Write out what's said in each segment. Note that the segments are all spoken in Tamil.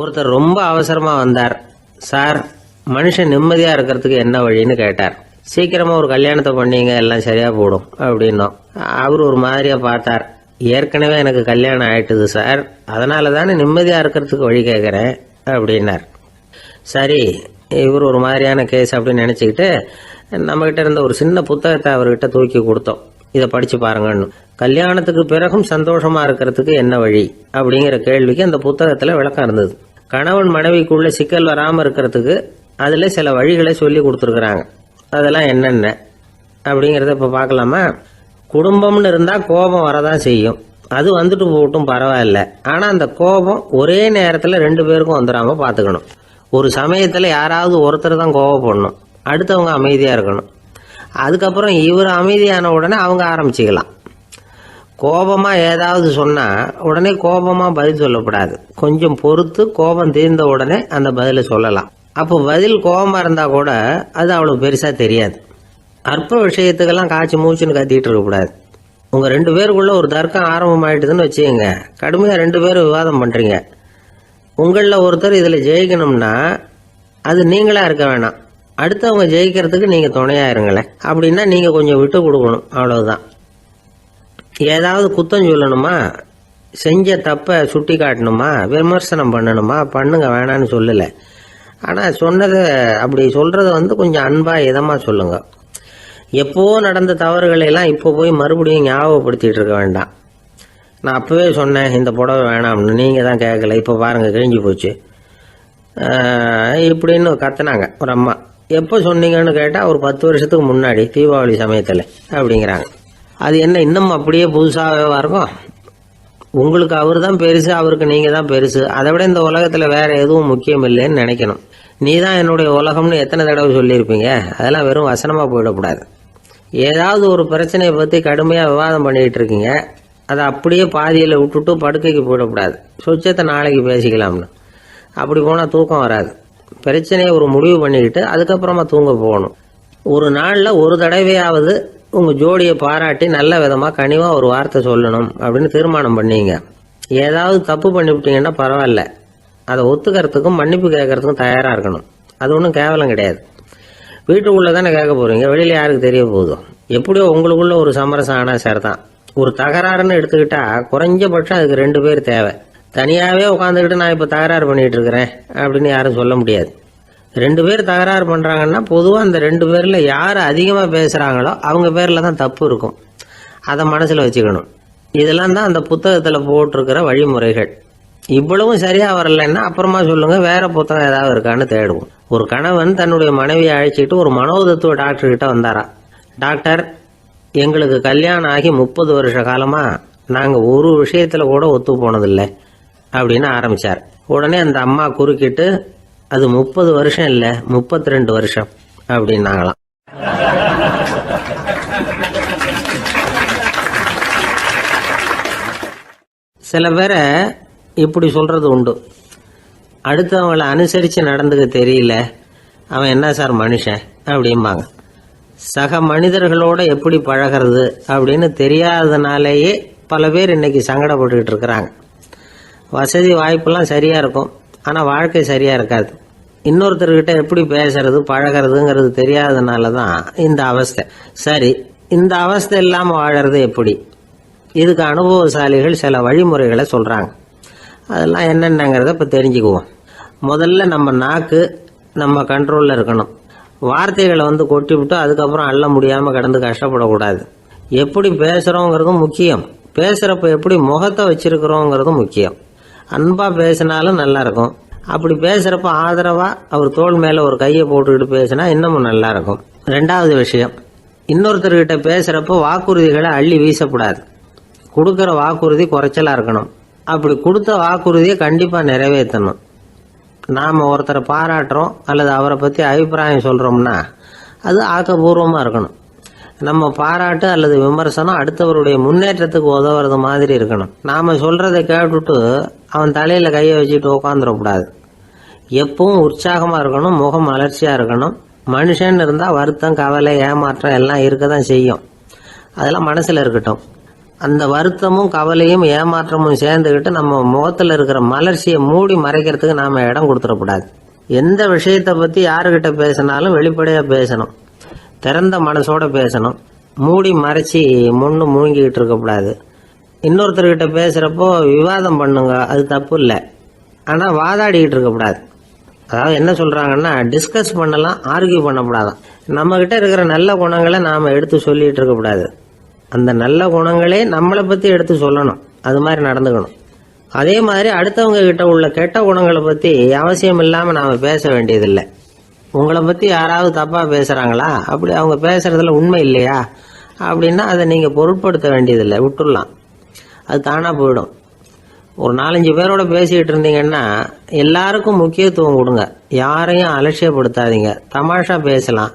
ஒருத்தர் ரொம்ப அவசரமா வந்தார். சார், மனுஷன் நிம்மதியா இருக்கிறதுக்கு என்ன வழின்னு கேட்டார். சீக்கிரமா ஒரு கல்யாணத்தை பண்ணீங்க, எல்லாம் சரியா போடும் அப்படின்னோம். அவர் ஒரு மாதிரியா பார்த்தார். ஏற்கனவே எனக்கு கல்யாணம் ஆயிட்டுது சார், அதனால தானே நிம்மதியா இருக்கிறதுக்கு வழி கேட்கறேன் அப்படின்னார். சரி, இவர் ஒரு மாதிரியான கேஸ் அப்படின்னு நினைச்சுக்கிட்டு நம்மகிட்ட இருந்த ஒரு சின்ன புத்தகத்தை அவர்கிட்ட தூக்கி கொடுத்தோம். இதை படிச்சு பாருங்கன்னு. கல்யாணத்துக்கு பிறகும் சந்தோஷமா இருக்கிறதுக்கு என்ன வழி அப்படிங்கிற கேள்விக்கு அந்த புத்தகத்துல விளக்கம் இருந்தது. கணவன் மனைவிக்குள்ள சிக்கல் வராம இருக்கிறதுக்கு அதுல சில வழிகளை சொல்லி கொடுத்துருக்குறாங்க. அதெல்லாம் என்னென்ன அப்படிங்கிறத இப்ப பார்க்கலாமா? குடும்பம்னு இருந்தா கோபம் வரதான் செய்யும். அது வந்துட்டு போட்டும் பரவாயில்ல. ஆனா அந்த கோபம் ஒரே நேரத்துல 2 பேருக்கும் வந்துடாம பாத்துக்கணும். ஒரு சமயத்துல யாராவது ஒருத்தர் தான் கோபப்படணும், அடுத்தவங்க அமைதியா இருக்கணும். அதுக்கப்புறம் இவர் அமைதியான உடனே அவங்க ஆரம்பிச்சுக்கலாம். கோபமா ஏதாவது சொன்னா உடனே கோபமா பதில் சொல்லக்கூடாது. கொஞ்சம் பொறுத்து கோபம் தீர்ந்த உடனே அந்த பதிலை சொல்லலாம். அப்போ பதில் கோபமா இருந்தா கூட அது அவ்வளவு பெருசா தெரியாது. அற்ப விஷயத்துக்கெல்லாம் காய்ச்சி மூச்சுன்னு கத்திட்டு இருக்கக்கூடாது. உங்க 2 பேருக்குள்ள ஒரு தர்க்கம் ஆரம்பமாயிட்டுதுன்னு வச்சுக்கோங்க. கடுமையா 2 பேரும் விவாதம் பண்றீங்க. உங்கள ஒருத்தர் இதுல ஜெயிக்கணும்னா அது நீங்களா இருக்க வேணாம், அடுத்தவங்க ஜெயிக்கிறதுக்கு நீங்க துணையா இருங்களேன். அப்படின்னா நீங்க கொஞ்சம் விட்டு கொடுக்கணும், அவ்வளவுதான். ஏதாவது குத்தம் சொல்லணுமா, செஞ்ச தப்ப சுட்டி காட்டணுமா, விமர்சனம் பண்ணணுமா, பண்ணுங்க, வேணான்னு சொல்லல. ஆனா சொன்னதை அப்படி சொல்றத கொஞ்சம் அன்பா இதமா சொல்லுங்க. எப்போ நடந்த தவறுகளை எல்லாம் இப்போ போய் மறுபடியும் ஞாபகப்படுத்திட்டு இருக்க வேண்டாம். நான் அப்பவே சொன்னேன் இந்த புடவை வேணாம்னு, நீங்க தான் கேட்கல, இப்போ பாருங்க கிழிஞ்சு போச்சு இப்படின்னு கத்துனாங்க ஒரு அம்மா. எப்போ சொன்னீங்கன்னு கேட்டா ஒரு 10 வருஷத்துக்கு முன்னாடி தீபாவளி சமயத்துல அப்படிங்கிறாங்க. அது என்ன இன்னும் அப்படியே புதுசாகவே இருக்கும்? உங்களுக்கு அவர் தான் பெருசு, அவருக்கு நீங்க தான் பெருசு. அதை விட இந்த உலகத்துல வேற எதுவும் முக்கியம் இல்லைன்னு நினைக்கணும். நீ தான் என்னுடைய உலகம்னு எத்தனை தடவை சொல்லியிருப்பீங்க? அதெல்லாம் வெறும் வசனமா போயிடக்கூடாது. ஏதாவது ஒரு பிரச்சனையை பத்தி கடுமையா விவாதம் பண்ணிட்டு இருக்கீங்க, அதை அப்படியே பாதியில விட்டுட்டு படுக்கைக்கு போயிடக்கூடாது. சொச்சத்தை நாளைக்கு பேசிக்கலாம்னு. அப்படி போனா தூக்கம் வராது. பிரச்சனையை ஒரு முடிவு பண்ணிக்கிட்டு அதுக்கப்புறமா தூங்க போகணும். ஒரு நாள்ல ஒரு தடவையாவது உங்க ஜோடியை பாராட்டி நல்ல விதமா கனிவா ஒரு வார்த்தை சொல்லணும் அப்படின்னு தீர்மானம் பண்ணீங்க. ஏதாவது தப்பு பண்ணிவிட்டீங்கன்னா பரவாயில்ல, அதை ஒத்துக்கிறதுக்கும் மன்னிப்பு கேட்கறதுக்கும் தயாரா இருக்கணும். அது ஒன்றும் கேவலம் கிடையாது. வீட்டுக்குள்ள தானே கேட்க போறீங்க, வெளியில யாருக்கு தெரிய போகுதோ? எப்படியோ உங்களுக்குள்ள ஒரு சமரசம் ஆனா சரிதான். ஒரு தகராறுன்னு எடுத்துக்கிட்டா குறைஞ்சபட்சம் அதுக்கு 2 பேர் தேவை. தனியாவே உட்காந்துக்கிட்டு நான் இப்ப தகராறு பண்ணிட்டு இருக்கிறேன் அப்படின்னு யாரும் சொல்ல முடியாது. 2 பேர் தகராறு பண்றாங்கன்னா பொதுவா அந்த 2 பேர்ல யாரு அதிகமா பேசுறாங்களோ அவங்க பேர்ல தான் தப்பு இருக்கும். அதை மனசுல வச்சுக்கணும். இதெல்லாம் தான் அந்த புத்தகத்துல போட்டிருக்கிற வழிமுறைகள். இவ்வளவும் சரியா வரலன்னா அப்புறமா சொல்லுங்க, வேற புத்தகம் ஏதாவது இருக்கான்னு தேடுவோம். ஒரு கணவன் தன்னுடைய மனைவியை அழைச்சிட்டு ஒரு மனோதத்துவ டாக்டர் கிட்ட வந்தாரா. டாக்டர், எங்களுக்கு கல்யாணம் ஆகி 30 வருஷ காலமா நாங்க ஒரு விஷயத்துல கூட ஒத்து போனதில்லை அப்படின்னு ஆரம்பிச்சார். உடனே அந்த அம்மா குறுக்கிட்டு, அது 30 வருஷம் இல்ல 32 வருஷம் அப்படின்னாங்களாம். சில பேரை இப்படி சொல்றது உண்டு. அடுத்தவங்களை அனுசரிச்சு நடந்துக்க தெரியல, அவன் என்ன சார் மனுஷன் அப்படிம்பாங்க. சக மனிதர்களோட எப்படி பழகிறது அப்படின்னு தெரியாததுனாலேயே பல பேர் இன்னைக்கு சங்கடப்பட்டுக்கிட்டு இருக்கிறாங்க. வசதி வாய்ப்பெல்லாம் சரியா இருக்கும், ஆனா வாழ்க்கை சரியா இருக்காது. இன்னொருத்தர்கிட்ட எப்படி பேசுறது பழகிறதுங்கிறது தெரியாததுனாலதான் இந்த அவஸ்தை. சரி, இந்த அவஸ்தை இல்லாம வாழறது எப்படி? இதுக்கு அனுபவசாலிகள் சில வழிமுறைகளை சொல்றாங்க. அதெல்லாம் என்னென்னங்கிறத இப்ப தெரிஞ்சுக்குவோம். முதல்ல நம்ம நாக்கு நம்ம கண்ட்ரோல்ல இருக்கணும். வார்த்தைகளை கொட்டி விட்டு அதுக்கப்புறம் அள்ள முடியாம கிடந்து கஷ்டப்படக்கூடாது. எப்படி பேசுறோங்கிறதும் முக்கியம், பேசுறப்ப எப்படி முகத்தை வச்சிருக்கிறோங்கிறதும் முக்கியம். அன்பா பேசினாலும் நல்லா இருக்கும். அப்படி பேசுறப்ப ஆதரவா அவர் தோள் மேல ஒரு கையை போட்டுக்கிட்டு பேசினா இன்னமும் நல்லா இருக்கும். 2வது விஷயம், இன்னொருத்தர்கிட்ட பேசுறப்ப வாக்குறுதிகளை அள்ளி வீசக்கூடாது. கொடுக்கற வாக்குறுதி குறைச்சலா இருக்கணும். அப்படி கொடுத்த வாக்குறுதியை கண்டிப்பா நிறைவேற்றணும். நாம ஒருத்தரை பாராட்டுறோம் அல்லது அவரை பத்தி அபிப்பிராயம் சொல்றோம்னா அது ஆக்கப்பூர்வமா இருக்கணும். நம்ம பாராட்டு அல்லது விமர்சனம் அடுத்தவருடைய முன்னேற்றத்துக்கு உதவுறது மாதிரி இருக்கணும். நாம சொல்றதை கேட்டுட்டு அவன் தலையில கையை வச்சுட்டு உட்காந்துடக்கூடாது. எப்பவும் உற்சாகமா இருக்கணும், முகம் மலர்ச்சியா இருக்கணும். மனுஷன் இருந்தா வருத்தம், கவலை, ஏமாற்றம் எல்லாம் இருக்கதான் செய்யும். அதெல்லாம் மனசுல இருக்கட்டும். அந்த வருத்தமும் கவலையும் ஏமாற்றமும் சேர்ந்துக்கிட்டு நம்ம முகத்தில் இருக்கிற மலர்ச்சியை மூடி மறைக்கிறதுக்கு நாம் இடம் கொடுத்துடக்கூடாது. எந்த விஷயத்தை பற்றி யாருக்கிட்ட பேசினாலும் வெளிப்படையாக பேசணும், திறந்த மனசோட பேசணும். மூடி மறைச்சி முன்னு மூழ்கிக்கிட்டு இருக்கக்கூடாது. இன்னொருத்தர்கிட்ட பேசுகிறப்போ விவாதம் பண்ணுங்க, அது தப்பு இல்லை. ஆனால் வாதாடிக்கிட்டு இருக்கக்கூடாது. அதாவது என்ன சொல்கிறாங்கன்னா, டிஸ்கஸ் பண்ணலாம், ஆர்கியூ பண்ணக்கூடாதான். நம்மக்கிட்ட இருக்கிற நல்ல குணங்களை நாம் எடுத்து சொல்லிகிட்டு இருக்கக்கூடாது. அந்த நல்ல குணங்களே நம்மளை பற்றி எடுத்து சொல்லணும், அது மாதிரி நடந்துக்கணும். அதே மாதிரி அடுத்தவங்க கிட்ட உள்ள கெட்ட குணங்களை பற்றி அவசியம் இல்லாமல் நாம் பேச வேண்டியதில்லை. உங்களை பற்றி யாராவது தப்பாக பேசுகிறாங்களா, அப்படி அவங்க பேசுகிறதுல உண்மை இல்லையா அப்படின்னா அதை நீங்கள் பொருட்படுத்த வேண்டியதில்லை, விட்டுடலாம். அது தானாக போயிடும். ஒரு 4-5 பேரோட பேசிக்கிட்டு இருந்தீங்கன்னா எல்லாருக்கும் முக்கியத்துவம் கொடுங்க, யாரையும் அலட்சியப்படுத்தாதீங்க. தமாஷா பேசலாம்,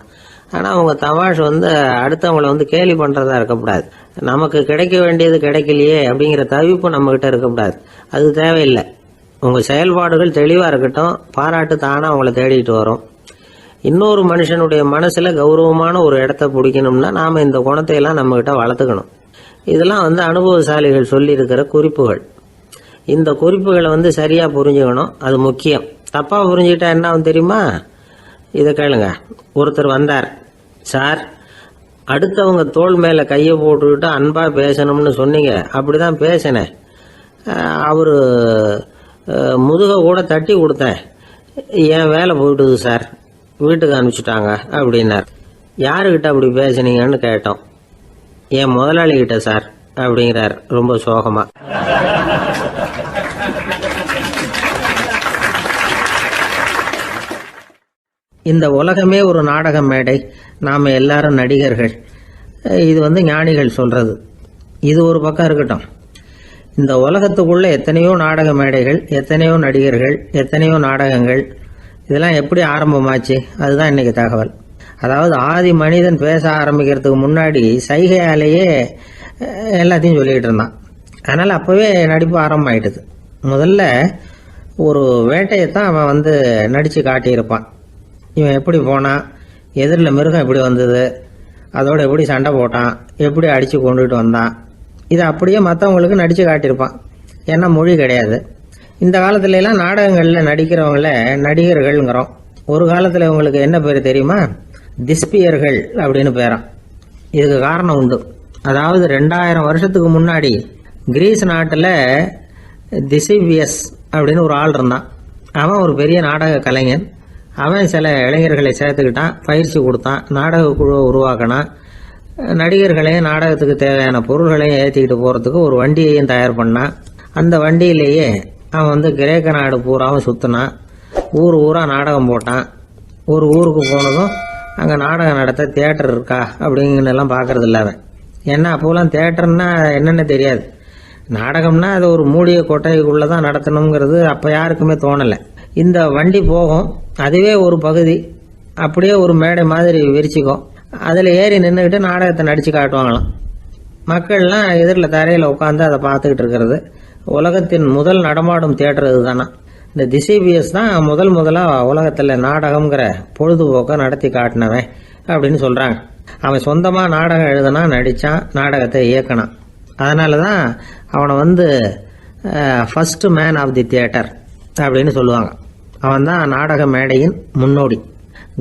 ஆனால் அவங்க தமாஷ் அடுத்தவங்களை கேலி பண்ணுறதா இருக்கக்கூடாது. நமக்கு கிடைக்க வேண்டியது கிடைக்கலையே அப்படிங்கிற தவிப்பு நம்மக்கிட்ட இருக்கக்கூடாது, அது தேவையில்லை. உங்கள் செயல்பாடுகள் தெளிவாக இருக்கட்டும், பாராட்டு தானாக அவங்கள தேடிட்டு வரும். இன்னொரு மனுஷனுடைய மனசில் கௌரவமான ஒரு இடத்த பிடிக்கணும்னா நாம் இந்த குணத்தையெல்லாம் நம்மக்கிட்ட வளர்த்துக்கணும். இதெல்லாம் அனுபவசாலிகள் சொல்லியிருக்கிற குறிப்புகள். இந்த குறிப்புகளை சரியாக புரிஞ்சுக்கணும், அது முக்கியம். தப்பாக புரிஞ்சுக்கிட்டா என்ன ஆகும் தெரியுமா? இதை கேளுங்க. ஒருத்தர் வந்தார், சார் அடுத்தவங்க தோள் மேலே கையை போட்டுக்கிட்டு அன்பாக பேசணும்னு சொன்னீங்க, அப்படி தான் பேசினேன். அவர் முதுகை கூட தட்டி கொடுத்தேன், என் வேலை போயிட்டுது சார், வீட்டுக்கு அனுப்பிச்சிட்டாங்க அப்படின்னார். யாருக்கிட்ட அப்படி பேசுனீங்கன்னு கேட்டோம். என் முதலாளிகிட்ட சார் அப்படிங்கிறார் ரொம்ப சோகமாக. இந்த உலகமே ஒரு நாடக மேடை, நாம் எல்லாரும் நடிகர்கள். இது ஞானிகள் சொல்கிறது. இது ஒரு பக்கம் இருக்கட்டும். இந்த உலகத்துக்குள்ள எத்தனையோ நாடக மேடைகள், எத்தனையோ நடிகர்கள், எத்தனையோ நாடகங்கள், இதெல்லாம் எப்படி ஆரம்பமாச்சு? அதுதான் இன்னைக்கு தகவல். அதாவது ஆதி மனிதன் பேச ஆரம்பிக்கிறதுக்கு முன்னாடி சைகையாலேயே எல்லாத்தையும் சொல்லிக்கிட்டு இருந்தான். அதனால் அப்போவே நடிப்பு ஆரம்பமாயிட்டுது. முதல்ல ஒரு வேட்டையைத்தான் அவன் நடித்து காட்டியிருப்பான். இவன் எப்படி போனான், எதிரில் மிருகம் எப்படி வந்தது, அதோட எப்படி சண்டை போட்டான், எப்படி அடித்து கொண்டுகிட்டு வந்தான், இதை அப்படியே மற்றவங்களுக்கு நடித்து காட்டியிருப்பான். ஏன்னா மொழி கிடையாது. இந்த காலத்துலலாம் நாடகங்களில் நடிக்கிறவங்கள நடிகர்கள்ங்கிறோம். ஒரு காலத்தில் இவங்களுக்கு என்ன பேர் தெரியுமா? திஸ்பியர்கள் அப்படின்னு பேரான். இதுக்கு காரணம் உண்டு. அதாவது 2000 வருஷத்துக்கு முன்னாடி கிரீஸ் நாட்டில் திசிபியஸ் அப்படின்னு ஒரு ஆள் இருந்தான். அவன் ஒரு பெரிய நாடக கலைஞன். அவன் சில இளைஞர்களை சேர்த்துக்கிட்டான், பயிற்சி கொடுத்தான், நாடக குழுவை உருவாக்கினான். நடிகர்களையும் நாடகத்துக்கு தேவையான பொருள்களையும் ஏற்றிக்கிட்டு போகிறதுக்கு ஒரு வண்டியையும் தயார் பண்ணான். அந்த வண்டியிலேயே அவன் கிரேக்க நாடு பூராவும் சுற்றினான். ஊர் ஊராக நாடகம் போட்டான். ஒரு ஊருக்கு போனதும் அங்கே நாடகம் நடத்த தியேட்டர் இருக்கா அப்படிங்கலாம் பார்க்கறது இல்லை அவன். ஏன்னா அப்போலாம் தியேட்டர்னா என்னென்ன தெரியாது. நாடகம்னா அது ஒரு மூடிய கொட்டைக்குள்ளே தான் நடத்தணுங்கிறது அப்போ யாருக்குமே தோணலை. இந்த வண்டி போகும், அதுவே ஒரு பகுதி அப்படியே ஒரு மேடை மாதிரி விரிச்சிக்கும். அதில் ஏறி நின்றுக்கிட்டு நாடகத்தை நடித்து காட்டுவாங்களாம். மக்கள்லாம் எதிரில் தரையில் உட்காந்து அதை பார்த்துக்கிட்டு இருக்கிறது. உலகத்தின் முதல் நடமாடும் தியேட்டர் இது தானே. இந்த திசிபியஸ் தான் முதலாக உலகத்தில் நாடகம்ங்கிற பொழுதுபோக்கை நடத்தி காட்டினவன் அப்படின்னு சொல்கிறாங்க. அவன் சொந்தமாக நாடகம் எழுதுனா, நடித்தான், நாடகத்தை இயக்கினான். அதனால தான் அவனை first man of the theatre அப்படின்னு சொல்லுவாங்க. அவன் தான் நாடக மேடையின் முன்னோடி.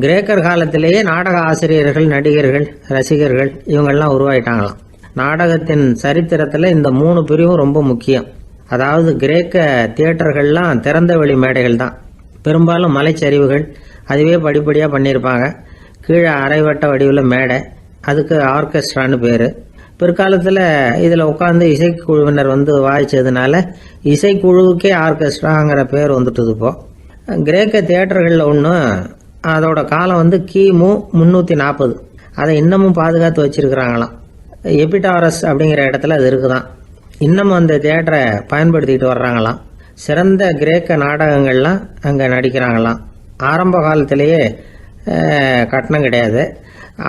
கிரேக்கர் காலத்திலேயே நாடக ஆசிரியர்கள், நடிகர்கள், ரசிகர்கள் இவங்கெல்லாம் உருவாயிட்டாங்களாம். நாடகத்தின் சரித்திரத்தில் இந்த 3 பிரிவும் ரொம்ப முக்கியம். அதாவது கிரேக்க தியேட்டர்கள்லாம் திறந்த வெளி மேடைகள் தான். பெரும்பாலும் மலைச்சரிவுகள், அதுவே படிப்படியாக பண்ணியிருப்பாங்க. கீழே அரைவட்ட வடிவில் மேடை, அதுக்கு ஆர்கெஸ்ட்ரான்னு பேர். பிற்காலத்தில் இதில் உட்காந்து இசைக்குழுவினர் வாய்ச்சதுனால இசைக்குழுவுக்கே ஆர்கெஸ்ட்ராங்கிற பேர் வந்துட்டுது. இப்போ கிரேக்க தியேட்டர்களில் ஒன்று, அதோட காலம் கிமு 340. அதை இன்னமும் பாதுகாத்து வச்சிருக்கிறாங்களாம். எபிடாரஸ் அப்படிங்கிற இடத்துல அது இருக்குதான். இன்னமும் அந்த தியேட்டரை பயன்படுத்திக்கிட்டு வர்றாங்களாம். சிறந்த கிரேக்க நாடகங்கள்லாம் அங்கே நடிக்கிறாங்களாம். ஆரம்ப காலத்திலேயே கட்டணம் கிடையாது.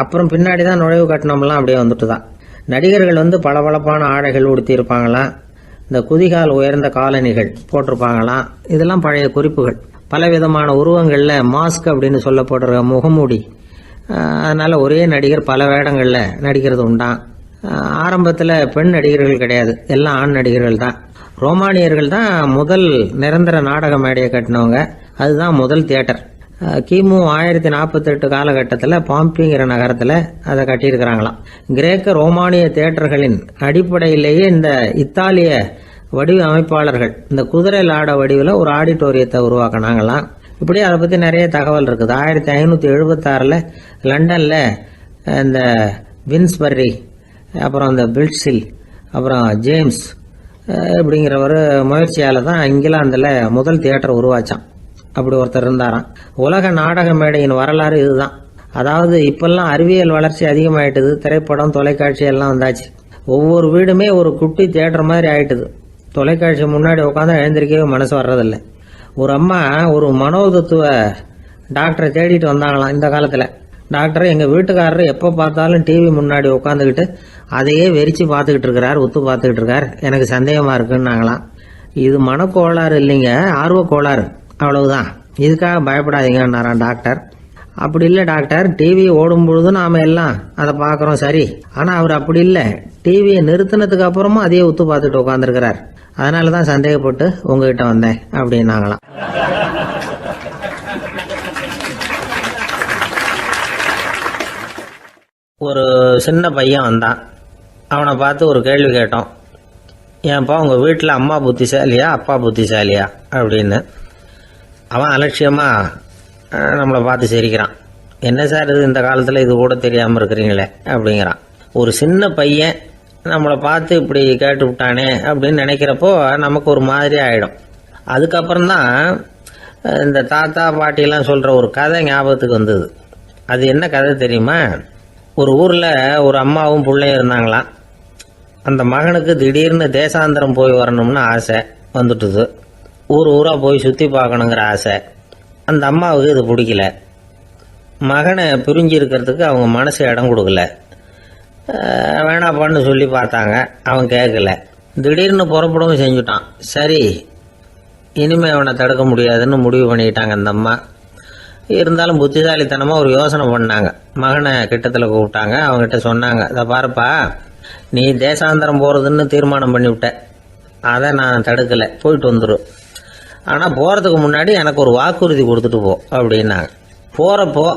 அப்புறம் பின்னாடி தான் நுழைவு கட்டணம்லாம் அப்படியே வந்துட்டு தான். நடிகர்கள் பளபளப்பான ஆடைகள் உடுத்தியிருப்பாங்களாம். இந்த குதிகால் உயர்ந்த காலணிகள் போட்டிருப்பாங்களாம். இதெல்லாம் பழைய குறிப்புகள். பலவிதமான உருவங்களில் மாஸ்க் அப்படின்னு சொல்லப்படுற முகமூடி. அதனால் ஒரே நடிகர் பல வேடங்களில் நடிக்கிறது உண்டான். ஆரம்பத்தில் பெண் நடிகர்கள் கிடையாது, எல்லாம் ஆண் நடிகர்கள் தான். ரோமானியர்கள் தான் முதல் நிரந்தர நாடக மேடையை கட்டினவங்க. அதுதான் முதல் தியேட்டர். கிமு 1048 காலகட்டத்தில் பாம்பிங்கிற நகரத்தில் அதை கட்டியிருக்கிறாங்களாம். கிரேக்க ரோமானிய தியேட்டர்களின் அடிப்படையிலேயே இந்த இத்தாலிய வடிவ அமைப்பாளர்கள் இந்த குதிரை லாட வடிவில் ஒரு ஆடிட்டோரியத்தை உருவாக்கினாங்களாம். இப்படி அதை பற்றி நிறைய தகவல் இருக்குது. 1576 லண்டனில் இந்த வின்ஸ்பர்ரி, அப்புறம் இந்த பில்ட்ஸில், அப்புறம் ஜேம்ஸ் இப்படிங்கிறவர் முயற்சியால் தான் இங்கிலாந்தில் முதல் தியேட்டர் உருவாச்சான். அப்படி ஒருத்தர் இருந்தாராம். உலக நாடக மேடையின் வரலாறு இதுதான். அதாவது இப்பெல்லாம் அறிவியல் வளர்ச்சி அதிகமாயிட்டுது, திரைப்படம் தொலைக்காட்சி எல்லாம் வந்தாச்சு. ஒவ்வொரு வீடுமே ஒரு குட்டி தியேட்டர் மாதிரி ஆயிட்டுது. தொலைக்காட்சி முன்னாடி உட்காந்து எழுந்திருக்கவே மனசு வர்றதில்லை. ஒரு அம்மா ஒரு மனோதத்துவ டாக்டரை தேடிட்டு வந்தாங்களாம் இந்த காலத்தில். டாக்டர், எங்கள் வீட்டுக்காரர் எப்போ பார்த்தாலும் டிவி முன்னாடி உட்காந்துக்கிட்டு அதையே வெறிச்சு பார்த்துக்கிட்டு இருக்கிறார், உத்து பார்த்துக்கிட்டு இருக்கார், எனக்கு சந்தேகமாக இருக்குன்னாங்களாம். இது மனக்கோளாறு இல்லைங்க, ஆர்வ கோளாறு, அவ்வளவுதான், இதுக்காக பயப்படாதீங்கன்னாராம் டாக்டர். அப்படி இல்லை டாக்டர், டிவி ஓடும் பொழுது நாம எல்லாம் அதை பார்க்குறோம் சரி, ஆனால் அவர் அப்படி இல்லை, டிவியை நிறுத்தினதுக்கு அப்புறமும் அதையே உத்து பார்த்துட்டு உட்காந்துருக்கிறார், அதனால தான் சந்தேகப்பட்டு உங்ககிட்ட வந்தேன் அப்படின்னாங்களாம். ஒரு சின்ன பையன் வந்தான். அவனை பார்த்து ஒரு கேள்வி கேட்டோம். ஏன்ப்பா உங்கள் வீட்டில் அம்மா புத்திசாலியா அப்பா புத்திசாலியா அப்படின்னு. அவன் அலட்சியமாக நம்மளை பார்த்து சிரிக்கிறான். என்ன சார் இது, இந்த காலத்தில் இது கூட தெரியாமல் இருக்கிறீங்களே அப்படிங்கிறான். ஒரு சின்ன பையன் நம்மளை பார்த்து இப்படி கேட்டு விட்டானே அப்படின்னு நினைக்கிறப்போ நமக்கு ஒரு மாதிரி ஆகிடும். அதுக்கப்புறம்தான் இந்த தாத்தா பாட்டிலாம் சொல்கிற ஒரு கதை ஞாபகத்துக்கு வந்தது. அது என்ன கதை தெரியுமா? ஒரு ஊரில் ஒரு அம்மாவும் பிள்ளையும் இருந்தாங்களாம். அந்த மகனுக்கு திடீர்னு தேசாந்திரம் போய் வரணும்னு ஆசை வந்துட்டுது. ஊராக போய் சுற்றி பார்க்கணுங்கிற ஆசை. அந்த அம்மாவுக்கு இது பிடிக்கல. மகனை பிரிஞ்சு இருக்கிறதுக்கு அவங்க மனசு இடம் கொடுக்கல. வேணாப்பான்னு சொல்லி பார்த்தாங்க, அவன் கேட்கல. திடீர்னு புறப்படவும் செஞ்சுட்டான். சரி, இனிமேல் அவனை தடுக்க முடியாதுன்னு முடிவு பண்ணிக்கிட்டாங்க அந்த அம்மா. இருந்தாலும் புத்திசாலித்தனமாக ஒரு யோசனை பண்ணாங்க. மகனை கிட்டத்தில் கூப்பிட்டாங்க. அவங்ககிட்ட சொன்னாங்க, இதை பாருப்பா, நீ தேசாந்திரம் போகிறதுன்னு தீர்மானம் பண்ணிவிட்ட, அதை நான் தடுக்கலை, போயிட்டு வந்துடும். ஆனால் போகிறதுக்கு முன்னாடி எனக்கு ஒரு வாக்குறுதி கொடுத்துட்டு போ அப்படின்னாங்க. போகிறப்போ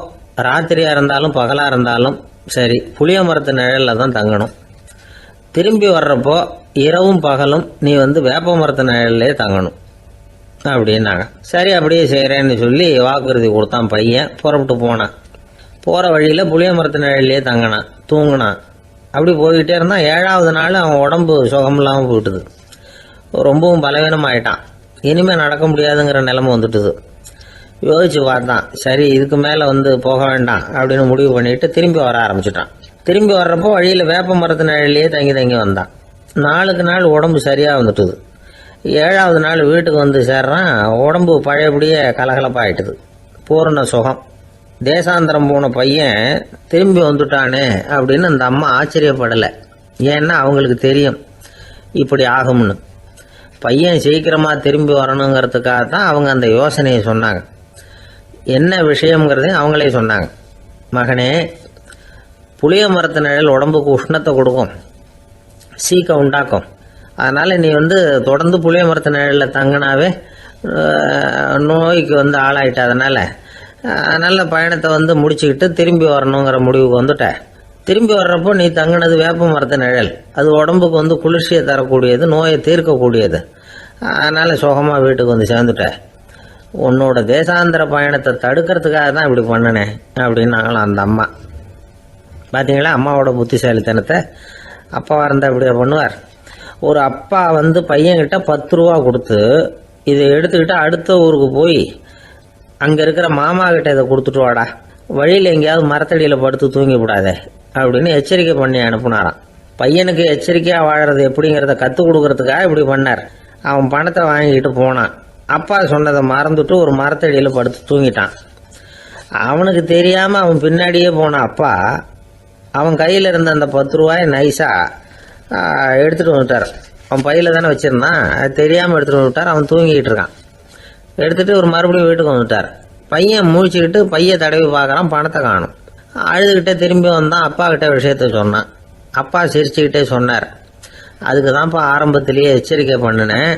ராத்திரியாக இருந்தாலும் பகலாக இருந்தாலும் சரி, புளிய மரத்து நிழலில் தான் தங்கணும். திரும்பி வர்றப்போ இரவும் பகலும் நீ வேப்ப மரத்து நிழல்லே தங்கணும் அப்படின்னாங்க. சரி, அப்படியே செய்கிறேன்னு சொல்லி வாக்குறுதி கொடுத்தான் பையன். புறப்பட்டு போனான். போகிற வழியில் புளிய மரத்து நிழல்லே தங்கினான், தூங்கினான். அப்படி போய்கிட்டே இருந்தான். 7வது நாள் அவன் உடம்பு சுகமில்லாமல் போயிட்டுது. ரொம்பவும் பலவீனமாயிட்டான். இனிமேல் நடக்க முடியாதுங்கிற நிலைமை வந்துட்டுது. யோசிச்சு பார்த்தான். சரி, இதுக்கு மேலே போக வேண்டாம் அப்படின்னு முடிவு பண்ணிட்டு திரும்பி வர ஆரம்பிச்சிட்டான். திரும்பி வர்றப்போ வழியில் வேப்ப மரத்து நிழல்லையே தங்கி வந்தான். நாளுக்கு நாள் உடம்பு சரியாக வந்துட்டுது. 7வது நாள் வீட்டுக்கு சேர்றான். உடம்பு பழையபடியே கலகலப்பாயிட்டுது. பூரண சுகம். தேசாந்திரம் போன பையன் திரும்பி வந்துட்டானே அப்படின்னு அந்த அம்மா ஆச்சரியப்படலை. ஏன்னா அவங்களுக்கு தெரியும் இப்படி ஆகும்னு. பையன் சீக்கிரமாக திரும்பி வரணுங்கிறதுக்காக தான் அவங்க அந்த யோசனையை சொன்னாங்க. என்ன விஷயங்கிறதையும் அவங்களே சொன்னாங்க. மகனே, புளிய மரத்து நிழல் உடம்புக்கு உஷ்ணத்தை கொடுக்கும், சீக்க உண்டாக்கும். அதனால் நீ தொடர்ந்து புளிய மரத்து நிழலில் தங்கினாவே நோய்க்கு ஆளாயிட்ட. அதனால் நல்ல பயணத்தை முடிச்சுக்கிட்டு திரும்பி வரணுங்கிற முடிவுக்கு வந்துட்ட. திரும்பி வர்றப்போ நீ தங்கினது வேப்ப மரத்து நிழல். அது உடம்புக்கு குளிர்ச்சியை தரக்கூடியது, நோயை தீர்க்கக்கூடியது. அதனால் சுகமாக வீட்டுக்கு சேர்ந்துட்ட. உன்னோட தேசாந்திர பயணத்தை தடுக்கிறதுக்காக தான் இப்படி பண்ணினேன் அப்படின்னாங்களாம் அந்த அம்மா. பார்த்தீங்களா அம்மாவோட புத்திசாலித்தனத்தை? அப்பாவாக இருந்தால் இப்படியா பண்ணுவார்? ஒரு அப்பா பையன்கிட்ட 10 ரூபா கொடுத்து இதை எடுத்துக்கிட்டு அடுத்த ஊருக்கு போய் அங்கே இருக்கிற மாமா கிட்ட இதை கொடுத்துட்டு வாடா, வழியில் எங்கேயாவது மரத்தடியில் படுத்து தூங்கி விடாதே அப்படின்னு எச்சரிக்கை பண்ணி அனுப்புனாராம். பையனுக்கு எச்சரிக்கையாக வாழறது எப்படிங்கிறத கற்றுக் கொடுக்கறதுக்காக இப்படி பண்ணார். அவன் பணத்தை வாங்கிக்கிட்டு போனான். அப்பா சொன்னதை மறந்துட்டு ஒரு மரத்தடியில் படுத்து தூங்கிட்டான். அவனுக்கு தெரியாமல் அவன் பின்னாடியே போன அப்பா அவன் கையில் இருந்த அந்த 10 ரூபாயை நைஸாக எடுத்துகிட்டு வந்துட்டார். அவன் பையில் தானே வச்சுருந்தான், அது தெரியாமல் எடுத்துகிட்டு வந்துட்டார். அவன் தூங்கிக்கிட்டு இருக்கான். எடுத்துகிட்டு ஒரு மறுபடியும் வீட்டுக்கு வந்துட்டார். பையன் முழிச்சுக்கிட்டு பையை தடவி பார்க்குறான், பணத்தை காணும். அழுதுகிட்டே திரும்பி வந்தான். அப்பா கிட்ட விஷயத்த சொன்னான். அப்பா சிரிச்சுக்கிட்டே சொன்னார், அதுக்கு தான்ப்பா ஆரம்பத்திலேயே எச்சரிக்கை பண்ணினேன்,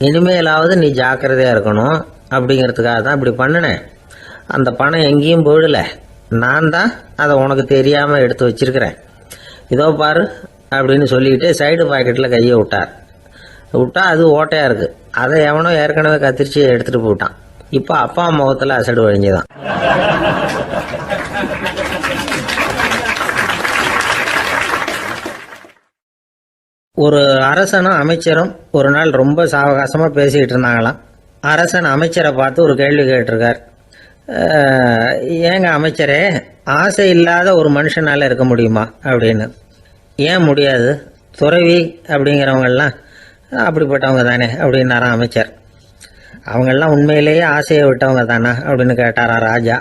இனிமேலாவது நீ ஜாக்கிரதையாக இருக்கணும் அப்படிங்கிறதுக்காக தான் இப்படி பண்ணினேன். அந்த பணம் எங்கேயும் போயிடல, நான் தான் அதை உனக்கு தெரியாமல் எடுத்து வச்சிருக்கிறேன், இதோ பாரு அப்படின்னு சொல்லிக்கிட்டு சைடு பாக்கெட்டில் கையை விட்டா அது ஓட்டையாக இருக்குது. அதை எவனோ ஏற்கனவே கத்திரிச்சு எடுத்துகிட்டு போயிட்டான். இப்போ அப்பா முகத்தில் அசடு வழிஞ்சுதான். ஒரு அரசனும் அமைச்சரும் ஒரு நாள் ரொம்ப சாவகாசமாக பேசிக்கிட்டு இருந்தாங்களாம். அரசன் அமைச்சரை பார்த்து ஒரு கேள்வி கேட்டிருக்கார். ஏங்க அமைச்சரே, ஆசை இல்லாத ஒரு மனுஷனால் இருக்க முடியுமா அப்படின்னு. ஏன் முடியாது, துறவி அப்படிங்கிறவங்கெல்லாம் அப்படிப்பட்டவங்க தானே அப்படின்னாராம் அமைச்சர். அவங்கெல்லாம் உண்மையிலேயே ஆசையை விட்டவங்க தானா அப்படின்னு கேட்டாரா ராஜா.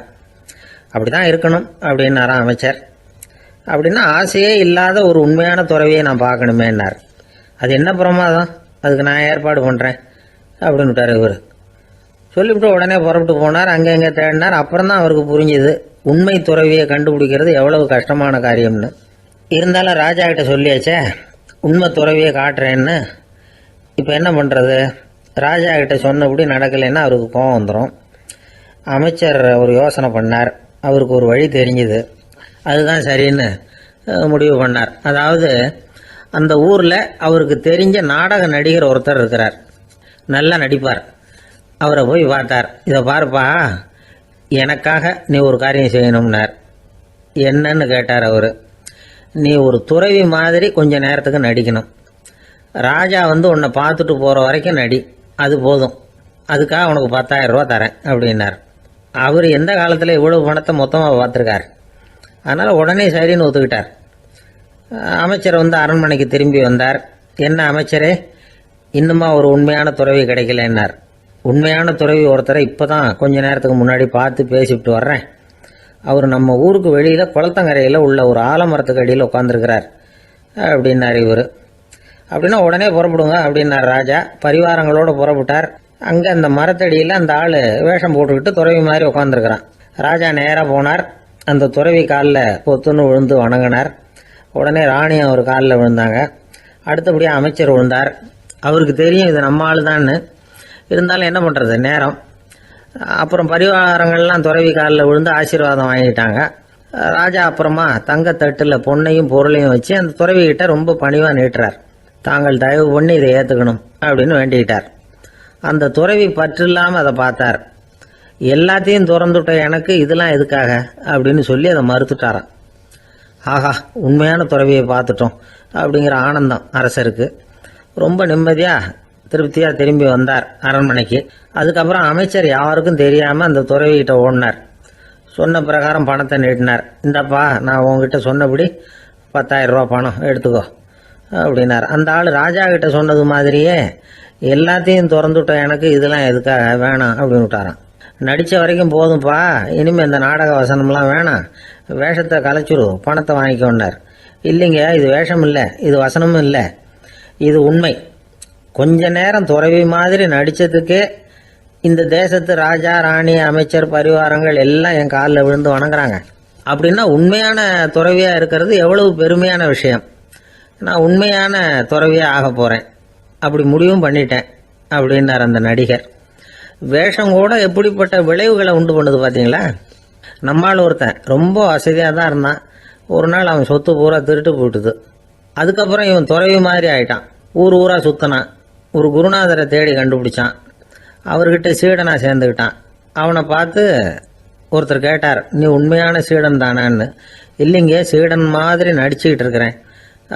அப்படி தான் இருக்கணும் அப்படின்னாராம் அமைச்சர். அப்படின்னா ஆசையே இல்லாத ஒரு உண்மையான துறவியை நான் பார்க்கணுமேன்னார். அது என்ன பிரமாதம், அதுக்கு நான் ஏற்பாடு பண்ணுறேன் அப்படின்னு விட்டார் இவர். சொல்லிவிட்டு உடனே புறப்பட்டு போனார். அங்கே எங்கே தேடினார். அப்புறம் தான் அவருக்கு புரிஞ்சுது உண்மை துறவியை கண்டுபிடிக்கிறது எவ்வளவு கஷ்டமான காரியம்னு. இருந்தாலும் ராஜா கிட்ட சொல்லியாச்சே உண்மை துறவியை காட்டுறேன்னு. இப்போ என்ன பண்ணுறது, ராஜா கிட்ட சொன்னபடி நடக்கலைன்னா அவருக்கு கோபம் வந்துடும். அமைச்சர் ஒரு யோசனை பண்ணார். அவருக்கு ஒரு வழி தெரிஞ்சுது. அதுதான் சரின்னு முடிவு பண்ணார். அதாவது அந்த ஊரில் அவருக்கு தெரிஞ்ச நாடக நடிகர் ஒருத்தர் இருக்கிறார், நல்லா நடிப்பார். அவரை போய் பார்த்தார். இதை பாருப்பா, எனக்காக நீ ஒரு காரியம் செய்யணும்னார். என்னன்னு கேட்டார் அவர். நீ ஒரு துறவி மாதிரி கொஞ்ச நேரத்துக்கு நடிக்கணும். ராஜா உன்னை பார்த்துட்டு போகிற வரைக்கும் நடி, அது போதும். அதுக்காக உனக்கு 10,000 ரூபா தரேன் அப்படின்னார். அவர் எந்த காலத்தில் இவ்வளவு பணத்தை மொத்தமாக பார்த்துருக்கார். அதனால் உடனே சரின்னு ஒத்துக்கிட்டார். அமைச்சர் அரண்மனைக்கு திரும்பி வந்தார். என்ன அமைச்சரே, இன்னுமா ஒரு உண்மையான துறவி கிடைக்கலன்னார். உண்மையான துறவி ஒருத்தரை இப்போ தான் கொஞ்ச நேரத்துக்கு முன்னாடி பார்த்து பேசிவிட்டு வர்றேன். அவர் நம்ம ஊருக்கு வெளியில் குளத்தங்கரையில் உள்ள ஒரு ஆலமரத்துக்கு அடியில் உட்காந்துருக்கிறார் அப்படின்னார் இவர். அப்படின்னா உடனே புறப்படுங்க அப்படின்னார் ராஜா. பரிவாரங்களோடு புறப்பட்டார். அங்கே அந்த மரத்தடியில் அந்த ஆள் வேஷம் போட்டுக்கிட்டு துறவி மாதிரி உட்காந்துருக்கிறான். ராஜா நேராக போனார். அந்த துறவி காலில் பொத்துன்னு விழுந்து வணங்கினார். உடனே ராணி அவர் காலில் விழுந்தாங்க. அடுத்தபடியாக அமைச்சர் விழுந்தார். அவருக்கு தெரியும் இது நம்ம ஆள் தான்னு. இருந்தாலும் என்ன பண்ணுறது, நேரம். அப்புறம் பரிவாரங்கள்லாம் துறவி காலில் விழுந்து ஆசீர்வாதம் வாங்கிட்டாங்க. ராஜா அப்புறமா தங்கத்தட்டில் பொண்ணையும் பொருளையும் வச்சு அந்த துறவிகிட்ட ரொம்ப பணிவாக நீட்டுறார். தாங்கள் தயவு பண்ணி இதை ஏற்றுக்கணும் அப்படின்னு வேண்டிக்கிட்டார். அந்த துறவி பற்று இல்லாமல் அதை பார்த்தார். எல்லாத்தையும் திறந்துட்ட எனக்கு இதெல்லாம் எதுக்காக அப்படின்னு சொல்லி அதை மறுத்துட்டாராம். ஆஹா, உண்மையான துறவியை பார்த்துட்டோம் அப்படிங்கிற ஆனந்தம் அரசருக்கு. ரொம்ப நிம்மதியாக திருப்தியாக திரும்பி வந்தார் அரண்மனைக்கு. அதுக்கப்புறம் அமைச்சர் யாருக்கும் தெரியாமல் அந்த துறவிகிட்ட ஓடினார். சொன்ன பிரகாரம் பணத்தை நீட்டினார். இந்தப்பா, நான் உங்ககிட்ட சொன்னபடி 10,000 ரூபா பணம் எடுத்துக்கோ அப்படின்னார். அந்த ஆள் ராஜா கிட்ட சொன்னது மாதிரியே எல்லாத்தையும் திறந்துட்டோம் எனக்கு இதெல்லாம் எதுக்காக வேணாம் அப்படின்னு விட்டாரான். நடித்த வரைக்கும் போதும்ப்பா, இனிமேல் இந்த நாடக வசனம்லாம் வேணாம், வேஷத்தை கலைச்சிரு, பணத்தை வாங்கிக்கோன்னார். இல்லைங்க, இது வேஷம் இல்லை, இது வசனமும் இல்லை, இது உண்மை. கொஞ்ச நேரம் துறவி மாதிரி நடித்ததுக்கே இந்த தேசத்து ராஜா ராணி அமைச்சர் பரிவாரங்கள் எல்லாம் என் காலில் விழுந்து வணங்குறாங்க. அப்படின்னா உண்மையான துறவியாக இருக்கிறது எவ்வளவு பெருமையான விஷயம். நான் உண்மையான துறவியாக ஆக போகிறேன், அப்படி முடிவும் பண்ணிட்டேன் அப்படின்னார் அந்த நடிகர். வேஷம் கூட எப்படிப்பட்ட விளைவுகளை உண்டு பண்ணுது பார்த்தீங்களா. நம்மால் ஒருத்தன் ரொம்ப வசதியாக தான் இருந்தான். ஒரு நாள் அவன் சொத்து பூரா திருட்டு போயிட்டுது. அதுக்கப்புறம் இவன் துறவி மாதிரி ஆயிட்டான். ஊர் ஊராக சுற்றினான். ஒரு குருநாதரை தேடி கண்டுபிடிச்சான். அவர்கிட்ட சீடனாக சேர்ந்துக்கிட்டான். அவனை பார்த்து ஒருத்தர் கேட்டார், நீ உண்மையான சீடன் தானான்னு. இல்லைங்க, சீடன் மாதிரி நடிச்சுக்கிட்டு இருக்கிறேன்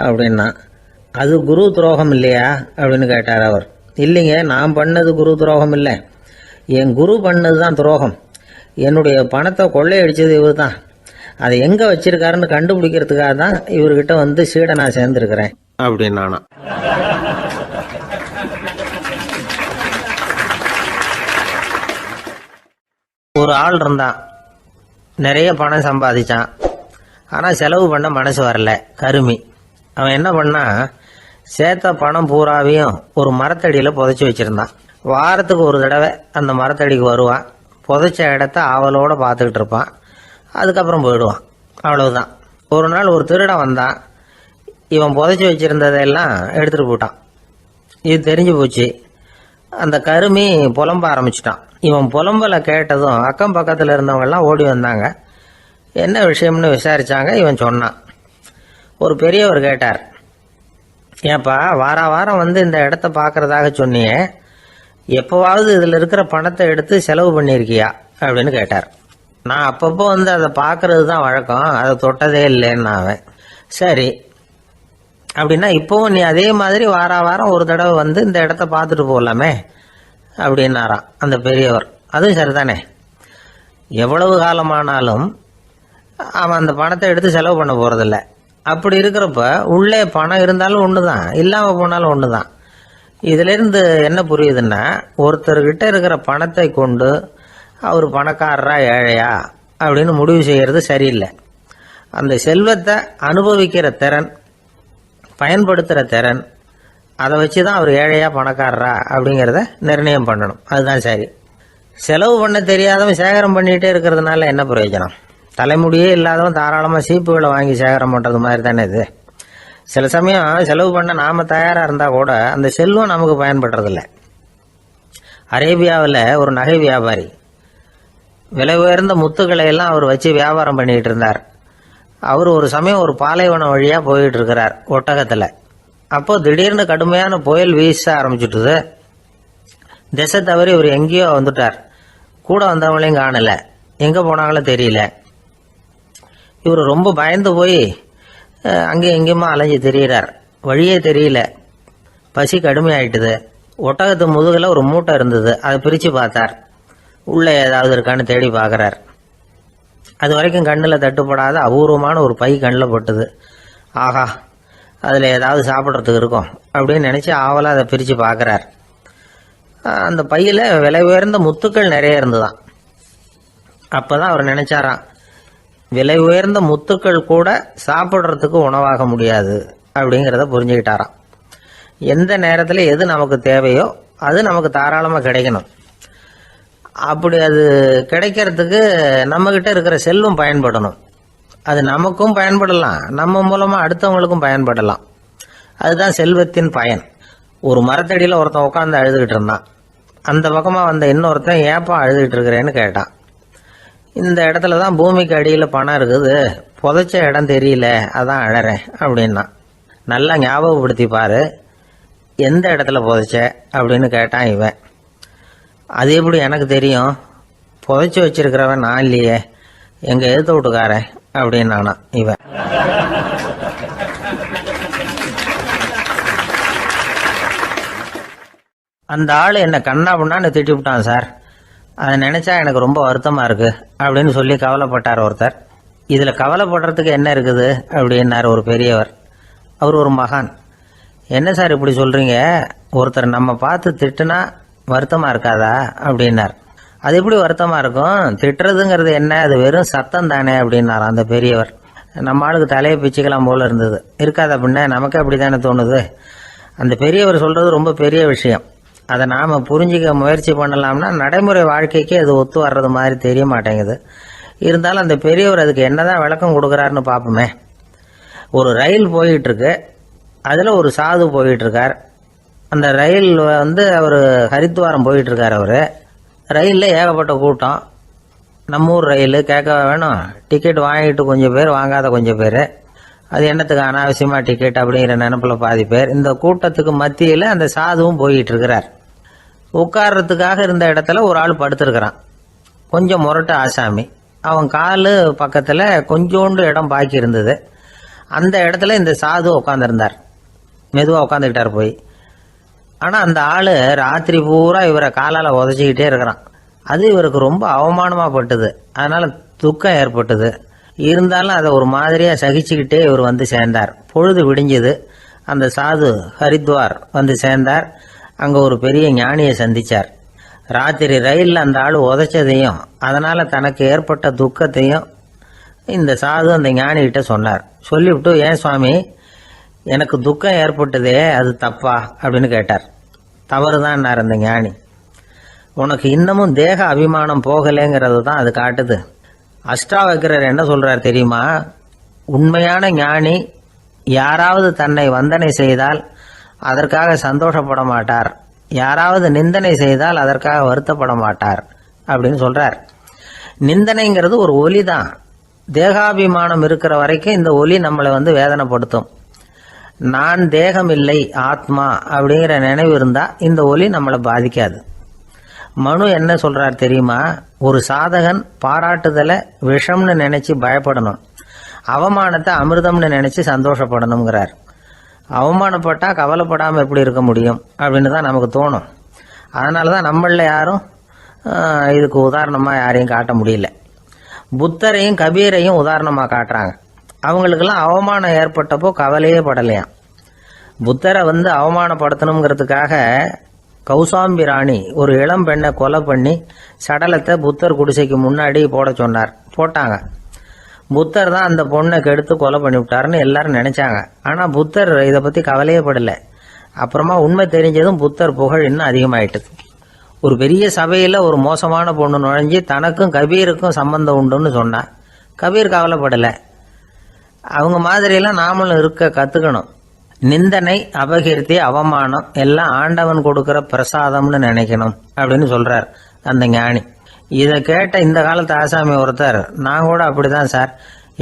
அப்படின்னா. அது குரு துரோகம் இல்லையா அப்படின்னு கேட்டார் அவர். இல்லைங்க, நான் பண்ணது குரு துரோகம் இல்லை, என் குரு பண்ணது தான் துரோகம். என்னுடைய பணத்தை கொள்ளையடிச்சது இவர் தான். அதை எங்கே வச்சிருக்காருன்னு கண்டுபிடிக்கிறதுக்காக தான் இவர்கிட்ட சீடனாக சேர்ந்துருக்கிறேன் அப்படின்னானா. ஒரு ஆள் இருந்தான், நிறைய பணம் சம்பாதிச்சான். ஆனால் செலவு பண்ண மனசு வரல, கருமி. அவன் என்ன பண்ணா, சேர்த்த பணம் பூராவையும் ஒரு மரத்தடியில் புதைச்சி வச்சுருந்தான். வாரத்துக்கு ஒரு தடவை அந்த மரத்தடிக்கு வருவான். புதைச்ச இடத்த ஆவலோடு பார்த்துக்கிட்டு இருப்பான். அதுக்கப்புறம் போயிடுவான். அவ்வளவுதான். ஒரு நாள் ஒரு திருடன் வந்தான். இவன் புதைச்சி வச்சிருந்ததெல்லாம் எடுத்துட்டு போட்டான். இது தெரிஞ்சு போச்சு. அந்த கருமி புலம்ப ஆரம்பிச்சிட்டான். இவன் புலம்பலை கேட்டதும் அக்கம் பக்கத்தில் இருந்தவங்கெல்லாம் ஓடி வந்தாங்க. என்ன விஷயம்னு விசாரிச்சாங்க. இவன் சொன்னான். ஒரு பெரியவர் கேட்டார், ஏப்பா வாரம் வந்து இந்த இடத்த பார்க்கறதாக சொன்னியே, எப்போவாவது இதில் இருக்கிற பணத்தை எடுத்து செலவு பண்ணியிருக்கியா அப்படின்னு கேட்டார். நான் அப்பப்போ வந்து அதை பார்க்கறது தான் வழக்கம், அதை தொட்டதே இல்லைன்னு அவன். சரி அப்படின்னா இப்போவும் நீ அதே மாதிரி வாரம் ஒரு தடவை வந்து இந்த இடத்த பார்த்துட்டு போகலாமே அப்படின்னாராம் அந்த பெரியவர். அதுவும் சரிதானே, எவ்வளவு காலமானாலும் அவன் அந்த பணத்தை எடுத்து செலவு பண்ண போகிறதில்ல. அப்படி இருக்கிறப்ப உள்ளே பணம் இருந்தாலும் ஒன்று தான், இல்லாமல் போனாலும் ஒன்று தான். இதிலிருந்து என்ன புரியுதுன்னா, ஒருத்தர்கிட்ட இருக்கிற பணத்தை கொண்டு அவர் பணக்காரரா ஏழையா அப்படின்னு முடிவு செய்கிறது சரியில்லை. அந்த செல்வத்தை அனுபவிக்கிற திறன், பயன்படுத்துகிற திறன், அதை வச்சு தான் அவர் ஏழையா பணக்காரரா அப்படிங்கிறத நிர்ணயம் பண்ணணும். அதுதான் சரி. செலவு பண்ண தெரியாதவன் சேகரம் பண்ணிகிட்டே இருக்கிறதுனால என்ன பிரயோஜனம்? தலைமுடியே இல்லாதவன் தாராளமாக சீப்புகளை வாங்கி சேகரம் பண்ணுறது மாதிரி தானே இது. சில சமயம் செலவு பண்ண நாம் தயாராக இருந்தால் கூட அந்த செல்வம் நமக்கு பயன்படுறதில்ல. அரேபியாவில் ஒரு நகை வியாபாரி விலை உயர்ந்த முத்துக்களை எல்லாம் அவர் வச்சு வியாபாரம் பண்ணிகிட்டு இருந்தார். அவர் ஒரு சமயம் ஒரு பாலைவனம் வழியாக போயிட்டு இருக்கிறார் ஒட்டகத்தில். அப்போ திடீர்னு கடுமையான புயல் வீச ஆரம்பிச்சுட்டுது. திசை தவறி இவர் எங்கேயோ வந்துட்டார். கூட வந்தவங்களையும் காணல, எங்கே போனாங்களோ தெரியல. இவர் ரொம்ப பயந்து போய் அங்கேயும் எங்கேயுமா அலைஞ்சு தெரிகிறார். வழியே தெரியல. பசி கடுமையாயிட்டுது. ஒட்டகத்து முதுகில் ஒரு மூட்டை இருந்தது. அதை பிரித்து பார்த்தார். உள்ளே ஏதாவது இருக்கான்னு தேடி பார்க்குறார். அது வரைக்கும் கண்ணில் தட்டுப்படாத அபூர்வமான ஒரு பை கண்ணில் பட்டுது. ஆஹா, அதில் ஏதாவது சாப்பிட்றதுக்கு இருக்கும் அப்படின்னு நினச்சி ஆவலாக அதை பிரித்து பார்க்குறார். அந்த பையில் விலை உயர்ந்த முத்துக்கள் நிறைய இருந்துதான். அப்போ தான் அவர் நினச்சாராம், விலை உயர்ந்த முத்துக்கள் கூட சாப்பிட்றதுக்கு உணவாக முடியாது அப்படிங்கிறத புரிஞ்சுக்கிட்டாராம். எந்த நேரத்தில் எது நமக்கு தேவையோ அது நமக்கு தாராளமாக கிடைக்கணும். அப்படி அது கிடைக்கிறதுக்கு நம்மக்கிட்ட இருக்கிற செல்வம் பயன்படணும். அது நமக்கும் பயன்படலாம், நம்ம மூலமாக அடுத்தவங்களுக்கும் பயன்படலாம். அதுதான் செல்வத்தின் பயன். ஒரு மரத்தடியில் ஒருத்தன் உட்காந்து அழுதுகிட்டு இருந்தான். அந்த பக்கமாக வந்த இன்னொருத்தன் ஏப்பா அழுதுகிட்டு இருக்கிறேன்னு கேட்டான். இந்த இடத்துல தான் பூமிக்கு அடியில் பணம் இருக்குது, புதைச்ச இடம் தெரியல, அதான் அழறேன் அப்படின்னா. நல்லா ஞாபகப்படுத்தி பாரு, எந்த இடத்துல புதைச்ச அப்படின்னு கேட்டான் இவன். அது எப்படி எனக்கு தெரியும், புதைச்சி வச்சிருக்கிறவன் நான் இல்லையே, எங்கள் எழுத்து வீட்டுக்காரன் அப்படின்னானா இவன். அந்த ஆள் என்னை கண்ணா பண்ணான்னு திட்டி விட்டான் சார், அதை நினச்சா எனக்கு ரொம்ப வருத்தமாக இருக்குது அப்படின்னு சொல்லி கவலைப்பட்டார் ஒருத்தர். இதில் கவலைப்படுறதுக்கு என்ன இருக்குது அப்படின்னார் ஒரு பெரியவர். அவர் ஒரு மகான். என்ன சார் இப்படி சொல்கிறீங்க, ஒருத்தர் நம்ம பார்த்து திட்டுனா வருத்தமாக இருக்காதா அப்படின்னார். அது எப்படி வருத்தமாக இருக்கும், திட்டுறதுங்கிறது என்ன, அது வெறும் சத்தம் தானே அப்படின்னார் அந்த பெரியவர். நம்ம ஆளுக்கு தலையை பிச்சுக்கலாம் போல இருந்தது. இருக்காது அப்படின்னா நமக்கு அப்படி தானே தோணுது. அந்த பெரியவர் சொல்கிறது ரொம்ப பெரிய விஷயம். அதை நாம் புரிஞ்சிக்க முயற்சி பண்ணலாம்னா நடைமுறை வாழ்க்கைக்கு அது ஒத்து வர்றது மாதிரி தெரிய மாட்டேங்குது. இருந்தாலும் அந்த பெரியவர் அதுக்கு என்னதான் விளக்கம் கொடுக்குறாருன்னு பார்ப்போமே. ஒரு ரயில் போயிட்டுருக்கு, அதில் ஒரு சாது போயிட்டுருக்கார். அந்த ரயில் வந்து அவர் ஹரித்வாரம் போயிட்டுருக்கார். அவர் ரயிலில் ஏகப்பட்ட கூட்டம். நம்ம ஊர் ரயில் கேட்க வேணும், டிக்கெட் வாங்கிட்டு கொஞ்சம் பேர், வாங்காத கொஞ்சம் பேர். அது என்னத்துக்கு அனாவசியமாக டிக்கெட் அப்படிங்கிற நினப்பில் பாதி பேர். இந்த கூட்டத்துக்கு மத்தியில் அந்த சாதுவும் போயிட்டு இருக்கிறார். உட்கார்றதுக்காக இருந்த இடத்துல ஒரு ஆள் படுத்துருக்கிறான். கொஞ்சம் முரட்டு ஆசாமி. அவன் காலு பக்கத்தில் கொஞ்சோண்டு இடம் பாக்கி இருந்தது. அந்த இடத்துல இந்த சாது உட்காந்துருந்தார். மெதுவாக உட்காந்துக்கிட்டார் போய். ஆனால் அந்த ஆள் ராத்திரி பூரா இவரை காலால் உதச்சிக்கிட்டே இருக்கிறான். அது இவருக்கு ரொம்ப அவமானமாக பட்டுது. அதனால் துக்கம் ஏற்பட்டது. இருந்தாலும் அதை ஒரு மாதிரியாக சகிச்சுக்கிட்டே இவர் வந்து சேர்ந்தார். பொழுது விடிஞ்சது. அந்த சாது ஹரித்வார் வந்து சேர்ந்தார். அங்கே ஒரு பெரிய ஞானியை சந்தித்தார். ராத்திரி ரயிலில் அந்த ஆள் உதைச்சதையும் அதனால் தனக்கு ஏற்பட்ட துக்கத்தையும் இந்த சாது அந்த ஞானிகிட்ட சொன்னார். சொல்லிவிட்டு, ஏன் சுவாமி, எனக்கு துக்கம் ஏற்பட்டதே அது தப்பா அப்படின்னு கேட்டார். தவறு தான்னார் அந்த ஞானி. உனக்கு இன்னமும் தேக அபிமானம் போகலைங்கிறது தான் அது காட்டுது. அஷ்டாவக்கிரர் என்ன சொல்கிறார் தெரியுமா, உண்மையான ஞானி யாராவது தன்னை வந்தனை செய்தால் அதற்காக சந்தோஷப்பட மாட்டார், யாராவது நிந்தனை செய்தால் அதற்காக வருத்தப்பட மாட்டார் அப்படின்னு சொல்றார். நிந்தனைங்கிறது ஒரு ஒலி தான். தேகாபிமானம் இருக்கிற வரைக்கும் இந்த ஒலி நம்மளை வேதனைப்படுத்தும். நான் தேகம் இல்லை, ஆத்மா அப்படிங்கிற நினைவு இருந்தா இந்த ஒலி நம்மளை பாதிக்காது. மனு என்ன சொல்றார் தெரியுமா? ஒரு சாதகன் பாராட்டுதலை விஷம்னு நினைச்சு பயப்படணும், அவமானத்தை அமிர்தம்னு நினைச்சு சந்தோஷப்படணுங்கிறார். அவமானப்பட்டா கவலைப்படாமல் எப்படி இருக்க முடியும் அப்படின்னு தான் நமக்கு தோணும். அதனால தான் நம்மள யாரும் இதுக்கு உதாரணமாக யாரையும் காட்ட முடியல. புத்தரையும் கபீரையும் உதாரணமாக காட்டுறாங்க. அவங்களுக்கெல்லாம் அவமானம் ஏற்பட்டப்போ கவலையே படலையாம். புத்தரை அவமானப்படுத்தணுங்கிறதுக்காக கௌசாம்பி ராணி ஒரு இளம் பெண்ணை கொலை பண்ணி சடலத்தை புத்தர் குடிசைக்கு முன்னாடி போட சொன்னார். போட்டாங்க. புத்தர் தான் அந்த பொண்ணை கெடுத்து கொலை பண்ணி விட்டாருன்னு எல்லாரும் நினைச்சாங்க. ஆனால் புத்தர் இதை பற்றி கவலையே படலை. அப்புறமா உண்மை தெரிஞ்சதும் புத்தர் புகழ் இன்னும் அதிகமாயிட்டது. ஒரு பெரிய சபையில் ஒரு மோசமான பொண்ணு நுழைஞ்சி தனக்கும் கபீருக்கும் சம்பந்தம் உண்டுன்னு சொன்னா கபீர் கவலைப்படலை. அவங்க மாதிரியெல்லாம் நாமளும் இருக்க கற்றுக்கணும். நிந்தனை, அபகீர்த்தி, அவமானம் எல்லாம் ஆண்டவன் கொடுக்கிற பிரசாதம்னு நினைக்கணும் அப்படின்னு சொல்றார் அந்த ஞானி. இதை கேட்ட இந்த காலத்து ஆசாமி ஒருத்தர், நான் கூட அப்படிதான் சார்,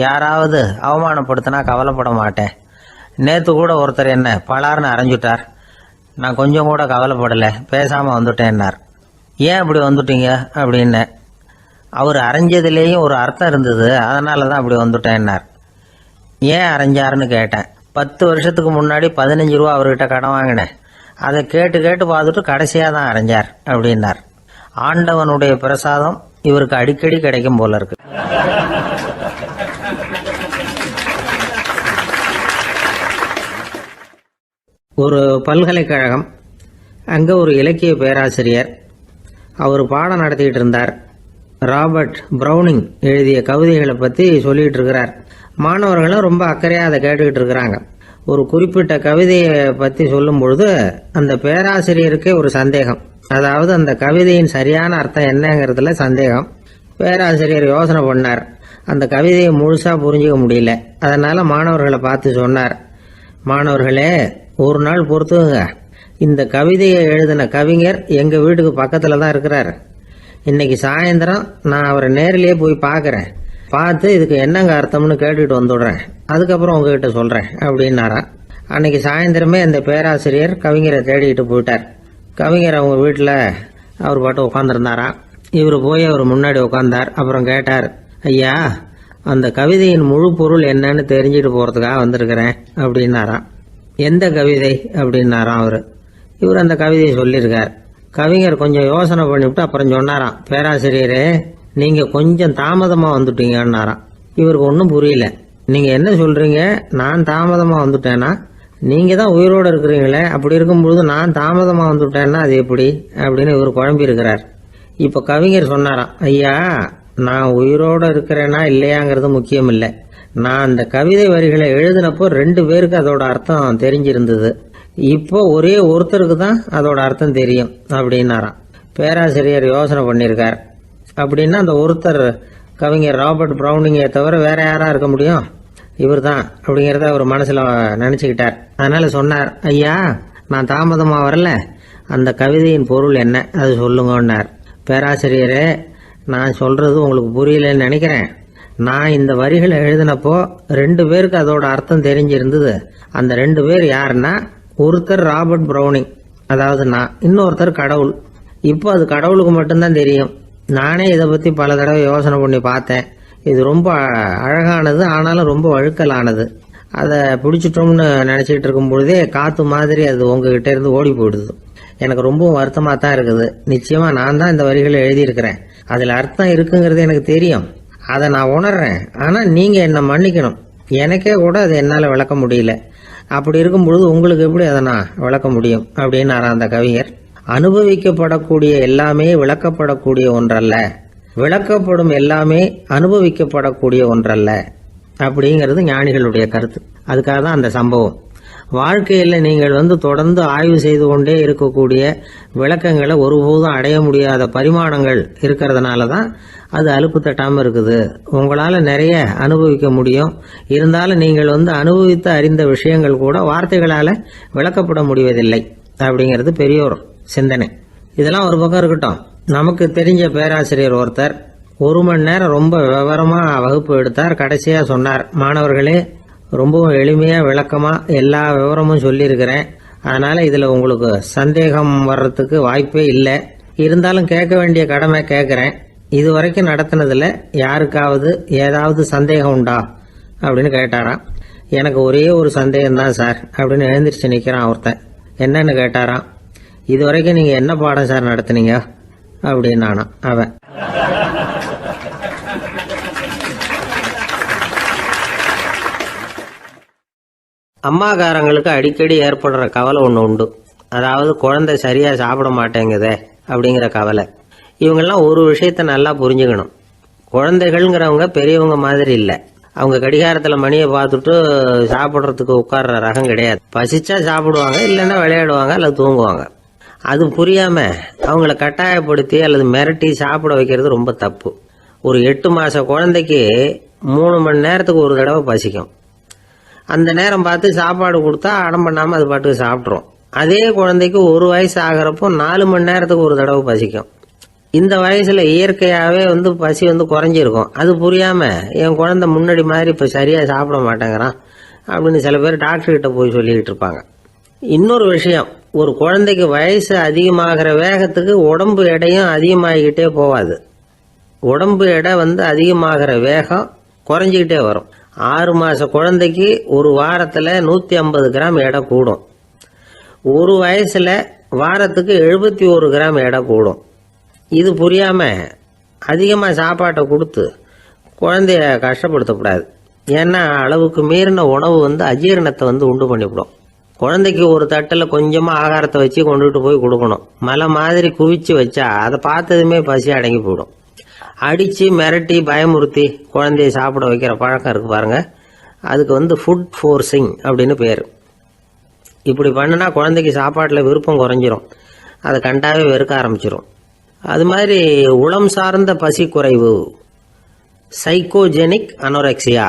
யாராவது அவமானப்படுத்தினா கவலைப்பட மாட்டேன். நேற்று கூட ஒருத்தர் என்ன பலார்னு அரைஞ்சுட்டார், நான் கொஞ்சம் கூட கவலைப்படலை, பேசாமல் வந்துட்டேன்னார். ஏன் அப்படி வந்துட்டீங்க அப்படின்னு. அவர் அரைஞ்சதுலேயும் ஒரு அர்த்தம் இருந்தது, அதனால தான் அப்படி வந்துட்டேன்னார். ஏன் அரைஞ்சாருன்னு கேட்டேன். 10 வருஷத்துக்கு முன்னாடி 15 ரூபா அவர்கிட்ட கடன் வாங்கினேன், அதை கேட்டு கேட்டு பார்த்துட்டு கடைசியாக தான் அரைஞ்சார் அப்படின்னார். ஆண்டவனுடைய பிரசாதம் இவருக்கு அடிக்கடி கிடைக்கும் போல இருக்கு. ஒரு பல்கலைக்கழகம், அங்கே ஒரு இலக்கிய பேராசிரியர், அவர் பாடம் நடத்திக்கிட்டு இருந்தார். ராபர்ட் பிரவுனிங் எழுதிய கவிதைகளை பற்றி சொல்லிகிட்டு இருக்கிறார். மாணவர்களும் ரொம்ப அக்கறையாக அதை கேட்டுக்கிட்டு இருக்கிறாங்க. ஒரு குறிப்பிட்ட கவிதையை பற்றி சொல்லும் பொழுது அந்த பேராசிரியருக்கே ஒரு சந்தேகம். அதாவது அந்த கவிதையின் சரியான அர்த்தம் என்னங்கிறதுல சந்தேகம். பேராசிரியர் யோசனை பண்ணார். அந்த கவிதையை முழுசாக புரிஞ்சிக்க முடியல. அதனால் மாணவர்களை பார்த்து சொன்னார், மாணவர்களே, ஒரு நாள் பொறுத்துங்க, இந்த கவிதையை எழுதின கவிஞர் எங்கள் வீட்டுக்கு பக்கத்தில் தான் இருக்கிறார். இன்னைக்கு சாயந்தரம் நான் அவரை நேரிலேயே போய் பார்க்குறேன், பார்த்து இதுக்கு என்னங்க அர்த்தம்னு கேட்டுட்டு வந்துடுறேன், அதுக்கப்புறம் உங்ககிட்ட சொல்கிறேன் அப்படின்னாராம். அன்னைக்கு சாயந்தரமே அந்த பேராசிரியர் கவிஞரை தேடிக்கிட்டு போயிட்டார். கவிஞர் அவங்க வீட்டில் அவர் பாட்டு உட்காந்துருந்தாராம். இவர் போய் அவர் முன்னாடி உட்காந்தார். அப்புறம் கேட்டார், ஐயா, அந்த கவிதையின் முழு பொருள் என்னன்னு தெரிஞ்சுட்டு போகிறதுக்காக வந்திருக்கிறேன் அப்படின்னாராம். எந்த கவிதை அப்படின்னாராம் அவர். இவர் அந்த கவிதையை சொல்லியிருக்கார். கவிஞர் கொஞ்சம் யோசனை பண்ணிவிட்டு அப்புறம் சொன்னாராம், பேராசிரியரே, நீங்கள் கொஞ்சம் தாமதமாக வந்துட்டீங்கன்னாராம். இவருக்கு ஒன்றும் புரியல. நீங்கள் என்ன சொல்கிறீங்க? நான் தாமதமாக வந்துட்டேன்னா? நீங்கள் தான் உயிரோடு இருக்கிறீங்களே, அப்படி இருக்கும்பொழுது நான் தாமதமாக வந்துட்டேன்னா அது எப்படி அப்படின்னு இவர் குழம்பி இருக்கிறார். இப்போ கவிஞர் சொன்னாராம், ஐயா, நான் உயிரோடு இருக்கிறேன்னா இல்லையாங்கிறது முக்கியம் இல்லை. நான் அந்த கவிதை வரிகளை எழுதினப்போ 2 பேருக்கு அதோட அர்த்தம் தெரிஞ்சிருந்தது. இப்போ ஒரே ஒருத்தருக்கு தான் அதோட அர்த்தம் தெரியும் அப்படின்னாராம். பேராசிரியர் யோசனை பண்ணியிருக்கார். அப்படின்னா அந்த ஒருத்தர் கவிஞர் ராபர்ட் பிரவுனிங்கை தவிர வேற யாரா இருக்க முடியும்? இவர் தான் அப்படிங்கிறத அவர் மனசில் நினச்சிக்கிட்டார். அதனால சொன்னார், ஐயா, நான் தாமதமாக வரல, அந்த கவிதையின் பொருள் என்ன அது சொல்லுங்கன்னார். பேராசிரியரே, நான் சொல்றது உங்களுக்கு புரியலன்னு நினைக்கிறேன். நான் இந்த வரிகளை எழுதினப்போ 2 பேருக்கு அதோட அர்த்தம் தெரிஞ்சிருந்தது. அந்த 2 பேர் யாருன்னா, ஒருத்தர் ராபர்ட் பிரவுனிங், அதாவது நான், இன்னொருத்தர் கடவுள். இப்போ அது கடவுளுக்கு மட்டும்தான் தெரியும். நானே இதை பற்றி பல தடவை யோசனை பண்ணி பார்த்தேன். இது ரொம்ப அழகானது, ஆனாலும் ரொம்ப வழுக்கலானது. அதை பிடிச்சிட்டோம்னு நினச்சிக்கிட்டு இருக்கும் பொழுதே காற்று மாதிரி அது உங்ககிட்ட இருந்து ஓடி போயிடுது. எனக்கு ரொம்பவும் வருத்தமாக தான் இருக்குது. நிச்சயமாக நான் தான் இந்த வரிகளை எழுதியிருக்கிறேன். அதில் அர்த்தம் இருக்குங்கிறது எனக்கு தெரியும், அதை நான் உணர்றேன். ஆனால் நீங்கள் என்னை மன்னிக்கணும், எனக்கே கூட அதை என்னால் விளக்க முடியல. அப்படி இருக்கும் பொழுது உங்களுக்கு எப்படி அதை நான் விளக்க முடியும் அப்படின்னாரா அந்த கவிஞர். அனுபவிக்கப்படக்கூடிய எல்லாமே விளக்கப்படக்கூடிய ஒன்றல்ல, விளக்கப்படும் எல்லாமே அனுபவிக்கப்படக்கூடிய ஒன்றல்ல அப்படிங்கிறது ஞானிகளுடைய கருத்து. அதுக்காக தான் அந்த சம்பவம். வாழ்க்கையில் நீங்கள் தொடர்ந்து ஆய்வு செய்து கொண்டே இருக்கக்கூடிய விளக்கங்களை ஒருபோதும் அடைய முடியாத பரிமாணங்கள் இருக்கிறதுனால தான் அது அலுப்பு தட்டாமல் இருக்குது. உங்களால் நிறைய அனுபவிக்க முடியும். இருந்தாலும் நீங்கள் அனுபவித்து அறிந்த விஷயங்கள் கூட வார்த்தைகளால் விளக்கப்பட முடிவதில்லை அப்படிங்கிறது பெரியோர் சிந்தனை. இதெல்லாம் ஒரு பக்கம் இருக்கட்டும். நமக்கு தெரிஞ்ச பேராசிரியர் ஒருத்தர் 1 மணி நேரம் ரொம்ப விவரமாக வகுப்பு எடுத்தார். கடைசியாக சொன்னார், மாணவர்களே, ரொம்பவும் எளிமையாக விளக்கமாக எல்லா விவரமும் சொல்லியிருக்கிறேன். அதனால் இதில் உங்களுக்கு சந்தேகம் வர்றதுக்கு வாய்ப்பே இல்லை. இருந்தாலும் கேட்க வேண்டிய கடமை கேட்குறேன். இது வரைக்கும் நடத்தினதில் யாருக்காவது ஏதாவது சந்தேகம் உண்டா அப்படின்னு கேட்டாராம். எனக்கு ஒரே ஒரு சந்தேகம்தான் சார் அப்படின்னு எழுந்திரிச்சு நிற்கிறான் ஒருத்தன். என்னன்னு கேட்டாராம். இது வரைக்கும் நீங்கள் என்ன பாடம் சார் நடத்துனீங்க அப்படின்னானா அவன். அம்மாக்காரங்களுக்கு அடிக்கடி ஏற்படுற கவலை ஒன்று உண்டு. அதாவது குழந்தை சரியாக சாப்பிட மாட்டேங்குதே அப்படிங்கிற கவலை. இவங்கெல்லாம் ஒரு விஷயத்த நல்லா புரிஞ்சுக்கணும். குழந்தைகள்ங்கிறவங்க பெரியவங்க மாதிரி இல்லை. அவங்க கடிகாரத்தில் மணியை பார்த்துட்டு சாப்பிட்றதுக்கு உட்கார்ற ரகம் கிடையாது. பசிச்சா சாப்பிடுவாங்க, இல்லைன்னா விளையாடுவாங்க அல்லது தூங்குவாங்க. அது புரியாமல் அவங்கள கட்டாயப்படுத்தி அல்லது மிரட்டி சாப்பிட வைக்கிறது ரொம்ப தப்பு. ஒரு 8 மாத குழந்தைக்கு 3 மணி நேரத்துக்கு ஒரு தடவை பசிக்கும். அந்த நேரம் பார்த்து சாப்பாடு கொடுத்தா அடம் பண்ணாமல் அது பாட்டுக்கு சாப்பிட்றோம். அதே குழந்தைக்கு 1 வயசு ஆகிறப்போ 4 மணி நேரத்துக்கு ஒரு தடவை பசிக்கும். இந்த வயசுல இயற்கையாகவே பசி குறைஞ்சிருக்கும். அது புரியாமல் என் குழந்தை முன்னாடி மாதிரி இப்போ சரியாக சாப்பிட மாட்டேங்கிறான் அப்படின்னு சில பேர் டாக்டர்கிட்ட போய் சொல்லிக்கிட்டு இருப்பாங்க. இன்னொரு விஷயம், ஒரு குழந்தைக்கு வயசு அதிகமாகிற வேகத்துக்கு உடம்பு எடையும் அதிகமாகிக்கிட்டே போகாது. உடம்பு எடை அதிகமாகிற வேகம் குறைஞ்சிக்கிட்டே வரும். 6 மாத குழந்தைக்கு ஒரு வாரத்தில் 150 கிராம் எடை கூடும். ஒரு வயசுல வாரத்துக்கு 71 கிராம் எடை கூடும். இது புரியாமல் அதிகமாக சாப்பாட்டை கொடுத்து குழந்தைய கஷ்டப்படுத்தக்கூடாது. ஏன்னா அளவுக்கு மீறின உணவு அஜீரணத்தை உண்டு பண்ணிவிடும். குழந்தைக்கு ஒரு தட்டில் கொஞ்சமாக ஆகாரத்தை வச்சு கொண்டுகிட்டு போய் கொடுக்கணும். மலை மாதிரி குவிச்சு வச்சா அதை பார்த்ததுமே பசி அடங்கி போயிடும். அடித்து மிரட்டி பயமுறுத்தி குழந்தைய சாப்பிட வைக்கிற பழக்கம் இருக்கு பாருங்க. அதுக்கு ஃபுட் ஃபோர்ஸிங் அப்படின்னு பேர். இப்படி பண்ணுனா குழந்தைக்கு சாப்பாட்டில் விருப்பம் குறைஞ்சிரும். அதை கண்டாவே வெறுக்க ஆரம்பிச்சிடும். அது மாதிரி உளம் சார்ந்த பசி குறைவு, சைக்கோஜெனிக் அனோரெக்சியா,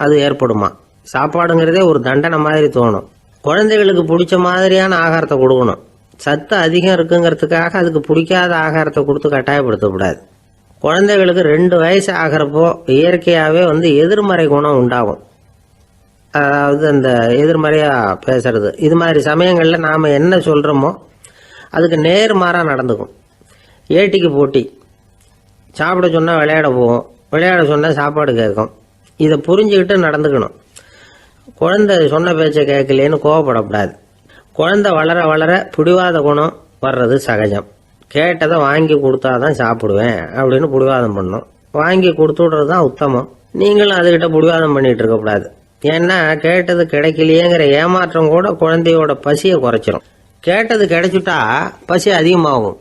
அது ஏற்படுமா. சாப்பாடுங்கிறதே ஒரு தண்டனை மாதிரி தோணும். குழந்தைகளுக்கு பிடிச்ச மாதிரியான ஆகாரத்தை கொடுக்கணும். சத்து அதிகம் இருக்குங்கிறதுக்காக அதுக்கு பிடிக்காத ஆகாரத்தை கொடுத்து கட்டாயப்படுத்தக்கூடாது. குழந்தைகளுக்கு 2 வயசு ஆகிறப்போ இயற்கையாகவே எதிர்மறை குணம் உண்டாகும். அதாவது அந்த எதிர்மறையாக பேசுறது. இது மாதிரி சமயங்களில் நாம் என்ன சொல்கிறோமோ அதுக்கு நேர்மாறாக நடந்துக்கும். ஏட்டிக்கு போட்டி. சாப்பிட சொன்னால் விளையாட போவோம், விளையாட சொன்னால் சாப்பாடு கேட்கும். இதை புரிஞ்சுக்கிட்டு நடந்துக்கணும். குழந்தை சொன்ன பேச்சை கேட்கலேன்னு கோவப்படக்கூடாது. குழந்தை வளர வளர பிடிவாத குணம் வர்றது சகஜம். கேட்டதை வாங்கி கொடுத்தாதான் சாப்பிடுவேன் அப்படின்னு பிடிவாதம் பண்ணும். வாங்கி கொடுத்து விடுறது தான் உத்தமம். நீங்களும் அதுகிட்ட பிடிவாதம் பண்ணிட்டு இருக்கக்கூடாது. ஏன்னா கேட்டது கிடைக்கலையேங்கிற ஏமாற்றம் கூட குழந்தையோட பசியை குறைச்சிரும். கேட்டது கிடைச்சிட்டா பசி அதிகமாகும்.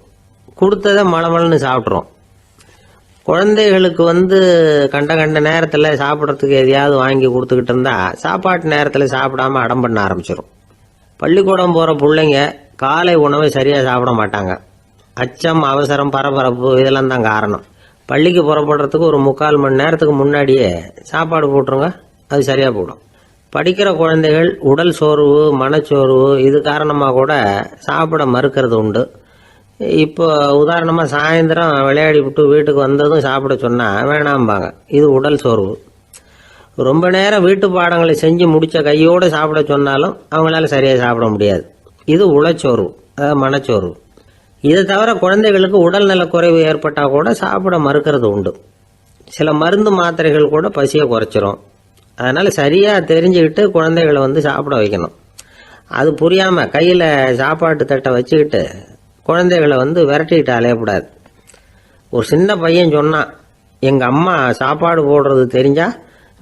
கொடுத்ததை மலமலன்னு சாப்பிட்றோம். குழந்தைகளுக்கு கண்ட கண்ட நேரத்தில் சாப்பிட்றதுக்கு எதையாவது வாங்கி கொடுத்துக்கிட்டு இருந்தா சாப்பாட்டு நேரத்தில் சாப்பிடாம அடம் பண்ண ஆரம்பிச்சிடும். பள்ளிக்கூடம் போகிற பிள்ளைங்க காலை உணவை சரியாக சாப்பிட மாட்டாங்க. அச்சம், அவசரம், பரபரப்பு இதெல்லாம் தான் காரணம். பள்ளிக்கு புறப்படுறதுக்கு ஒரு 3/4 மணி நேரத்துக்கு முன்னாடியே சாப்பாடு போட்டுருங்க, அது சரியாக போடும். படிக்கிற குழந்தைகள் உடல் சோர்வு, மனச்சோர்வு இது காரணமாக கூட சாப்பிட மறுக்கிறது உண்டு. இப்போ உதாரணமாக சாயந்தரம் விளையாடி விட்டு வீட்டுக்கு வந்ததும் சாப்பிட சொன்னால் வேணாம்பாங்க. இது உடல் சோர்வு. ரொம்ப நேரம் வீட்டு பாடங்களை செஞ்சு முடித்த கையோடு சாப்பிட சொன்னாலும் அவங்களால சரியாக சாப்பிட முடியாது. இது உளச்சோர்வு, அதாவது மனச்சோர்வு. இதை தவிர குழந்தைகளுக்கு உடல்நல குறைவு ஏற்பட்டால் கூட சாப்பிட மறுக்கிறது உண்டு. சில மருந்து மாத்திரைகள் கூட பசியை குறைச்சிரும். அதனால் சரியாக தெரிஞ்சுக்கிட்டு குழந்தைகளை சாப்பிட வைக்கணும். அது புரியாமல் கையில் சாப்பாட்டு தட்டை வச்சுக்கிட்டு குழந்தைகளை விரட்டிக்கிட்டு அலையக்கூடாது. ஒரு சின்ன பையன் சொன்னான், எங்கள் அம்மா சாப்பாடு போடுறது தெரிஞ்சா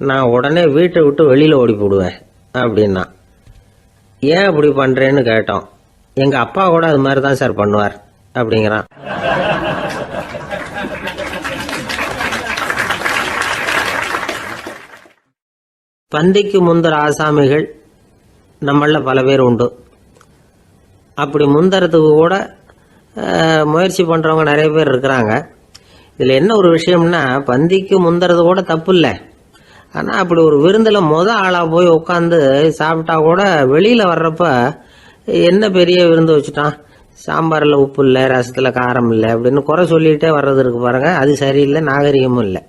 நான் உடனே வீட்டை விட்டு வெளியில் ஓடி போடுவேன் அப்படின்னா. ஏன் அப்படி பண்ணுறேன்னு கேட்டோம். எங்கள் அப்பா கூட அது மாதிரி தான் சார் பண்ணுவார் அப்படிங்கிறான். பந்திக்கு முந்தர ஆசாமிகள் நம்மள பல பேர் உண்டு. அப்படி முந்தறதுக்கு கூட முயற்சி பண்ணுறவங்க நிறைய பேர் இருக்கிறாங்க. இதில் என்ன ஒரு விஷயம்னா, பந்திக்கு முந்துறது கூட தப்பு இல்லை. ஆனால் அப்படி ஒரு விருந்தில் ஆளாக போய் உட்காந்து சாப்பிட்டா கூட வெளியில் வர்றப்ப என்ன பெரிய விருந்து வச்சுட்டான், சாம்பாரில் உப்பு இல்லை, ரசத்தில் காரம் இல்லை அப்படின்னு குறை சொல்லிகிட்டே வர்றது இருக்கு பாருங்க, அது சரியில்லை, நாகரிகமும் இல்லை.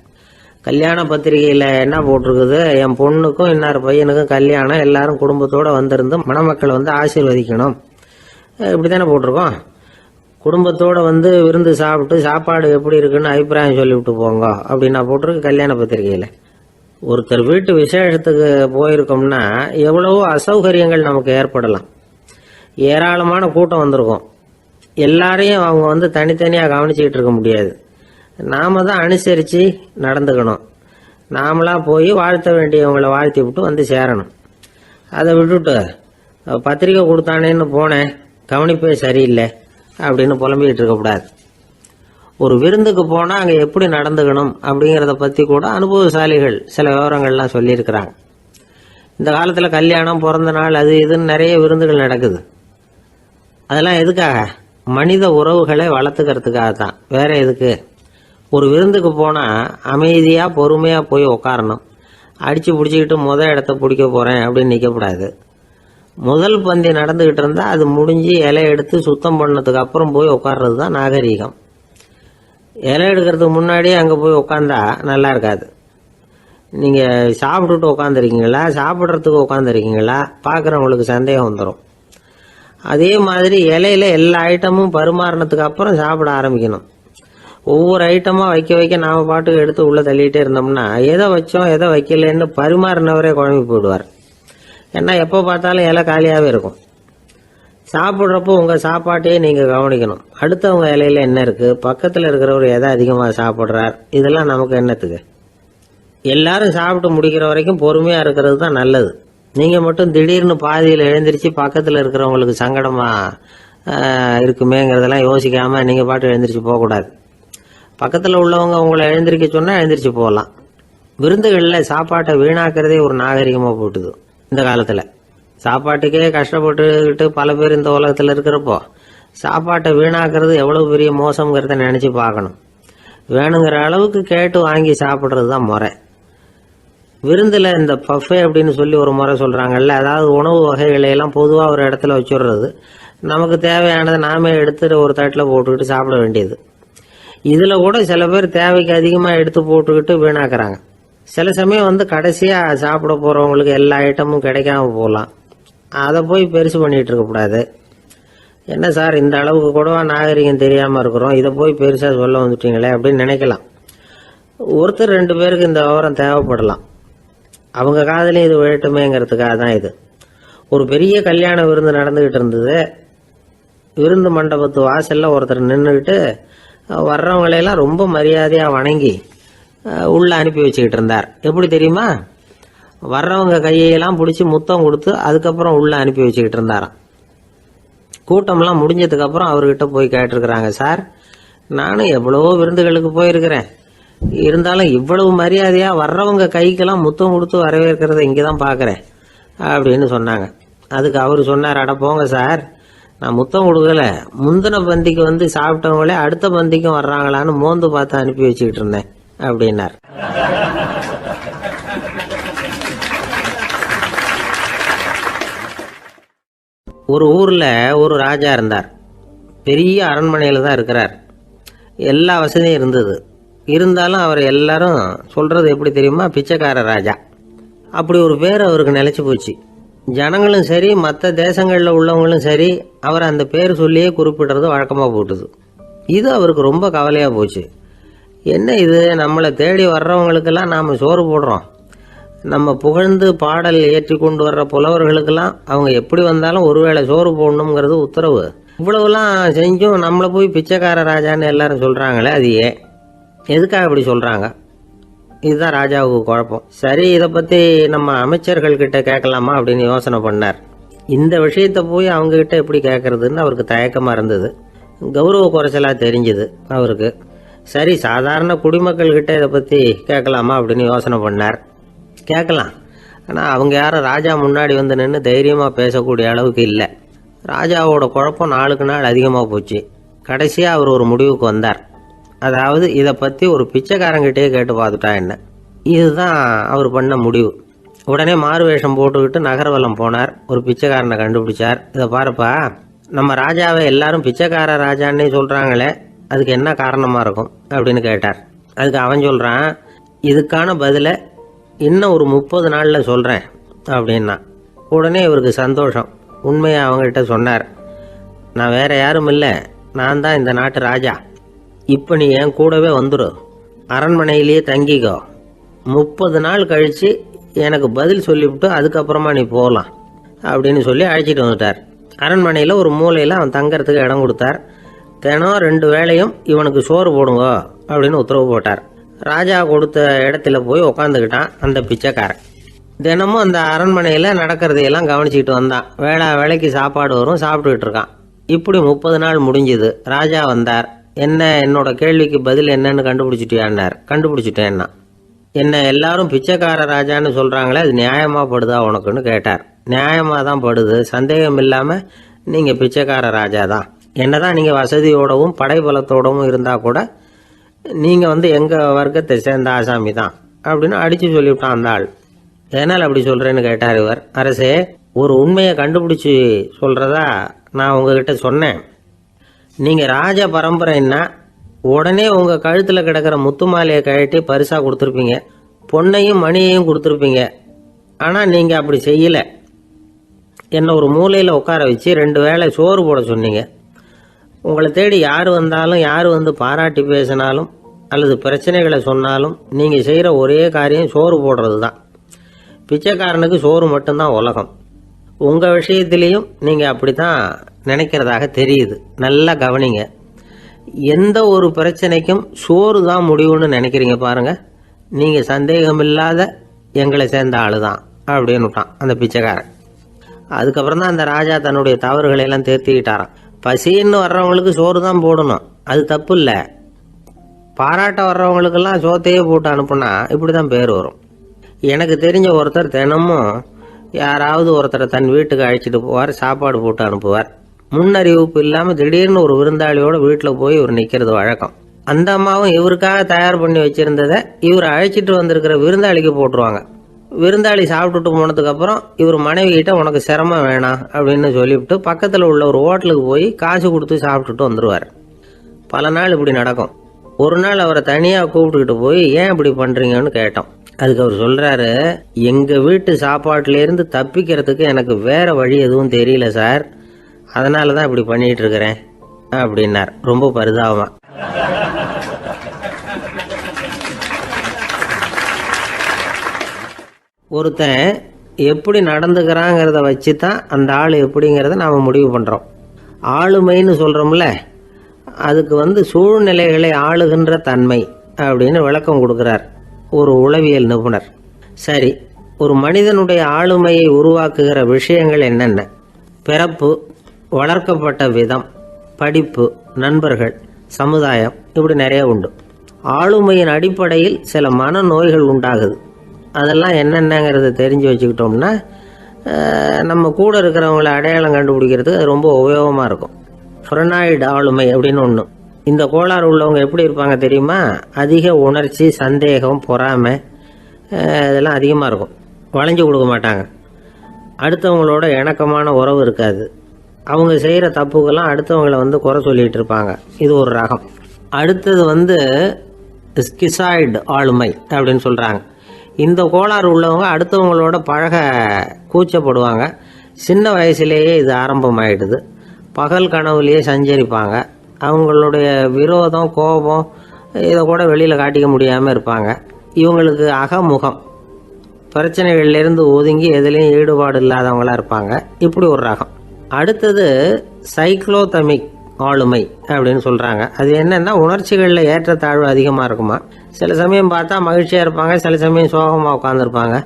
கல்யாண பத்திரிகையில் என்ன போட்டிருக்குது, என் பொண்ணுக்கும் இன்னார் பையனுக்கும் கல்யாணம், எல்லாரும் குடும்பத்தோடு வந்திருந்து மணமக்கள் வந்து ஆசீர்வதிக்கணும், இப்படி தானே போட்டிருக்கோம். குடும்பத்தோடு வந்து விருந்து சாப்பிட்டு சாப்பாடு எப்படி இருக்குன்னு அபிப்பிராயம் சொல்லிவிட்டு போங்க அப்படின்னா போட்டிருக்கு கல்யாண பத்திரிகையில். ஒருத்தர் வீட்டு விசேஷத்துக்கு போயிருக்கோம்னா எவ்வளவோ அசௌகரியங்கள் நமக்கு ஏற்படலாம். ஏராளமான கூட்டம் வந்திருக்கும். எல்லாரையும் அவங்க வந்து தனித்தனியாக கவனிச்சிக்கிட்டு இருக்க முடியாது. நாம தான் அனுசரித்து நடந்துக்கணும். நாமளாக போய் வாழ்த்த வேண்டியவங்களை வாழ்த்தி விட்டு வந்து சேரணும். அதை விட்டுட்டு பத்திரிக்கை கொடுத்தானேன்னு போனேன், கவனிப்பே சரியில்லை அப்படின்னு புலம்பிக்கிட்டு இருக்கக்கூடாது. ஒரு விருந்துக்கு போனால் அங்கே எப்படி நடந்துக்கணும் அப்படிங்கிறத பற்றி கூட அனுபவசாலிகள் சில விவரங்கள்லாம் சொல்லியிருக்கிறாங்க. இந்த காலத்தில் கல்யாணம், பிறந்த நாள், அது இதுன்னு நிறைய விருந்துகள் நடக்குது. அதெல்லாம் எதுக்காக? மனித உறவுகளை வளர்த்துக்கிறதுக்காக தான், வேற எதுக்கு? ஒரு விருந்துக்கு போனால் அமைதியாக பொறுமையாக போய் உட்காரணும். அடித்து பிடிச்சிக்கிட்டு இடத்த பிடிக்க போகிறேன் அப்படின்னு நிற்கக்கூடாது. முதல் பந்தி நடந்துக்கிட்டு இருந்தால் அது முடிஞ்சு இலை எடுத்து சுத்தம் பண்ணதுக்கு அப்புறம் போய் உட்கார்றது தான் நாகரீகம். இலை எடுக்கிறதுக்கு முன்னாடியே அங்கே போய் உட்காந்தா நல்லா இருக்காது. நீங்கள் சாப்பிட்டுட்டு உட்காந்துருக்கீங்களா, சாப்பிட்றதுக்கு உட்காந்துருக்கீங்களா, பார்க்குறவங்களுக்கு சந்தேகம் வந்துடும். அதே மாதிரி இலையில எல்லா ஐட்டமும் பரிமாறினதுக்கு அப்புறம் சாப்பிட ஆரம்பிக்கணும். ஒவ்வொரு ஐட்டமாக வைக்க வைக்க நாம் பாட்டுக்கு எடுத்து உள்ளே தள்ளிகிட்டே இருந்தோம்னா எதை வச்சோம் எதை வைக்கலன்னு பரிமாறினவரே குழம்பி போயிடுவார். ஏன்னா எப்போ பார்த்தாலும் இலை காலியாகவே இருக்கும். சாப்பிட்றப்போ உங்கள் சாப்பாட்டையே நீங்கள் கவனிக்கணும். அடுத்தவங்க இலையில என்ன இருக்குது, பக்கத்தில் இருக்கிறவர் எதை அதிகமாக சாப்பிட்றார், இதெல்லாம் நமக்கு என்னத்துக்கு? எல்லாரும் சாப்பிட்டு முடிக்கிற வரைக்கும் பொறுமையாக இருக்கிறது தான் நல்லது. நீங்கள் மட்டும் திடீர்னு பாதியில் எழுந்திரிச்சு பக்கத்தில் இருக்கிறவங்களுக்கு சங்கடமாக இருக்குமேங்கிறதெல்லாம் யோசிக்காமல் நீங்கள் பாட்டு எழுந்திரிச்சு போகக்கூடாது. பக்கத்தில் உள்ளவங்க உங்களை எழுந்திரிக்க சொன்னால் எழுந்திரிச்சு போகலாம். விருந்துகளில் சாப்பாட்டை வீணாக்கிறதே ஒரு நாகரிகமாக போட்டுது. இந்த காலத்தில் சாப்பாட்டுக்கே கஷ்டப்பட்டுக்கிட்டு பல பேர் இந்த உலகத்தில் இருக்கிறப்போ சாப்பாட்டை வீணாக்கிறது எவ்வளோ பெரிய மோசங்கிறத நினச்சி பார்க்கணும். வேணுங்கிற அளவுக்கு கேட்டு வாங்கி சாப்பிட்றது தான் முறை. விருந்தில் இந்த பஃபே அப்படின்னு சொல்லி ஒரு முறை சொல்கிறாங்கல்ல, அதாவது உணவு வகைகளையெல்லாம் பொதுவாக ஒரு இடத்துல வச்சுடுறது, நமக்கு தேவையானதை நாமே எடுத்துட்டு ஒரு தட்டில் போட்டுக்கிட்டு சாப்பிட வேண்டியது. இதில் கூட சில பேர் தேவைக்கு அதிகமாக எடுத்து போட்டுக்கிட்டு வீணாக்குறாங்க. சில சமயம் வந்து கடைசியாக சாப்பிட போகிறவங்களுக்கு எல்லா ஐட்டமும் கிடைக்காம போகலாம். அதை போய் பெருசு பண்ணிகிட்டு இருக்கக்கூடாது. என்ன சார் இந்த அளவுக்கு கூடவா நாகரிகம் தெரியாமல் இருக்கிறோம், இதை போய் பெருசாக சொல்ல வந்துட்டீங்களே அப்படின்னு நினைக்கலாம். ஒருத்தர் 2 பேருக்கு இந்த விவரம் தேவைப்படலாம். அவங்க காதலையும் இது விழட்டுமேங்கிறதுக்காக தான் இது. ஒரு பெரிய கல்யாண விருந்து நடந்துக்கிட்டு இருந்தது. விருந்து மண்டபத்து வாசலில் ஒருத்தர் நின்றுக்கிட்டு வர்றவங்களையெல்லாம் ரொம்ப மரியாதையாக வணங்கி உள்ளே அனுப்பி வச்சுக்கிட்டு இருந்தார். எப்படி தெரியுமா? வர்றவங்க கையெல்லாம் பிடிச்சி முத்தம் கொடுத்து அதுக்கப்புறம் உள்ளே அனுப்பி வச்சுக்கிட்டு இருந்தாராம். கூட்டம்லாம் முடிஞ்சதுக்கப்புறம் அவர்கிட்ட போய் கேட்டிருக்கிறாங்க, சார் நானும் எவ்வளவோ விருந்துகளுக்கு போயிருக்கிறேன், இருந்தாலும் இவ்வளவு மரியாதையாக வர்றவங்க கைக்கெல்லாம் முத்தம் கொடுத்து வரவேற்கிறத இங்கே தான் பார்க்குறேன் அப்படின்னு சொன்னாங்க. அதுக்கு அவர் சொன்னார், அட போங்க சார், நான் முத்தம் கொடுக்கல, முந்தின பந்திக்கு வந்து சாப்பிட்டவங்களே அடுத்த பந்திக்கும் வர்றாங்களான்னு மோந்து பார்த்து அனுப்பி வச்சுக்கிட்டு இருந்தேன் அப்படின்னார். ஒரு ஊரில் ஒரு ராஜா இருந்தார். பெரிய அரண்மனையில் தான் இருக்கிறார். எல்லா வசதியும் இருந்தது. இருந்தாலும் அவர் எல்லாரும் சொல்கிறது எப்படி தெரியுமா, பிச்சைக்கார ராஜா. அப்படி ஒரு பேர் அவருக்கு நிலைச்சி போச்சு. ஜனங்களும் சரி மற்ற தேசங்களில் உள்ளவங்களும் சரி அவர் அந்த பேர் சொல்லியே குறிப்பிடுறது வழக்கமாக போட்டுது. இது அவருக்கு ரொம்ப கவலையாக போச்சு. என்ன இது, நம்மளை தேடி வர்றவங்களுக்கெல்லாம் நாம் சோறு போடுறோம், நம்ம புகழ்ந்து பாடல் ஏற்றி கொண்டு வர்ற புலவர்களுக்கெல்லாம் அவங்க எப்படி வந்தாலும் ஒருவேளை சோறு போடணுங்கிறது உத்தரவு. இவ்வளவுலாம் செஞ்சும் நம்மளை போய் பிச்சைக்கார ராஜான்னு எல்லாரும் சொல்கிறாங்களே, அது எதுக்காக இப்படி சொல்கிறாங்க? இதுதான் ராஜாவுக்கு குழப்பம். சரி, இதை பற்றி நம்ம அமைச்சர்கள்கிட்ட கேட்கலாமா அப்படின்னு யோசனை பண்ணார். இந்த விஷயத்தை போய் அவங்ககிட்ட எப்படி கேட்கறதுன்னு அவருக்கு தயக்கமாக இருந்தது. கௌரவ குறைச்சலாக தெரிஞ்சுது அவருக்கு. சரி, சாதாரண குடிமக்கள்கிட்ட இதை பற்றி கேட்கலாமா அப்படின்னு யோசனை பண்ணார். கேட்கலாம், ஆனால் அவங்க யாரும் ராஜா முன்னாடி வந்து நின்று தைரியமாக பேசக்கூடிய அளவுக்கு இல்லை. ராஜாவோட குழப்பம் நாளுக்கு நாள் அதிகமாக போச்சு. கடைசியாக அவர் ஒரு முடிவுக்கு வந்தார். அதாவது இதை பற்றி ஒரு பிச்சைக்காரங்கிட்டே கேட்டு பார்த்துட்டா என்ன. இதுதான் அவர் பண்ண முடிவு. உடனே மாறு வேஷம் போட்டுக்கிட்டு நகர்வலம் போனார். ஒரு பிச்சைக்காரனை கண்டுபிடிச்சார். இதை பாருப்பா, நம்ம ராஜாவை எல்லாரும் பிச்சைக்கார ராஜான்னே சொல்கிறாங்களே, அதுக்கு என்ன காரணமாக இருக்கும் அப்படின்னு கேட்டார். அதுக்கு அவன் சொல்கிறான், இதுக்கான பதிலை இன்னும் ஒரு 30 நாளில் சொல்கிறேன் அப்படின்னா. உடனே இவருக்கு சந்தோஷம். உண்மையை அவங்ககிட்ட சொன்னார். நான் வேற யாரும் இல்லை, நான் தான் இந்த நாட்டு ராஜா. இப்போ நீ என் கூடவே வந்துடு, அரண்மனையிலேயே தங்கிக்கோ. 30 நாள் கழித்து எனக்கு பதில் சொல்லிவிட்டு அதுக்கப்புறமா நீ போகலாம் அப்படின்னு சொல்லி அழைச்சிட்டு வந்துட்டார். அரண்மனையில் ஒரு மூலையில் அவன் தங்கறதுக்கு இடம் கொடுத்தார். தினம் 2 வேளையும் இவனுக்கு சோறு போடுங்க அப்படின்னு உத்தரவு போட்டார். ராஜா கொடுத்த இடத்துல போய் உக்காந்துக்கிட்டான் அந்த பிச்சைக்காரன். தினமும் அந்த அரண்மனையில் நடக்கிறதையெல்லாம் கவனிச்சிக்கிட்டு வந்தான். வேளைக்கு சாப்பாடு வரும், சாப்பிட்டுக்கிட்டு இருக்கான். இப்படி 30 நாள் முடிஞ்சுது. ராஜா வந்தார். என்ன, என்னோட கேள்விக்கு பதில் என்னன்னு கண்டுபிடிச்சிட்டியான்னார். கண்டுபிடிச்சிட்டேன்னா. என்ன எல்லாரும் பிச்சைக்கார ராஜான்னு சொல்கிறாங்களே, அது நியாயமாக படுதா உனக்குன்னு கேட்டார். நியாயமாக தான் படுது, சந்தேகம் இல்லாமல் நீங்கள் பிச்சைக்கார ராஜா தான். என்னதான் நீங்கள் வசதியோடவும் படைபலத்தோடவும் இருந்தால் கூட நீங்கள் எங்கள் வர்க்கத்தை சேர்ந்த ஆசாமி தான் அப்படின்னு அடித்து சொல்லிவிட்டான் அந்த ஆள். என்னால் அப்படி சொல்கிறேன்னு கேட்டார் இவர். அரசே, ஒரு உண்மையை கண்டுபிடிச்சி சொல்கிறதா நான் உங்ககிட்ட சொன்னேன். நீங்கள் ராஜ பரம்பரைன்னா உடனே உங்கள் கழுத்தில் கிடக்கிற முத்து மாலையை கழட்டி பரிசாக கொடுத்துருப்பீங்க, பொண்ணையும் மணியையும் கொடுத்துருப்பீங்க. ஆனால் நீங்கள் அப்படி செய்யலை. என்னை ஒரு மூலையில் உட்கார வச்சு 2 வேளை சோறு போட சொன்னீங்க. உங்களை தேடி யார் வந்தாலும், யார் வந்து பாராட்டி பேசினாலும் அல்லது பிரச்சனைகளை சொன்னாலும் நீங்கள் செய்கிற ஒரே காரியம் சோறு போடுறது தான். பிச்சைக்காரனுக்கு சோறு மட்டும்தான் உலகம். உங்கள் விஷயத்திலையும் நீங்கள் அப்படி தான் நினைக்கிறதாக தெரியுது. நல்லா கவனிங்க. எந்த ஒரு பிரச்சனைக்கும் சோறு தான் முடிவுன்னு நினைக்கிறீங்க பாருங்க. நீங்கள் சந்தேகமில்லாத எங்களை சேர்ந்த ஆளு தான் அப்படின்னு விட்டான் அந்த பிச்சைக்காரன். அதுக்கப்புறம் தான் அந்த ராஜா தன்னுடைய தவறுகளை எல்லாம் தேர்த்திக்கிட்டாராம். பசின்னு வர்றவங்களுக்கு சோறு தான் போடணும், அது தப்பு இல்லை. பாராட்ட வர்றவங்களுக்கெல்லாம் சோத்தையே போட்டு அனுப்புனா இப்படி தான் பேர் வரும். எனக்கு தெரிஞ்ச ஒருத்தர் தினமும் யாராவது ஒருத்தரை தன் வீட்டுக்கு அழைச்சிட்டு போவார், சாப்பாடு போட்டு அனுப்புவார். முன்னறிவிப்பு இல்லாமல் திடீர்னு ஒரு விருந்தாளியோட வீட்டில் போய் இவர் நிற்கிறது வழக்கம். அந்த அம்மாவும் இவருக்காக தயார் பண்ணி வச்சிருந்ததை இவர் அழைச்சிட்டு வந்திருக்கிற விருந்தாளிக்கு போட்டுருவாங்க. விருந்தாளி சாப்பிட்டுட்டு போனதுக்கப்புறம் இவர் மனைவி கிட்ட உனக்கு சிரமம் வேணாம் அப்படின்னு சொல்லிவிட்டு பக்கத்தில் உள்ள ஒரு ஹோட்டலுக்கு போய் காசு கொடுத்து சாப்பிட்டுட்டு வந்துடுவார். பல நாள் இப்படி நடக்கும். ஒரு நாள் அவரை தனியாக கூப்பிட்டுக்கிட்டு போய் ஏன் இப்படி பண்ணுறீங்கன்னு கேட்டோம். அதுக்கு அவர் சொல்கிறாரு, எங்கள் வீட்டு சாப்பாட்டிலேருந்து தப்பிக்கிறதுக்கு எனக்கு வேற வழி எதுவும் தெரியல சார், அதனால தான் இப்படி பண்ணிகிட்டு இருக்கிறேன் அப்படின்னார் ரொம்ப பரிதாபமாக. ஒருத்தன் எப்படி நடந்துக்கிறாங்கிறத வச்சு தான் அந்த ஆள் எப்படிங்கிறத நாம் முடிவு பண்ணுறோம். ஆளுமைன்னு சொல்கிறோம்ல, அதுக்கு சூழ்நிலைகளை ஆளுகின்ற தன்மை அப்படின்னு விளக்கம் கொடுக்குறார் ஒரு உளவியல் நிபுணர். சரி, ஒரு மனிதனுடைய ஆளுமையை உருவாக்குகிற விஷயங்கள் என்னென்ன? பிறப்பு, வளர்க்கப்பட்ட விதம், படிப்பு, நண்பர்கள், சமுதாயம், இப்படி நிறைய உண்டு. ஆளுமையின் அடிப்படையில் சில மனநோய்கள் உண்டாகுது. அதெல்லாம் என்னென்னங்கிறத தெரிஞ்சு வச்சுக்கிட்டோம்னா நம்ம கூட இருக்கிறவங்கள அடையாளம் கண்டுபிடிக்கிறதுக்கு அது ரொம்ப உபயோகமாக இருக்கும். ஃப்ரெனாய்டு ஆளுமை அப்படின்னு ஒன்று. இந்த கோளாறு உள்ளவங்க எப்படி இருப்பாங்க தெரியுமா? அதிக உணர்ச்சி, சந்தேகம், பொறாமை இதெல்லாம் அதிகமாக இருக்கும். வளைஞ்சு கொடுக்க மாட்டாங்க. அடுத்தவங்களோட இணக்கமான உறவு இருக்காது. அவங்க செய்கிற தப்புக்கெல்லாம் அடுத்தவங்களை குறை சொல்லிகிட்டு இருப்பாங்க. இது ஒரு ரகம். அடுத்தது ஸ்கிசாய்டு ஆளுமை அப்படின்னு சொல்கிறாங்க. இந்த கோளாறு உள்ளவங்க அடுத்தவங்களோட பழக கூச்சப்படுவாங்க. சின்ன வயசுலேயே இது ஆரம்பமாயிடுது. பகல் கனவுலேயே சஞ்சரிப்பாங்க. அவங்களுடைய விரோதம், கோபம் இதை கூட வெளியில் காட்டிக்க முடியாமல் இருப்பாங்க. இவங்களுக்கு அகமுகம், பிரச்சனைகள்லேருந்து ஒதுங்கி எதுலேயும் ஈடுபாடு இல்லாதவங்களாக இருப்பாங்க. இப்படி ஒரு ரகம். அடுத்தது சைக்ளோதமிக் ஆளுமை அப்படின்னு சொல்கிறாங்க. அது என்னென்னா, உணர்ச்சிகளில் ஏற்றத்தாழ்வு அதிகமாக இருக்குமா. சில சமயம் பார்த்தா மகிழ்ச்சியாக இருப்பாங்க, சில சமயம் சோகமாக உட்காந்துருப்பாங்க.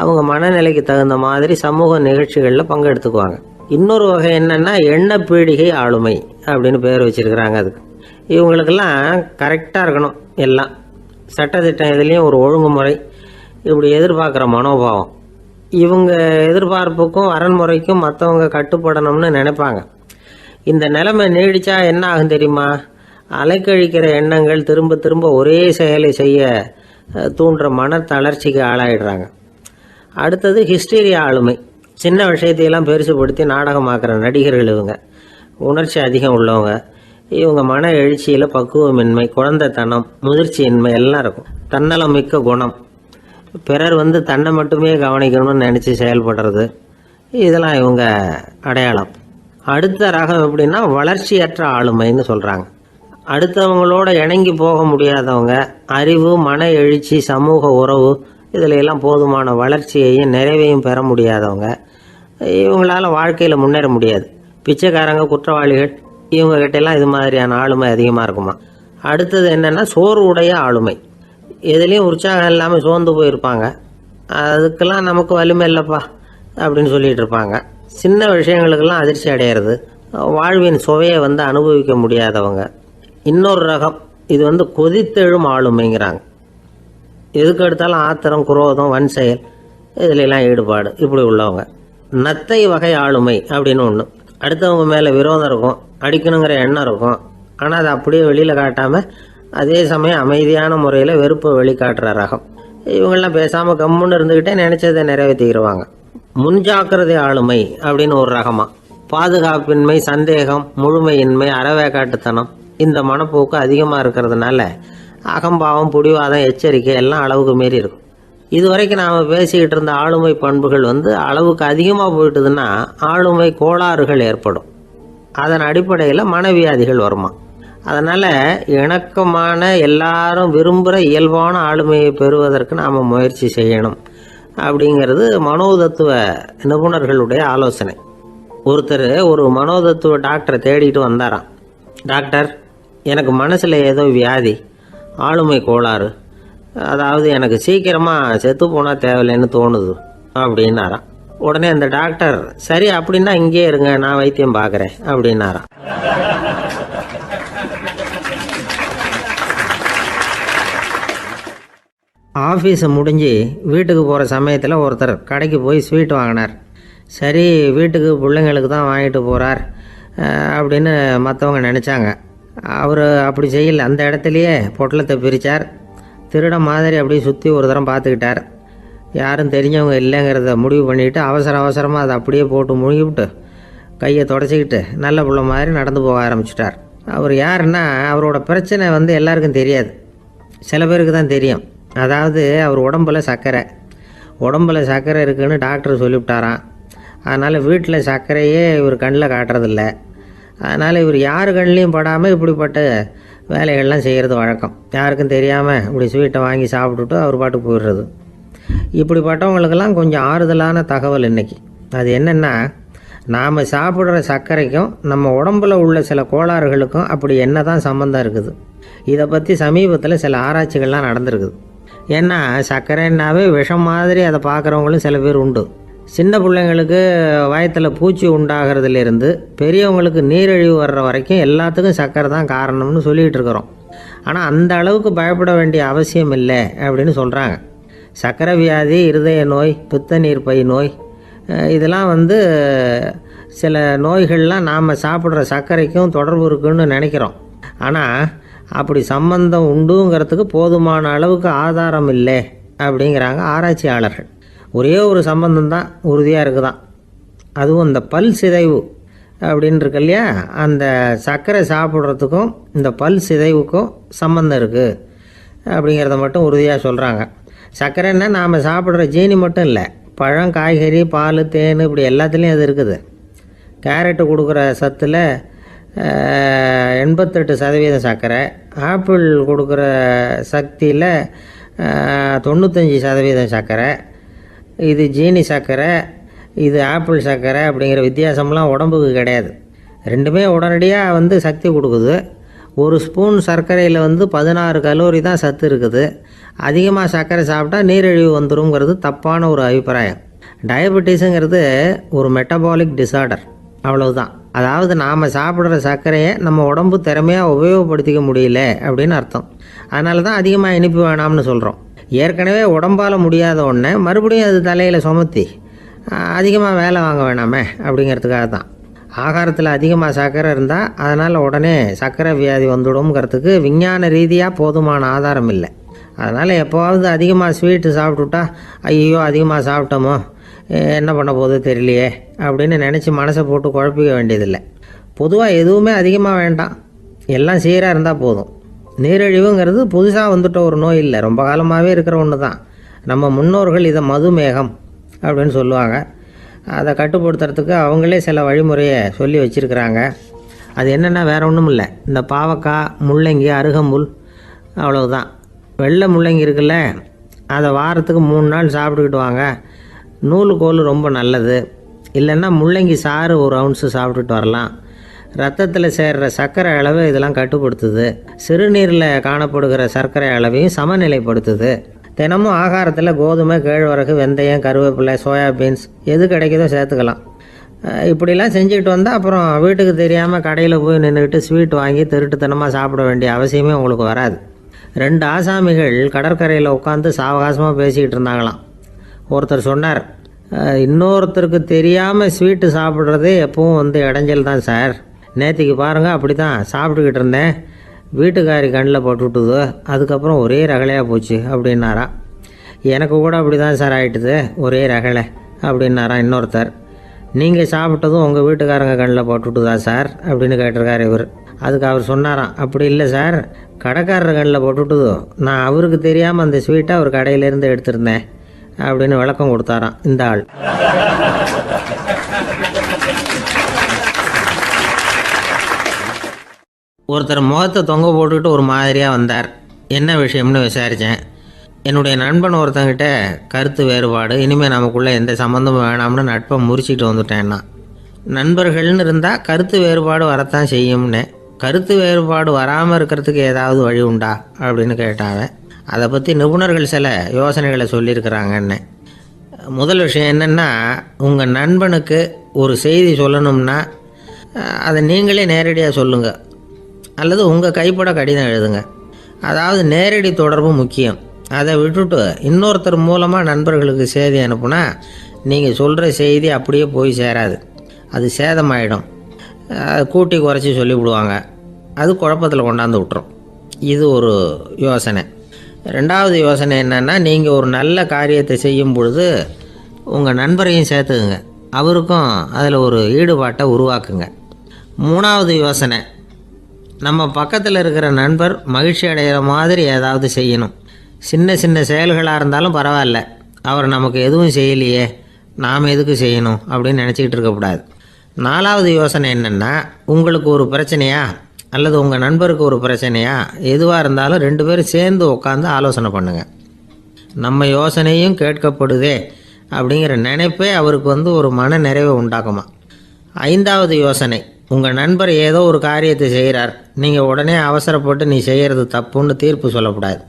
அவங்க மனநிலைக்கு தகுந்த மாதிரி சமூக நிகழ்ச்சிகளில் பங்கெடுத்துக்குவாங்க. இன்னொரு வகை என்னென்னா எண்ணப்பீடிகை ஆளுமை அப்படின்னு பேர் வச்சுருக்கிறாங்க. அதுக்கு இவங்களுக்கெல்லாம் கரெக்டாக இருக்கணும், எல்லாம் சட்டத்திட்டம், இதுலேயும் ஒரு ஒழுங்குமுறை, இப்படி எதிர்பார்க்குற மனோபாவம். இவங்க எதிர்பார்ப்புக்கும் அரண்முறைக்கும் மற்றவங்க கட்டுப்படணும்னு நினைப்பாங்க. இந்த நிலைமை நீடிச்சா என்ன ஆகும் தெரியுமா? அலைக்கழிக்கிற எண்ணங்கள் திரும்ப திரும்ப ஒரே செயலை செய்ய தூண்டுற மன தளர்ச்சிக்கு ஆளாயிடுறாங்க. அடுத்தது ஹிஸ்டீரியா ஆளுமை. சின்ன விஷயத்தையெல்லாம் பெருசுப்படுத்தி நாடகமாக்குற நடிகர்கள் இவங்க. உணர்ச்சி அதிகம் உள்ளவங்க. இவங்க மன எழுச்சியில் பக்குவமின்மை, குழந்தைத்தனம், முதிர்ச்சியின்மை எல்லாம் இருக்கும். தன்னலம் மிக்க குணம். பிறர் தன்னை மட்டுமே கவனிக்கணும்னு நினச்சி செயல்படுறது, இதெல்லாம் இவங்க அடையாளம். அடுத்த ரகம் எப்படின்னா வளர்ச்சியற்ற ஆளுமைன்னு சொல்கிறாங்க. அடுத்தவங்களோட இணங்கி போக முடியாதவங்க, அறிவு, மன எழுச்சி, சமூக உறவு இதில் எல்லாம் போதுமான வளர்ச்சியையும் நிறைவையும் பெற முடியாதவங்க. இவங்களால வாழ்க்கையில் முன்னேற முடியாது. பிச்சைக்காரங்க, குற்றவாளிகள் இவங்ககிட்டெல்லாம் இது மாதிரியான ஆளுமை அதிகமாக இருக்குமா. அடுத்தது என்னென்னா சோர்வுடைய ஆளுமை. எதுலேயும் உற்சாகம் இல்லாமல் சோர்ந்து போயிருப்பாங்க. அதுக்கெல்லாம் நமக்கு வலிமை இல்லைப்பா அப்படின்னு சொல்லிகிட்டு இருப்பாங்க. சின்ன விஷயங்களுக்கெல்லாம் அதிர்ச்சி அடையிறது, வாழ்வின் சுவையை அனுபவிக்க முடியாதவங்க. இன்னொரு ரகம் இது கொதித்தெழும் ஆளுமைங்கிறாங்க. எதுக்கு எடுத்தாலும் ஆத்திரம், குரோதம், வன் செயல் இதிலெல்லாம் ஈடுபாடு இப்படி உள்ளவங்க. நத்தை வகை ஆளுமை அப்படின்னு ஒன்று. அடுத்தவங்க மேலே விரோதம் இருக்கும், அடிக்கணுங்கிற எண்ணம் இருக்கும். ஆனால் அதை அப்படியே வெளியில் காட்டாமல் அதே சமயம் அமைதியான முறையில் வெறுப்பை வெளிக்காட்டுற ரகம். இவங்கெல்லாம் பேசாமல் கம்முன்னு இருந்துக்கிட்டே நினச்சதை நிறைவேற்றிக்கிடுவாங்க. முன்ஜாக்கிரதை ஆளுமை அப்படின்னு ஒரு ரகமாக. பாதுகாப்பின்மை, சந்தேகம், முழுமையின்மை, அறவேக்காட்டுத்தனம் இந்த மனப்போக்கு அதிகமாக இருக்கிறதுனால அகம்பாவம், புடிவாதம், எச்சரிக்கை எல்லாம் அளவுக்கு மீறி இருக்கும். இதுவரைக்கும் நாம் பேசிக்கிட்டு இருந்த ஆளுமை பண்புகள் அளவுக்கு அதிகமாக போயிட்டுதுன்னா ஆளுமை கோளாறுகள் ஏற்படும். அதன் அடிப்படையில் மனவியாதிகள் வருமா. அதனால் இணக்கமான எல்லாரும் விரும்புகிற இயல்பான ஆளுமையை பெறுவதற்கு நாம் முயற்சி செய்யணும் அப்படிங்கிறது மனோதத்துவ நிபுணர்களுடைய ஆலோசனை. ஒருத்தர் ஒரு மனோதத்துவ டாக்டரை தேடிட்டு வந்தாராம். டாக்டர், எனக்கு மனசில் ஏதோ வியாதி, ஆளுமை கோளாறு, அதாவது எனக்கு சீக்கிரமாக செத்து போனால் தேவையில்லைன்னு தோணுது அப்படின்னாராம். உடனே அந்த டாக்டர், சரி அப்படின்னா இங்கேயே இருங்க, நான் வைத்தியம் பார்க்குறேன் அப்படின்னாராம். ஆஃபீஸை முடிஞ்சு வீட்டுக்கு போகிற சமயத்தில் ஒருத்தர் கடைக்கு போய் ஸ்வீட் வாங்கினார். சரி, வீட்டுக்கு பிள்ளைங்களுக்கு தான் வாங்கிட்டு போகிறார் அப்படின்னு மற்றவங்க நினச்சாங்க. அவர் அப்படி செய்யலை. அந்த இடத்துலையே பொட்டலத்தை பிரித்தார். திருட மாதிரி அப்படியே சுற்றி ஒரு தரம் பார்த்துக்கிட்டார். யாரும் தெரிஞ்சவங்க இல்லைங்கிறத முடிவு பண்ணிவிட்டு அவசரமாக அதை அப்படியே போட்டு முழுகிவிட்டு கையை தொடச்சிக்கிட்டு நல்ல பிள்ளை மாதிரி நடந்து போக ஆரம்பிச்சிட்டார். அவர் யாருன்னா, அவரோட பிரச்சனை எல்லாருக்கும் தெரியாது, சில பேருக்கு தான் தெரியும். அதாவது அவர் உடம்பில் சர்க்கரை இருக்குதுன்னு டாக்டர் சொல்லிவிட்டாராம். அதனால் வீட்டில் சர்க்கரையே இவர் கண்ணில் காட்டுறதில்ல. அதனால் இவர் யார் கண்ணிலையும் படாமல் இப்படிப்பட்ட வேலைகள்லாம் செய்கிறது வழக்கம். யாருக்கும் தெரியாமல் இப்படி ஸ்வீட்டை வாங்கி சாப்பிட்டுட்டு அவர் பாட்டுக்கு போயிடுறது. இப்படிப்பட்டவங்களுக்கெல்லாம் கொஞ்சம் ஆறுதலான தகவல் இன்றைக்கி. அது என்னென்னா, நாம் சாப்பிட்ற சர்க்கரைக்கும் நம்ம உடம்பில் உள்ள சில கோளாறுகளுக்கும் அப்படி என்ன தான் சம்மந்தம் இருக்குது. இதை பற்றி சமீபத்தில் சில ஆராய்ச்சிகள்லாம் நடந்திருக்குது. ஏன்னா சர்க்கரைன்னாவே விஷம் மாதிரி அதை பார்க்குறவங்களும் சில பேர் உண்டு. சின்ன பிள்ளைங்களுக்கு வயத்தில் பூச்சி உண்டாகிறதுலேருந்து பெரியவங்களுக்கு நீரிழிவு வர்ற வரைக்கும் எல்லாத்துக்கும் சர்க்கரை தான் காரணம்னு சொல்லிகிட்டு இருக்கிறோம். ஆனால் அந்த அளவுக்கு பயப்பட வேண்டிய அவசியம் இல்லை அப்படின்னு சொல்கிறாங்க. சர்க்கரை வியாதி, இருதய நோய், பித்த நீர் பை நோய் இதெல்லாம் சில நோய்கள்லாம் நாம் சாப்பிட்ற சர்க்கரைக்கும் தொடர்பு இருக்குன்னு நினைக்கிறோம். ஆனால் அப்படி சம்பந்தம் உண்டுங்கிறதுக்கு போதுமான அளவுக்கு ஆதாரம் இல்லை அப்படிங்கிறாங்க ஆராய்ச்சியாளர்கள். ஒரே ஒரு சம்பந்தம் தான் உறுதியாக இருக்குதான். அதுவும் இந்த பல் சிதைவு அப்படின்னு இருக்கு இல்லையா, அந்த சர்க்கரை சாப்பிட்றதுக்கும் இந்த பல் சிதைவுக்கும் சம்பந்தம் இருக்குது அப்படிங்கிறத மட்டும் உறுதியாக சொல்கிறாங்க. சர்க்கரைன்னா நாம் சாப்பிட்ற ஜீனி மட்டும் இல்லை, பழம், காய்கறி, பால், தேன் இப்படி எல்லாத்துலேயும் அது இருக்குது. கேரட்டு கொடுக்குற சத்தில் 88% சர்க்கரை, ஆப்பிள் கொடுக்குற சக்தியில் 95% சர்க்கரை. இது ஜீனி சர்க்கரை, இது ஆப்பிள் சர்க்கரை அப்படிங்கிற வித்தியாசம்லாம் உடம்புக்கு கிடையாது. ரெண்டுமே உடனடியாக சக்தி கொடுக்குது. ஒரு ஸ்பூன் சர்க்கரையில் 16 கலோரி தான் சத்து இருக்குது. அதிகமாக சர்க்கரை சாப்பிட்டா நீரிழிவு வந்துருங்கிறது தப்பான ஒரு அபிப்பிராயம். டயபெட்டிஸுங்கிறது ஒரு மெட்டபாலிக் டிசார்டர், அவ்வளவுதான். அதாவது நாம் சாப்பிட்ற சர்க்கரையை நம்ம உடம்பு திறமையாக உபயோகப்படுத்திக்க முடியல அப்படின்னு அர்த்தம். அதனால தான் அதிகமாக இனிப்பு வேணாம்னு சொல்கிறோம். ஏற்கனவே உடம்பால் முடியாத ஒன்றை மறுபடியும் அது தலையில் சுமத்தி அதிகமாக வேலை வாங்க வேணாமே அப்படிங்கிறதுக்காக தான். ஆகாரத்தில் அதிகமாக சர்க்கரை இருந்தால் அதனால் உடனே சர்க்கரை வியாதி வந்துடும்ங்கிறதுக்கு விஞ்ஞான ரீதியாக போதுமான ஆதாரம் இல்லை. அதனால் எப்போவாவது அதிகமாக ஸ்வீட்டு சாப்பிட்டுட்டா ஐயோ அதிகமாக சாப்பிட்டோமோ என்ன பண்ண போகுது தெரியலையே அப்படின்னு நினச்சி மனசை போட்டு குழப்பிக்க வேண்டியதில்லை. பொதுவாக எதுவுமே அதிகமாக வேண்டாம், எல்லாம் சீராக இருந்தால் போதும். நீரிழிவுங்கிறது புதுசாக வந்துட்ட ஒரு நோய் இல்லை, ரொம்ப காலமாகவே இருக்கிற ஒன்று தான். நம்ம முன்னோர்கள் இதை மதுமேகம் அப்படின்னு சொல்லுவாங்க. அதை கட்டுப்படுத்துறதுக்கு அவங்களே சில வழிமுறையை சொல்லி வச்சுருக்கிறாங்க. அது என்னென்னா வேறு ஒன்றும் இல்லை, இந்த பாவக்காய், முள்ளங்கி, அருகம்புல், அவ்வளவுதான். வெள்ளை முள்ளங்கி இருக்குல்ல, அதை வாரத்துக்கு 3 நாள் சாப்பிட்டுக்கிட்டு வாங்க. நூலுக்கோல் ரொம்ப நல்லது. இல்லைன்னா முள்ளங்கி சாறு 1 ounce சாப்பிட்டுட்டு வரலாம். ரத்தத்தில் சேர்கிற சர்க்கரை அளவை இதெல்லாம் கட்டுப்படுத்துது. சிறுநீரில் காணப்படுகிற சர்க்கரை அளவையும் சமநிலைப்படுத்துது. தினமும் ஆகாரத்தில் கோதுமை, கேழ்வரகு, வெந்தயம், கருவேப்பிலை, சோயாபீன்ஸ் எது கிடைக்குதோ சேர்த்துக்கலாம். இப்படிலாம் செஞ்சுக்கிட்டு வந்தால் அப்புறம் வீட்டுக்கு தெரியாமல் கடையில் போய் நின்றுக்கிட்டு ஸ்வீட் வாங்கி திருட்டுத்தனமாக சாப்பிட வேண்டிய அவசியமே உங்களுக்கு வராது. 2 ஆசாமிகள் கடற்கரையில் உட்காந்து சாவகாசமாக பேசிக்கிட்டு இருந்தாங்களாம். ஒருத்தர் சொன்னார், இன்னொருத்தருக்கு தெரியாமல் ஸ்வீட்டு சாப்பிட்றதே எப்பவும் இடைஞ்சல் தான் சார். நேற்றுக்கு பாருங்கள் அப்படி தான் சாப்பிட்டுக்கிட்டு இருந்தேன், வீட்டுக்காரி கண்ணில் போட்டுவிட்டுது, அதுக்கப்புறம் ஒரே ரகலையாக போச்சு அப்படின்னாரா. எனக்கு கூட அப்படி தான் சார் ஆகிட்டுது, ஒரே ரகலை அப்படின்னாரா இன்னொருத்தர். நீங்கள் சாப்பிட்டதும் உங்கள் வீட்டுக்காரங்க கண்ணில் போட்டுவிட்டுதா சார் அப்படின்னு கேட்டிருக்கார் இவர். அதுக்கு அவர் சொன்னாராம், அப்படி இல்லை சார், கடைக்காரர் கண்ணில் போட்டுவிட்டுதோ, நான் அவருக்கு தெரியாமல் அந்த ஸ்வீட்டை அவர் கடையிலேருந்து எடுத்திருந்தேன் அப்படின்னு விளக்கம் கொடுத்தாராம் இந்த ஆள். ஒருத்தர் முகத்தை தொங்க போட்டுக்கிட்டு ஒரு மாதிரியாக வந்தார். என்ன விஷயம்னு விசாரித்தேன். என்னுடைய நண்பன் ஒருத்தங்கிட்ட கருத்து வேறுபாடு, இனிமேல் நமக்குள்ளே எந்த சம்மந்தமும் வேணாம்னு நட்பை முறிச்சிட்டு வந்துட்டேன்னா. நண்பர்கள்னு இருந்தால் கருத்து வேறுபாடு வரத்தான் செய்யும்னு. கருத்து வேறுபாடு வராமல் இருக்கிறதுக்கு ஏதாவது வழி உண்டா அப்படின்னு கேட்டாங்க. அதை பற்றி நிபுணர்கள் சில யோசனைகளை சொல்லியிருக்கிறாங்கன்னு. முதல் விஷயம் என்னென்னா, உங்கள் நண்பனுக்கு ஒரு செய்தி சொல்லணும்னா அதை நீங்களே நேரடியாக சொல்லுங்கள், அல்லது உங்கள் கைப்பட கடிதம் எழுதுங்க. அதாவது நேரடி தொடர்பு முக்கியம். அதை விட்டுட்டு இன்னொருத்தர் மூலமாக நண்பர்களுக்கு செய்தி அனுப்புனா நீங்கள் சொல்கிற செய்தி அப்படியே போய் சேராது, அது சேதமாயிடும். கூட்டி குறைச்சி சொல்லிவிடுவாங்க, அது குழப்பத்தில் கொண்டாந்து விட்டுரும். இது ஒரு யோசனை. 2வது யோசனை என்னென்னா, நீங்கள் ஒரு நல்ல காரியத்தை செய்யும் பொழுது உங்கள் நண்பரையும் சேர்த்துக்குங்க, அவருக்கும் அதில் ஒரு ஈடுபாட்டை உருவாக்குங்க. 3வது யோசனை, நம்ம பக்கத்தில் இருக்கிற நண்பர் மகிழ்ச்சி அடைகிற மாதிரி ஏதாவது செய்யணும். சின்ன சின்ன செயல்களாக இருந்தாலும் பரவாயில்ல, அவர் நமக்கு எதுவும் செய்யலையே, நாம் எதுக்கு செய்யணும் அப்படின்னு நினச்சிக்கிட்டு இருக்கக்கூடாது. 4வது யோசனை என்னென்னா, உங்களுக்கு ஒரு பிரச்சனையா அல்லது உங்கள் நண்பருக்கு ஒரு பிரச்சனையா, எதுவாக இருந்தாலும் 2 பேரும் சேர்ந்து உட்காந்து ஆலோசனை பண்ணுங்கள். நம்ம யோசனையும் கேட்கப்படுதே அப்படிங்கிற நினைப்பே அவருக்கு ஒரு மன நிறைவை உண்டாக்குமா. 5வது யோசனை, உங்கள் நண்பர் ஏதோ ஒரு காரியத்தை செய்கிறார், நீங்கள் உடனே அவசரப்பட்டு நீ செய்கிறது தப்புன்னு தீர்ப்பு சொல்லக்கூடாது.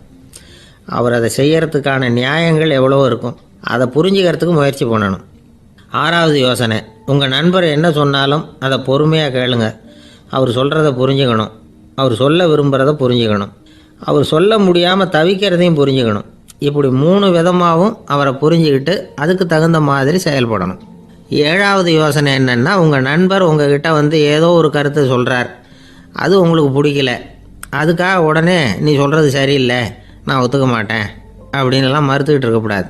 அவர் அதை செய்கிறதுக்கான நியாயங்கள் எவ்வளோ இருக்கும், அதை புரிஞ்சுக்கிறதுக்கு முயற்சி பண்ணணும். 6வது யோசனை, உங்கள் நண்பர் என்ன சொன்னாலும் அதை பொறுமையாக கேளுங்க. அவர் சொல்கிறத புரிஞ்சுக்கணும், அவர் சொல்ல விரும்புகிறத புரிஞ்சுக்கணும், அவர் சொல்ல முடியாமல் தவிக்கிறதையும் புரிஞ்சுக்கணும். இப்படி 3 விதமாகவும் அவரை புரிஞ்சுக்கிட்டு அதுக்கு தகுந்த மாதிரி செயல்படணும். 7வது யோசனை என்னென்னா, உங்கள் நண்பர் உங்ககிட்ட ஏதோ ஒரு கருத்தை சொல்கிறார், அது உங்களுக்கு பிடிக்கல, அதுக்காக உடனே நீ சொல்கிறது சரியில்லை, நான் ஒத்துக்க மாட்டேன் அப்படின்லாம் மறுத்துக்கிட்டு இருக்கக்கூடாது.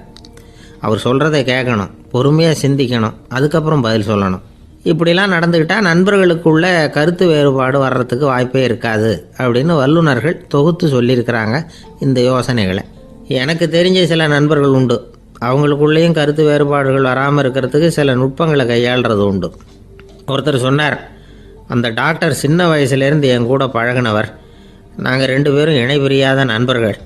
அவர் சொல்கிறத கேட்கணும், பொறுமையாக சிந்திக்கணும், அதுக்கப்புறம் பதில் சொல்லணும். இப்படிலாம் நடந்துக்கிட்டால் நண்பர்களுக்குள்ள கருத்து வேறுபாடு வர்றதுக்கு வாய்ப்பே இருக்காது அப்படின்னு வல்லுநர்கள் தொகுத்து சொல்லியிருக்கிறாங்க இந்த யோசனைகளை. எனக்கு தெரிஞ்ச சில நண்பர்கள் உண்டு, அவங்களுக்குள்ளேயும் கருத்து வேறுபாடுகள் வராமல் இருக்கிறதுக்கு சில நுட்பங்களை கையாளுறது உண்டு. ஒருத்தர் சொன்னார், அந்த டாக்டர் சின்ன வயசுலேருந்து என் கூட பழகினவர், நாங்கள் 2 பேரும் இணை பிரியாத நண்பர்கள்,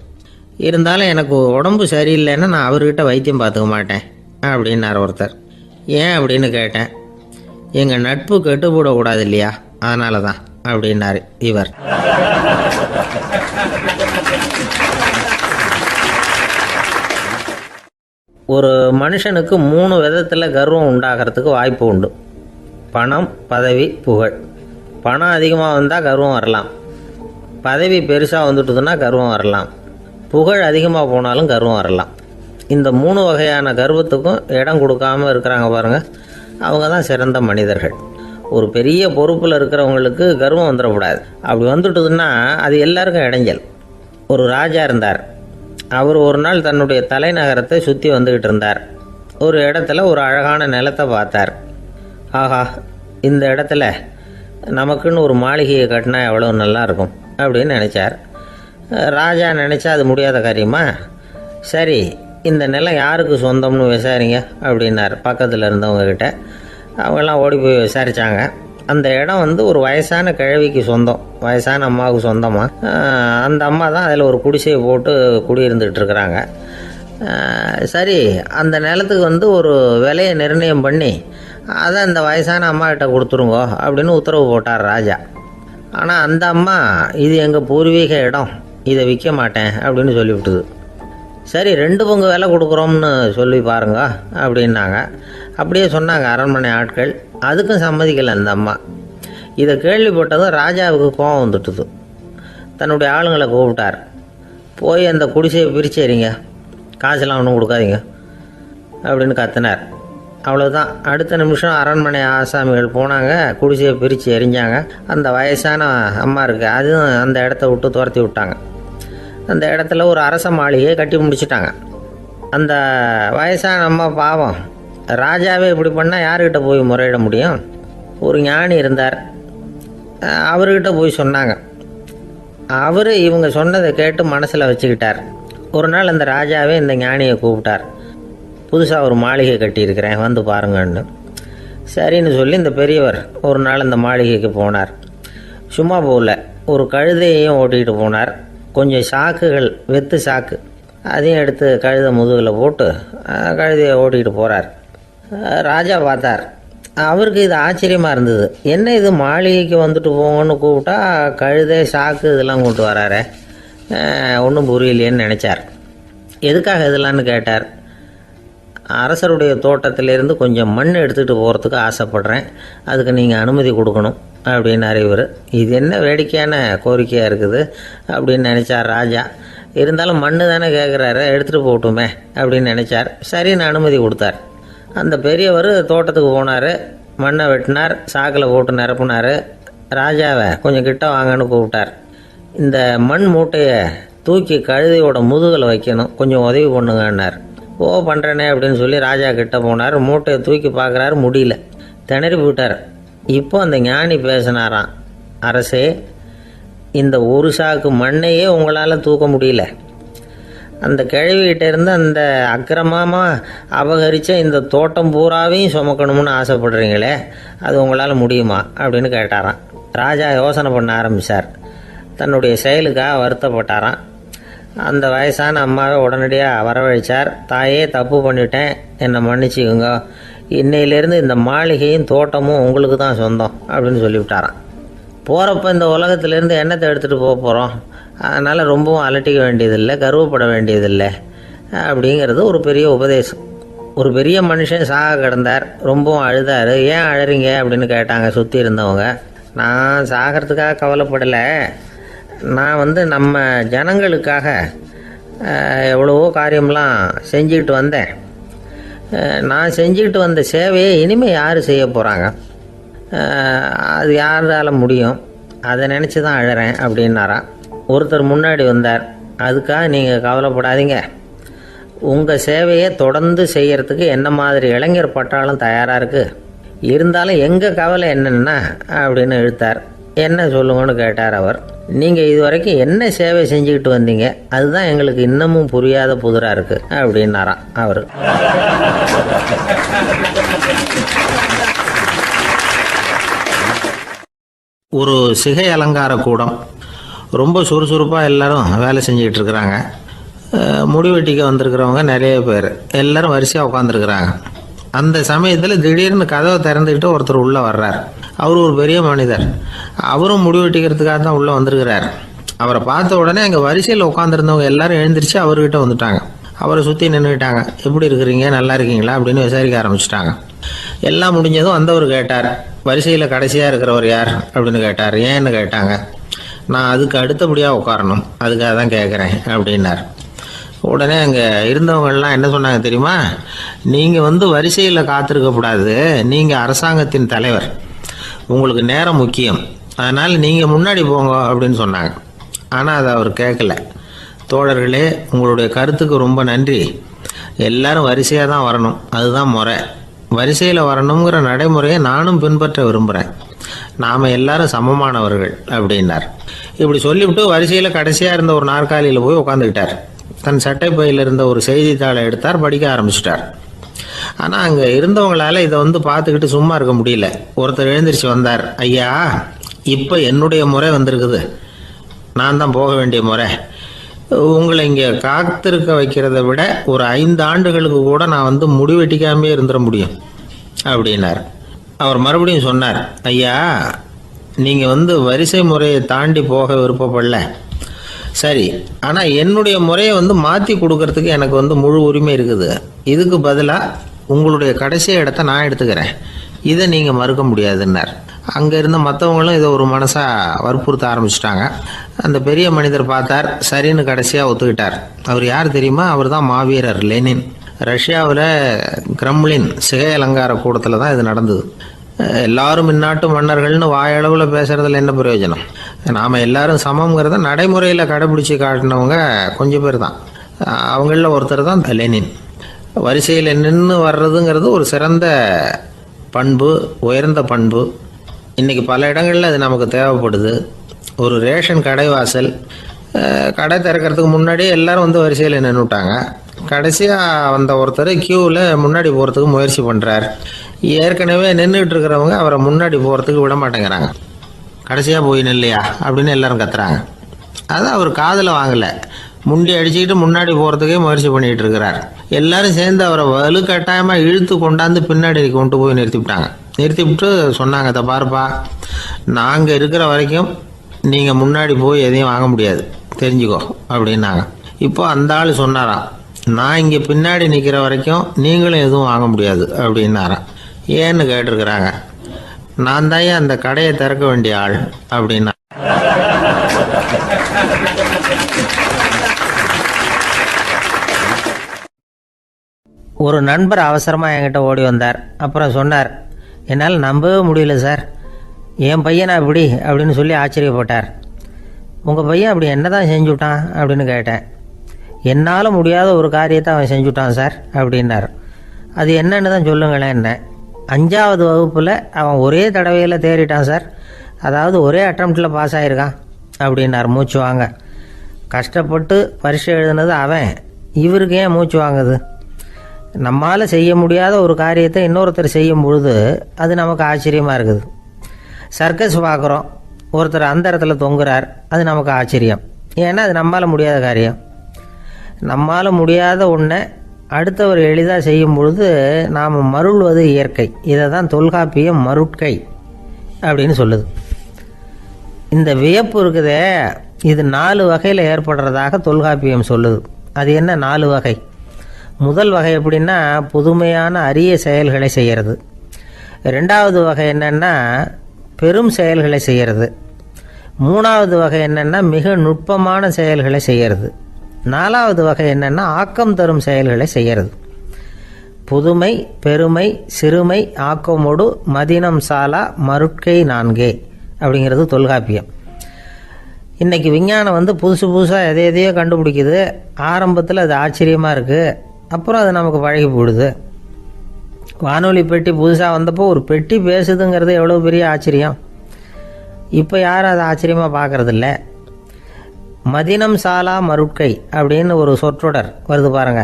இருந்தாலும் எனக்கு உடம்பு சரியில்லைன்னா நான் அவர்கிட்ட வைத்தியம் பார்த்துக்க மாட்டேன் அப்படின்னார் ஒருத்தர். ஏன் அப்படின்னு கேட்டேன். எங்கள் நட்பு கெட்டுப்படக்கூடாது இல்லையா, அதனால தான் அப்படின்னார் இவர். ஒரு மனுஷனுக்கு 3 விதத்தில் கர்வம் உண்டாகிறதுக்கு வாய்ப்பு உண்டு. பணம், பதவி, புகழ். பணம் அதிகமாக வந்தால் கர்வம் வரலாம், பதவி பெருசாக வந்துட்டுதுன்னா கர்வம் வரலாம், புகழ் அதிகமாக போனாலும் கர்வம் வரலாம். இந்த 3 வகையான கர்வத்துக்கும் இடம் கொடுக்காம இருக்கிறாங்க பாருங்கள், அவங்க தான் சிறந்த மனிதர்கள். ஒரு பெரிய பொறுப்பில் இருக்கிறவங்களுக்கு கர்வம் வந்துடக்கூடாது. அப்படி வந்துட்டுதுன்னா அது எல்லாருக்கும் இடைஞ்சல். ஒரு ராஜா இருந்தார். அவர் ஒரு நாள் தன்னுடைய தலைநகரத்தை சுற்றி வந்துக்கிட்டு இருந்தார். ஒரு இடத்துல ஒரு அழகான நிலத்தை பார்த்தார். ஆஹா, இந்த இடத்துல நமக்குன்னு ஒரு மாளிகையை கட்டினா எவ்வளோ நல்லா இருக்கும் அப்படின்னு நினச்சார். ராஜா நினச்சா அது முடியாத காரியமா? சரி, இந்த நிலம் யாருக்கு சொந்தம்னு விசாரிங்க அப்படின்னார் பக்கத்தில் இருந்தவங்கக்கிட்ட. அவங்கெல்லாம் ஓடி போய் விசாரித்தாங்க. அந்த இடம் ஒரு வயசான கிழவிக்கு சொந்தம், வயசான அம்மாவுக்கு சொந்தமாக. அந்த அம்மா தான் அதில் ஒரு குடிசையை போட்டு குடியிருந்துகிட்டு இருக்கிறாங்க. சரி, அந்த நிலத்துக்கு ஒரு விலையை நிர்ணயம் பண்ணி அதை அந்த வயசான அம்மாக்கிட்ட கொடுத்துருங்கோ அப்படின்னு உத்தரவு போட்டார் ராஜா. ஆனால் அந்த அம்மா, இது எங்கள் பூர்வீக இடம், இதை விற்க மாட்டேன் அப்படின்னு சொல்லிவிட்டுது. சரி, 2 பங்கு விலை கொடுக்குறோம்னு சொல்லி பாருங்க அப்படின்னாங்க. அப்படியே சொன்னாங்க அரண்மனை ஆட்கள். அதுக்கும் சம்மதிக்கலை அந்த அம்மா. இதை கேள்விப்பட்டதும் ராஜாவுக்கு கோபம் வந்துட்டுது. தன்னுடைய ஆளுங்களை கூப்பிட்டார். போய் அந்த குடிசையை பிரிச்சேரிங்க, காசெல்லாம் ஒன்றும் கொடுக்காதீங்க அப்படின்னு கத்தினார். அவ்வளோதான். அடுத்த நிமிஷம் அரண்மனை ஆசாமிகள் போனாங்க, குடிசையை பிரித்து எரிஞ்சாங்க. அந்த வயசான அம்மா இருக்குது, அதுவும் அந்த இடத்த விட்டு துரத்தி விட்டாங்க. அந்த இடத்துல ஒரு அரச மாளிகையை கட்டி முடிச்சிட்டாங்க. அந்த வயசான அம்மா பாவம், ராஜாவே இப்படி பண்ணால் யாருக்கிட்ட போய் முறையிட முடியும்? ஒரு ஞானி இருந்தார், அவர்கிட்ட போய் சொன்னாங்க. அவர் இவங்க சொன்னதை கேட்டு மனசில் வச்சுக்கிட்டார். ஒரு நாள் அந்த ராஜாவே இந்த ஞானியை கூப்பிட்டார். புதுசாக ஒரு மாளிகை கட்டியிருக்கிறேன், வந்து பாருங்கன்னு. சரின்னு சொல்லி இந்த பெரியவர் ஒரு நாள் இந்த மாளிகைக்கு போனார். சும்மா போகல, ஒரு கழுதையையும் ஓட்டிகிட்டு போனார். கொஞ்சம் சாக்குகள், வெத்து சாக்கு, அதையும் எடுத்து கழுதை முதுகில் போட்டு கழுதையை ஓட்டிகிட்டு போகிறார். ராஜா பார்த்தார். அவருக்கு இது ஆச்சரியமாக இருந்தது. என்ன இது, மாளிகைக்கு வந்துட்டு போங்கன்னு கூப்பிட்டா கழுதை சாக்கு இதெல்லாம் கொண்டு வராரே, ஒன்றும் புரியலையேன்னு நினச்சார். எதுக்காக இதெல்லாம்னு கேட்டார். அரசருடைய தோட்டத்திலேருந்து கொஞ்சம் மண் எடுத்துகிட்டு போகிறதுக்கு ஆசைப்பட்றேன், அதுக்கு நீங்கள் அனுமதி கொடுக்கணும் அப்படின்னார் இவர். இது என்ன வேடிக்கையான கோரிக்கையாக இருக்குது அப்படின்னு நினச்சார் ராஜா. இருந்தாலும் மண் தானே கேட்குறாரு, எடுத்துகிட்டு போகட்டுமே அப்படின்னு நினச்சார். சரின்னு அனுமதி கொடுத்தார். அந்த பெரியவர் தோட்டத்துக்கு போனார், மண்ணை வெட்டினார், சாக்கில் போட்டு நிரப்புனார். ராஜாவை கொஞ்சம் கிட்ட வாங்கன்னு கூப்பிட்டார். இந்த மண் மூட்டையை தூக்கி கழுதையோட முதுகில் வைக்கணும், கொஞ்சம் உதவி பண்ணுங்கன்னார். ஓ, பண்ணுறேனே அப்படின்னு சொல்லி ராஜா கிட்ட போனார். மூட்டையை தூக்கி பார்க்குறாரு, முடியல, திணறி போயிட்டார். இப்போ அந்த ஞானி பேசினாராம். அரசே, இந்த ஒரு சாக்கு மண்ணையே உங்களால் தூக்க முடியல, அந்த கிழவிகிட்ட இருந்து அந்த அக்கிரமமாக அபகரித்த இந்த தோட்டம் பூராவையும் சுமக்கணும்னு ஆசைப்படுறீங்களே, அது உங்களால் முடியுமா அப்படின்னு கேட்டாராம். ராஜா யோசனை பண்ண ஆரம்பித்தார். தன்னுடைய செயலுக்காக வருத்தப்பட்டாராம். அந்த வயசான அம்மாவை உடனடியாக வரவழைச்சார். தாயே, தப்பு பண்ணிட்டேன், என்னை மன்னிச்சுக்குங்க, இன்னையிலேருந்து இந்த மாளிகையும் தோட்டமும் உங்களுக்கு தான் சொந்தம் அப்படின்னு சொல்லிவிட்டாராம். போகிறப்ப இந்த உலகத்திலேருந்து எண்ணத்தை எடுத்துகிட்டு போக போகிறோம், அதனால் ரொம்பவும் அலட்டிக்க வேண்டியதில்லை, கர்வப்பட வேண்டியதில்லை அப்படிங்கிறது ஒரு பெரிய உபதேசம். ஒரு பெரிய மனுஷன் சாக கிடந்தார், ரொம்பவும் அழுதார். ஏன் அழறீங்க அப்படின்னு கேட்டாங்க சுற்றி இருந்தவங்க. நான் சாகிறதுக்காக கவலைப்படலை, நான் நம்ம ஜனங்களுக்காக எவ்வளவோ காரியம்லாம் செஞ்சுக்கிட்டு வந்தேன். நான் செஞ்சுக்கிட்டு வந்த சேவையை இனிமேல் யார் செய்ய போகிறாங்க, அது யாரால் முடியும், அதை நினச்சி தான் அழறேன் அப்படின்னாராம். ஒருத்தர் முன்னாடி வந்தார். அதுக்காக நீங்கள் கவலைப்படாதீங்க, உங்கள் சேவையை தொடர்ந்து செய்கிறதுக்கு என்ன மாதிரி இளைஞர் பட்டாலும் தயாராக இருக்குது, இருந்தாலும் எங்கள் கவலை என்னென்னா அப்படின்னு இழுத்தார். என்ன சொல்லுங்கன்னு கேட்டார் அவர். நீங்கள் இது வரைக்கும் என்ன சேவை செஞ்சுக்கிட்டு வந்தீங்க, அதுதான் எங்களுக்கு இன்னமும் புரியாத புதிராக இருக்குது அப்படின்னாராம் அவர். ஒரு சிகை அலங்கார கூடம், ரொம்ப சுறுசுறுப்பாக எல்லாரும் வேலை செஞ்சுக்கிட்டு இருக்கிறாங்க. முடிவெட்டிக்க வந்திருக்கிறவங்க நிறைய பேர், எல்லாரும் வரிசையாக உட்காந்துருக்குறாங்க. அந்த சமயத்தில் திடீர்னு கதவை திறந்துக்கிட்டு ஒருத்தர் உள்ளே வர்றார். அவர் ஒரு பெரிய மனிதர், அவரும் முடிவெட்டிக்கிறதுக்காக தான் உள்ளே வந்திருக்கிறார். அவரை பார்த்த உடனே அங்கே வரிசையில் உட்காந்துருந்தவங்க எல்லாரும் எழுந்திரிச்சு அவர்கிட்ட வந்துட்டாங்க. அவரை சுற்றி நின்றுக்கிட்டாங்க. எப்படி இருக்கிறீங்க, நல்லா இருக்கீங்களா அப்படின்னு விசாரிக்க ஆரம்பிச்சிட்டாங்க. எல்லாம் முடிஞ்சதும் வந்தவர் கேட்டார், வரிசையில் கடைசியாக இருக்கிறவர் யார் அப்படின்னு கேட்டார். ஏன்னு கேட்டாங்க. நான் அதுக்கு அடுத்தபடியாக உட்காரணும், அதுக்காக தான் கேட்குறேன் அப்படின்னார். உடனே அங்கே இருந்தவங்கெல்லாம் என்ன சொன்னாங்க தெரியுமா? நீங்கள் வரிசையில் காத்திருக்கக்கூடாது, நீங்கள் அரசாங்கத்தின் தலைவர், உங்களுக்கு நேரம் முக்கியம், அதனால் நீங்கள் முன்னாடி போங்க அப்படின்னு சொன்னாங்க. ஆனால் அதை அவர் கேட்கல. தோழர்களே, உங்களுடைய கருத்துக்கு ரொம்ப நன்றி. எல்லாரும் வரிசையாக தான் வரணும், அதுதான் முறை. வரிசையில் வரணுங்கிற நடைமுறையை நானும் பின்பற்ற விரும்புகிறேன். நாம் எல்லாரும் சமமானவர்கள் அப்படின்னார். இப்படி சொல்லிவிட்டு வரிசையில் கடைசியாக இருந்த ஒரு நாற்காலியில் போய் உட்காந்துக்கிட்டார். தன் சட்டை பையில் இருந்த ஒரு செய்தித்தாளை எடுத்தார், படிக்க ஆரம்பிச்சிட்டார். ஆனால் அங்கே இருந்தவங்களால இதை பார்த்துக்கிட்டு சும்மா இருக்க முடியல. ஒருத்தர் எழுந்திரிச்சு வந்தார். ஐயா, இப்போ என்னுடைய முறை வந்திருக்குது, நான் தான் போக வேண்டிய முறை. உங்களை இங்கே காத்திருக்க வைக்கிறத விட ஒரு 5 ஆண்டுகளுக்கு கூட நான் முடிவெட்டிக்காமே இருந்துட முடியும் அப்படின்னார். அவர் மறுபடியும் சொன்னார், ஐயா, நீங்கள் வரிசை முறையை தாண்டி போக விருப்பப்படல, சரி, ஆனால் என்னுடைய முறையை மாற்றி கொடுக்கறதுக்கு எனக்கு முழு உரிமை இருக்குது. இதுக்கு பதிலாக உங்களுடைய கடைசி இடத்த நான் எடுத்துக்கிறேன், இதை நீங்கள் மறுக்க முடியாதுன்னார். அங்கே இருந்த மற்றவங்களும் இதை ஒரு மனசாக வற்புறுத்த ஆரம்பிச்சிட்டாங்க. அந்த பெரிய மனிதர் பார்த்தார், சரின்னு கடைசியாக ஒத்துக்கிட்டார். அவர் யார் தெரியுமா? அவர் தான் மாவீரர் லெனின். ரஷ்யாவில் கிரெம்ளின் சிகை அலங்கார கூடத்தில் தான் இது நடந்தது. எல்லாரும் இந்நாட்டு மன்னர்கள்னு வாயளவில் பேசுகிறதுல என்ன பிரயோஜனம்? நாம் எல்லாரும் சமங்கிறத நடைமுறையில் கடைபிடிச்சி காட்டினவங்க கொஞ்சம் பேர் தான். அவங்களில் ஒருத்தர் தான் லெனின். வரிசையில் நின்று வர்றதுங்கிறது ஒரு சிறந்த பண்பு, உயர்ந்த பண்பு. இன்றைக்கி பல இடங்களில் அது நமக்கு தேவைப்படுது. ஒரு ரேஷன் கடைவாசல், கடை திறக்கிறதுக்கு முன்னாடியே எல்லாரும் வரிசையில் நின்றுட்டாங்க. கடைசியாக வந்த ஒருத்தர் க்யூவில் முன்னாடி போகிறதுக்கு முயற்சி பண்ணுறார். ஏற்கனவே நின்றுட்டு இருக்கிறவங்க அவரை முன்னாடி போகிறதுக்கு விட மாட்டேங்கிறாங்க. கடைசியாக போய் நில்லையா அப்படின்னு எல்லாரும் கத்துறாங்க. அதை அவர் காதில் வாங்கலை. முண்டி அடிச்சுக்கிட்டு முன்னாடி போகிறதுக்கே முயற்சி பண்ணிகிட்டு இருக்கிறார். எல்லாரும் சேர்ந்து அவரை வலுக்கட்டாயமாக இழுத்து கொண்டாந்து பின்னாடி கொண்டு போய் நிறுத்திவிட்டாங்க. நிறுத்திவிட்டு சொன்னாங்க, இதை பாருப்பா, நாங்கள் இருக்கிற வரைக்கும் நீங்கள் முன்னாடி போய் எதையும் வாங்க முடியாது, தெரிஞ்சுக்கோ அப்படின்னாங்க. இப்போ அந்த ஆள் சொன்னாராம், நான் இங்கே பின்னாடி நிற்கிற வரைக்கும் நீங்களும் எதுவும் வாங்க முடியாது அப்படின்னாராம். ஏன்னு கேட்டிருக்கிறாங்க. நான் தான் அந்த கடையை திறக்க வேண்டிய ஆள் அப்படின்னா. ஒரு நண்பர் அவசரமாக என்கிட்ட ஓடி வந்தார். அப்புறம் சொன்னார், என்னால் நம்பவே முடியல சார், என் பையனா இப்படி அப்படின்னு சொல்லி ஆச்சரியப்பட்டார். உங்கள் பையன் அப்படி என்ன தான் செஞ்சுட்டான் அப்படின்னு கேட்டேன். என்னால் முடியாத ஒரு காரியத்தை அவன் செஞ்சுட்டான் சார் அப்படின்னார். அது என்னன்னு தான் சொல்லுங்களேன். என்ன, 5ஆவது வகுப்பில் அவன் ஒரே தடவையில் தேறிட்டான் சார், அதாவது ஒரே அட்டம்ப்டில் பாஸ் ஆகிருக்கான் அப்படின்னார் மூச்சு வாங்க. கஷ்டப்பட்டு பரீட்சை எழுதுனது அவன், இவருக்கு ஏன் மூச்சு வாங்குது? நம்மால் செய்ய முடியாத ஒரு காரியத்தை இன்னொருத்தர் செய்யும் பொழுது அது நமக்கு ஆச்சரியமாக இருக்குது. சர்க்கஸ் பார்க்குறோம், ஒருத்தர் அந்த இடத்துல தொங்குறார், அது நமக்கு ஆச்சரியம். ஏன்னா அது நம்மால் முடியாத காரியம். நம்மால் முடியாத ஒன்றை அடுத்தவர் எளிதாக செய்யும் பொழுது நாம் மருள்வது இயற்கை. இதை தான் தொல்காப்பியம் மருட்கை அப்படின்னு சொல்லுது. இந்த வியப்பு இருக்குதே, இது 4 வகையில் ஏற்படுறதாக தொல்காப்பியம் சொல்லுது. அது என்ன 4 வகை? முதல் வகை எப்படின்னா, புதுமையான அரிய செயல்களை செய்கிறது. 2வது வகை என்னென்னா பெரும் செயல்களை செய்கிறது. 3வது வகை என்னென்னா மிக நுட்பமான செயல்களை செய்கிறது. 4வது வகை என்னென்னா ஆக்கம் தரும் செயல்களை செய்கிறது. புதுமை, பெருமை, சிறுமை, ஆக்கமோடு மதினம் சாலா மருட்கை 4 அப்படிங்கிறது தொல்காப்பியம். இன்றைக்கி விஞ்ஞானம் புதுசு புதுசாக எதையோ கண்டுபிடிக்குது. ஆரம்பத்தில் அது ஆச்சரியமாக இருக்குது, அப்புறம் அது நமக்கு பழகி போடுது. வானொலி பெட்டி புதுசாக வந்தப்போ ஒரு பெட்டி பேசுதுங்கிறது எவ்வளோ பெரிய ஆச்சரியம். இப்போ யாரும் அதை ஆச்சரியமாக பார்க்குறதில்ல. மதினம் சாலா மருட்கை அப்படின்னு ஒரு சொற்றொடர் வருது பாருங்க,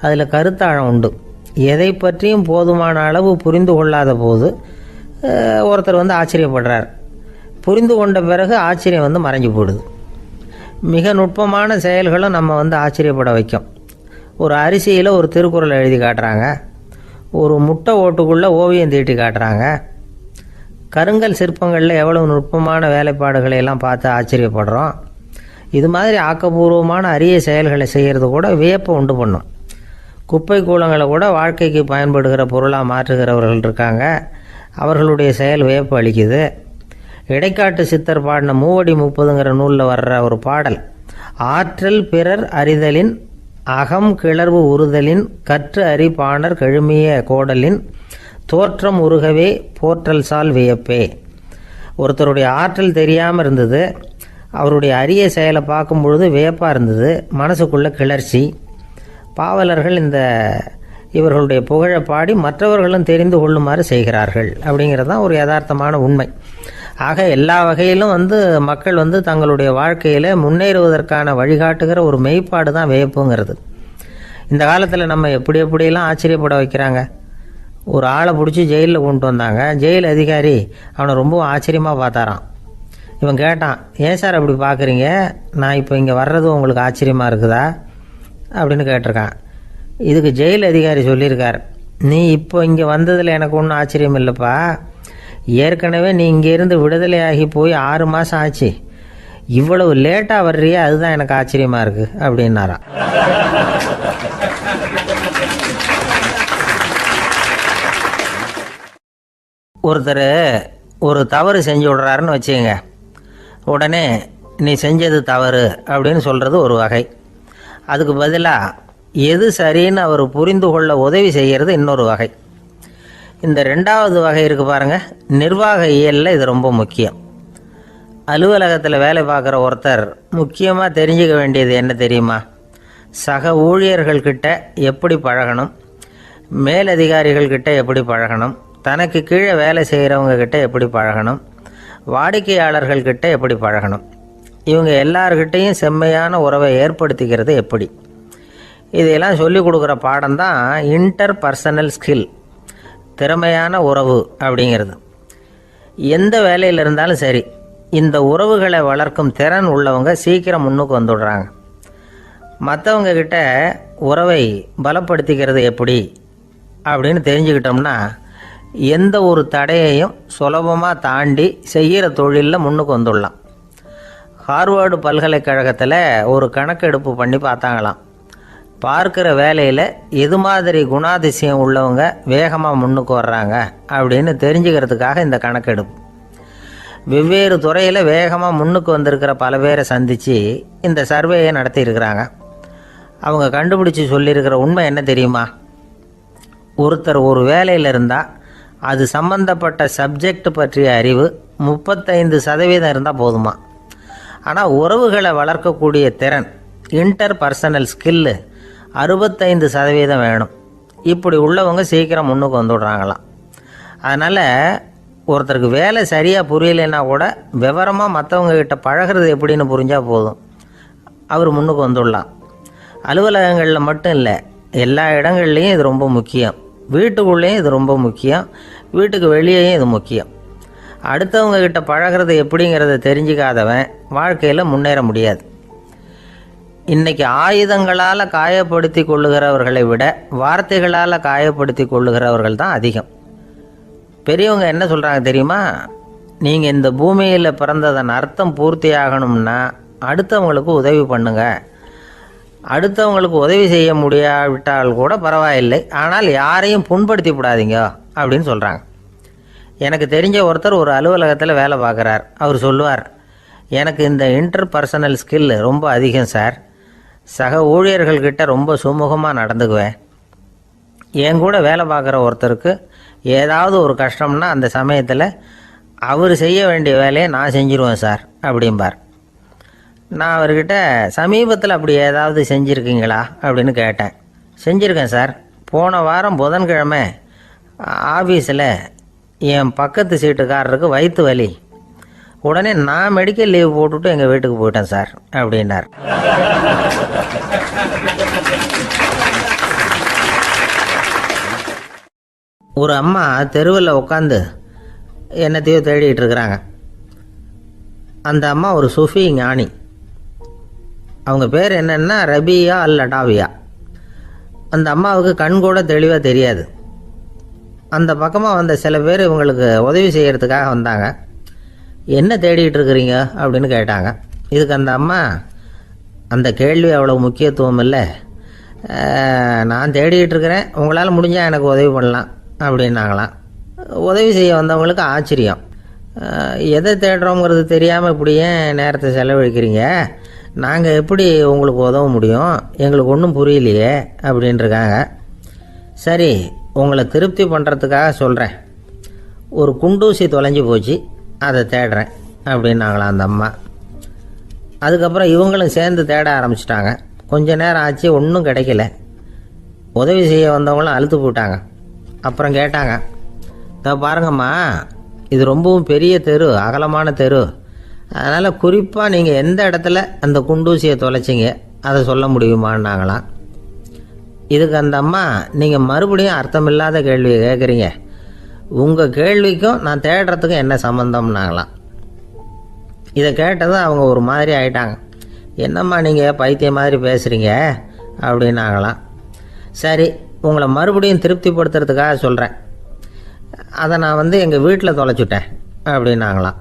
அதில் கருத்தாழம் உண்டு. எதை பற்றியும் போதுமான அளவு புரிந்து கொள்ளாத போது ஒருத்தர் ஆச்சரியப்படுறார். புரிந்து கொண்ட பிறகு ஆச்சரியம் மறைஞ்சு போடுது. மிக நுட்பமான செயல்களும் நம்ம ஆச்சரியப்பட வைக்கும். ஒரு அரிசியில் ஒரு திருக்குறளை எழுதி காட்டுறாங்க, ஒரு முட்டை ஓட்டுக்குள்ளே ஓவியம் தீட்டி காட்டுறாங்க. கருங்கல் சிற்பங்களில் எவ்வளவு நுட்பமான வேலைப்பாடுகளை எல்லாம் பார்த்து ஆச்சரியப்படுறோம். இது மாதிரி ஆக்கப்பூர்வமான அரிய செயல்களை செய்கிறது கூட வியப்பை உண்டு பண்ணும். குப்பை கூலங்களை கூட வாழ்க்கைக்கு பயன்படுகிற பொருளாக மாற்றுகிறவர்கள் இருக்காங்க. அவர்களுடைய செயல் வியப்பு அளிக்குது. இடைக்காட்டு சித்தர் பாடின 30 நூலில் வர்ற ஒரு பாடல், ஆற்றல் பிறர் அறிதலின் அகம் கிளர்வு உறுதலின் கற்று அறி பாணர் கழுமிய கோடலின் தோற்றம் உருகவே போற்றல் சால் வியப்பே. ஒருத்தருடைய ஆற்றல் தெரியாமல் இருந்தது, அவருடைய அரிய செயலை பார்க்கும் பொழுது வியப்பாக இருந்தது, மனசுக்குள்ள கிளர்ச்சி. பாவலர்கள் இவர்களுடைய புகழை பாடி மற்றவர்களும் தெரிந்து கொள்ளுமாறு செய்கிறார்கள் அப்படிங்கிறது தான் ஒரு யதார்த்தமான உண்மை. ஆக எல்லா வகையிலும் மக்கள் தங்களுடைய வாழ்க்கையில் முன்னேறுவதற்கான வழிகாட்டுகிற ஒரு மெய்ப்பாடு தான் வியப்புங்கிறது. இந்த காலத்தில் நம்ம எப்படியெல்லாம் ஆச்சரியப்பட வைக்கிறாங்க. ஒரு ஆளை பிடிச்சி ஜெயிலில் கொண்டு வந்தாங்க. ஜெயில் அதிகாரி அவனை ரொம்ப ஆச்சரியமாக பார்த்தாரான். இவன் கேட்டான், ஏன் சார் அப்படி பார்க்குறீங்க, நான் இப்போ இங்கே வர்றது உங்களுக்கு ஆச்சரியமாக இருக்குதா அப்படின்னு கேட்டிருக்கான். இதுக்கு ஜெயில் அதிகாரி சொல்லியிருக்கார், நீ இப்போ இங்கே வந்ததில் எனக்கு ஒன்றும் ஆச்சரியம் இல்லைப்பா, ஏற்கனவே நீ இங்கேருந்து விடுதலையாகி போய் 6 மாதம் ஆச்சு, இவ்வளவு லேட்டாக வர்றியே அதுதான் எனக்கு ஆச்சரியமாக இருக்குது அப்படின்னாராம். ஒருத்தர் ஒரு தவறு செஞ்சு விடுறாருன்னு வச்சுக்கோங்க, உடனே நீ செஞ்சது தவறு அப்படின்னு சொல்கிறது ஒரு வகை. அதுக்கு பதிலாக எது சரின்னு அவர் புரிந்து கொள்ள உதவி செய்கிறது இன்னொரு வகை. இந்த 2வது வகை இருக்குது பாருங்கள், நிர்வாக இயலில் இது ரொம்ப முக்கியம். அலுவலகத்தில் வேலை பார்க்குற ஒருத்தர் முக்கியமாக தெரிஞ்சுக்க வேண்டியது என்ன தெரியுமா? சக ஊழியர்கள்கிட்ட எப்படி பழகணும், மேலதிகாரிகள்கிட்ட எப்படி பழகணும், தனக்கு கீழே வேலை செய்கிறவங்க கிட்ட எப்படி பழகணும், வாடிக்கையாளர்கள்கிட்ட எப்படி பழகணும், இவங்க எல்லார்கிட்டையும் செம்மையான உறவை ஏற்படுத்திக்கிறது எப்படி, இதையெல்லாம் சொல்லிக் கொடுக்குற பாடம் தான் இன்டர் பர்சனல் ஸ்கில், திறமையான உறவு அப்படிங்கிறது. எந்த வேலையில் இருந்தாலும் சரி, இந்த உறவுகளை வளர்க்கும் திறன் உள்ளவங்க சீக்கிரம் முன்னுக்கு வந்துடுறாங்க. மற்றவங்க கிட்ட உறவை பலப்படுத்திக்கிறது எப்படி அப்படின்னு தெரிஞ்சுக்கிட்டோம்னா எந்த ஒரு தடையையும் சுலபமாக தாண்டி செய்கிற தொழிலில் முன்னுக்கு வந்துடலாம். ஹார்வர்டு பல்கலைக்கழகத்தில் ஒரு கணக்கெடுப்பு பண்ணி பார்த்தாங்களாம். பார்க்குற வேலையில் எது மாதிரி குணாதிசயம் உள்ளவங்க வேகமாக முன்னுக்கு வர்றாங்க அப்படின்னு தெரிஞ்சுக்கிறதுக்காக இந்த கணக்கெடுப்பு. வெவ்வேறு துறையில் வேகமாக முன்னுக்கு வந்திருக்கிற பல பேரை சந்தித்து இந்த சர்வேயை நடத்தியிருக்கிறாங்க. அவங்க கண்டுபிடிச்சி சொல்லியிருக்கிற உண்மை என்ன தெரியுமா? ஒருத்தர் ஒரு வேலையில் இருந்தால் அது சம்பந்தப்பட்ட சப்ஜெக்ட் பற்றிய அறிவு 35% இருந்தால் போதுமா. ஆனால் உறவுகளை வளர்க்கக்கூடிய திறன், இன்டர் பர்சனல் ஸ்கில்லு 65% வேணும். இப்படி உள்ளவங்க சீக்கிரம் முன்னுக்கு வந்துவிடுறாங்களாம். அதனால் ஒருத்தருக்கு வேலை சரியாக புரியலைன்னா கூட விவரமாக மற்றவங்கக்கிட்ட பழகிறது எப்படின்னு புரிஞ்சால் போதும், அவர் முன்னுக்கு வந்துடலாம். அலுவலகங்களில் மட்டும் இல்லை, எல்லா இடங்கள்லையும் இது ரொம்ப முக்கியம். வீட்டுக்குள்ளேயும் இது ரொம்ப முக்கியம், வீட்டுக்கு வெளியேயும் இது முக்கியம். அடுத்தவங்க கிட்ட பழகிறது எப்படிங்கிறத தெரிஞ்சிக்காதவன் வாழ்க்கையில் முன்னேற முடியாது. இன்றைக்கி ஆயுதங்களால் காயப்படுத்தி கொள்ளுகிறவர்களை விட வார்த்தைகளால் காயப்படுத்தி கொள்ளுகிறவர்கள் தான் அதிகம். பெரியவங்க என்ன சொல்கிறாங்க தெரியுமா? நீங்கள் இந்த பூமியில் பிறந்ததன் அர்த்தம் பூர்த்தி ஆகணும்னா அடுத்தவங்களுக்கு உதவி பண்ணுங்க. அடுத்தவங்களுக்கு உதவி செய்ய முடியாவிட்டால் கூட பரவாயில்லை, ஆனால் யாரையும் புண்படுத்தி விடாதீங்க அப்படின்னு சொல்கிறாங்க. எனக்கு தெரிஞ்ச ஒருத்தர் ஒரு அலுவலகத்தில் வேலை பார்க்குறார். அவர் சொல்லுவார், எனக்கு இந்த இன்டர் பர்சனல் ஸ்கில் ரொம்ப அதிகம் சார், சக ஊழியர்கள்கிட்ட ரொம்ப சுமூகமாக நடந்துக்குவேன். என் கூட வேலை பார்க்குற ஒருத்தருக்கு ஏதாவது ஒரு கஷ்டம்னா அந்த சமயத்தில் அவர் செய்ய வேண்டிய வேலையை நான் செஞ்சுருவேன் சார் அப்படிம்பார். நான் அவர்கிட்ட சமீபத்தில் அப்படி ஏதாவது செஞ்சுருக்கீங்களா அப்படின்னு கேட்டேன். செஞ்சுருக்கேன் சார். போன வாரம் புதன்கிழமை ஆஃபீஸில் என் பக்கத்து சீட்டுக்காரருக்கு வயிற்று வலி, உடனே நான் மெடிக்கல் லீவ் போட்டுவிட்டு எங்கள் வீட்டுக்கு போயிட்டேன் சார் அப்படின்னார். ஒரு அம்மா தெருவில் உட்காந்து என்னத்தையோ தேடிட்டு இருக்கிறாங்க. அந்த அம்மா ஒரு சூஃபி ஞானி. அவங்க பேர் என்னென்னா ரபியா அல் அடாவியா. அந்த அம்மாவுக்கு கண் கூட தெளிவாக தெரியாது. அந்த பக்கமாக வந்த சில பேர் இவங்களுக்கு உதவி செய்கிறதுக்காக வந்தாங்க. என்ன தேடிட்டு இருக்கிறீங்க அப்படின்னு கேட்டாங்க. இதுக்கு அந்த அம்மா, அந்த கேள்வி அவ்வளோ முக்கியத்துவம் இல்லை, நான் தேடிட்டு இருக்கிறேன், உங்களால் முடிஞ்சால் எனக்கு உதவி பண்ணலாம் அப்படின்னாங்களாம். உதவி செய்ய வந்தவங்களுக்கு ஆச்சரியம். எதை தேடுறோங்கிறது தெரியாமல் இப்படி ஏன் நேரத்தை செலவழிக்கிறீங்க, நாங்கள் எப்படி உங்களுக்கு உதவ முடியும், எங்களுக்கு ஒன்றும் புரியலையே அப்படின்ட்டுருக்காங்க. சரி, உங்களை திருப்தி பண்ணுறதுக்காக சொல்கிறேன். ஒரு குண்டூசி தொலைஞ்சி போச்சு, அதை தேடுறேன் அப்படின்னாங்களாம் அந்த அம்மா. அதுக்கப்புறம் இவங்களும் சேர்ந்து தேட ஆரம்பிச்சிட்டாங்க. கொஞ்ச நேரம் ஆச்சு, ஒன்றும் கிடைக்கல. உதவி செய்ய வந்தவங்களும் அழுத்து போட்டாங்க. அப்புறம் கேட்டாங்க, இதை பாருங்கம்மா, இது ரொம்பவும் பெரிய தெரு, அகலமான தெரு. அதனால் குறிப்பாக நீங்கள் எந்த இடத்துல அந்த குண்டூசியை தொலைச்சிங்க அதை சொல்ல முடியுமான்னாங்களாம். இதுக்கு அந்த அம்மா, நீங்கள் மறுபடியும் அர்த்தமில்லாத கேள்வியை கேட்குறீங்க, உங்கள் கேள்விக்கும் நான் தேடுறதுக்கும் என்ன சம்மந்தம்னாங்களாம். இதை கேட்டதும் அவங்க ஒரு மாதிரி ஆயிட்டாங்க. என்னம்மா நீங்கள் பைத்தியம் மாதிரி பேசுகிறீங்க அப்படின்னாங்களாம். சரி, உங்களை மறுபடியும் திருப்திப்படுத்துறதுக்காக சொல்கிறேன். அதை நான் எங்கள் வீட்டில் தொலைச்சுட்டேன் அப்படின்னாங்களாம்.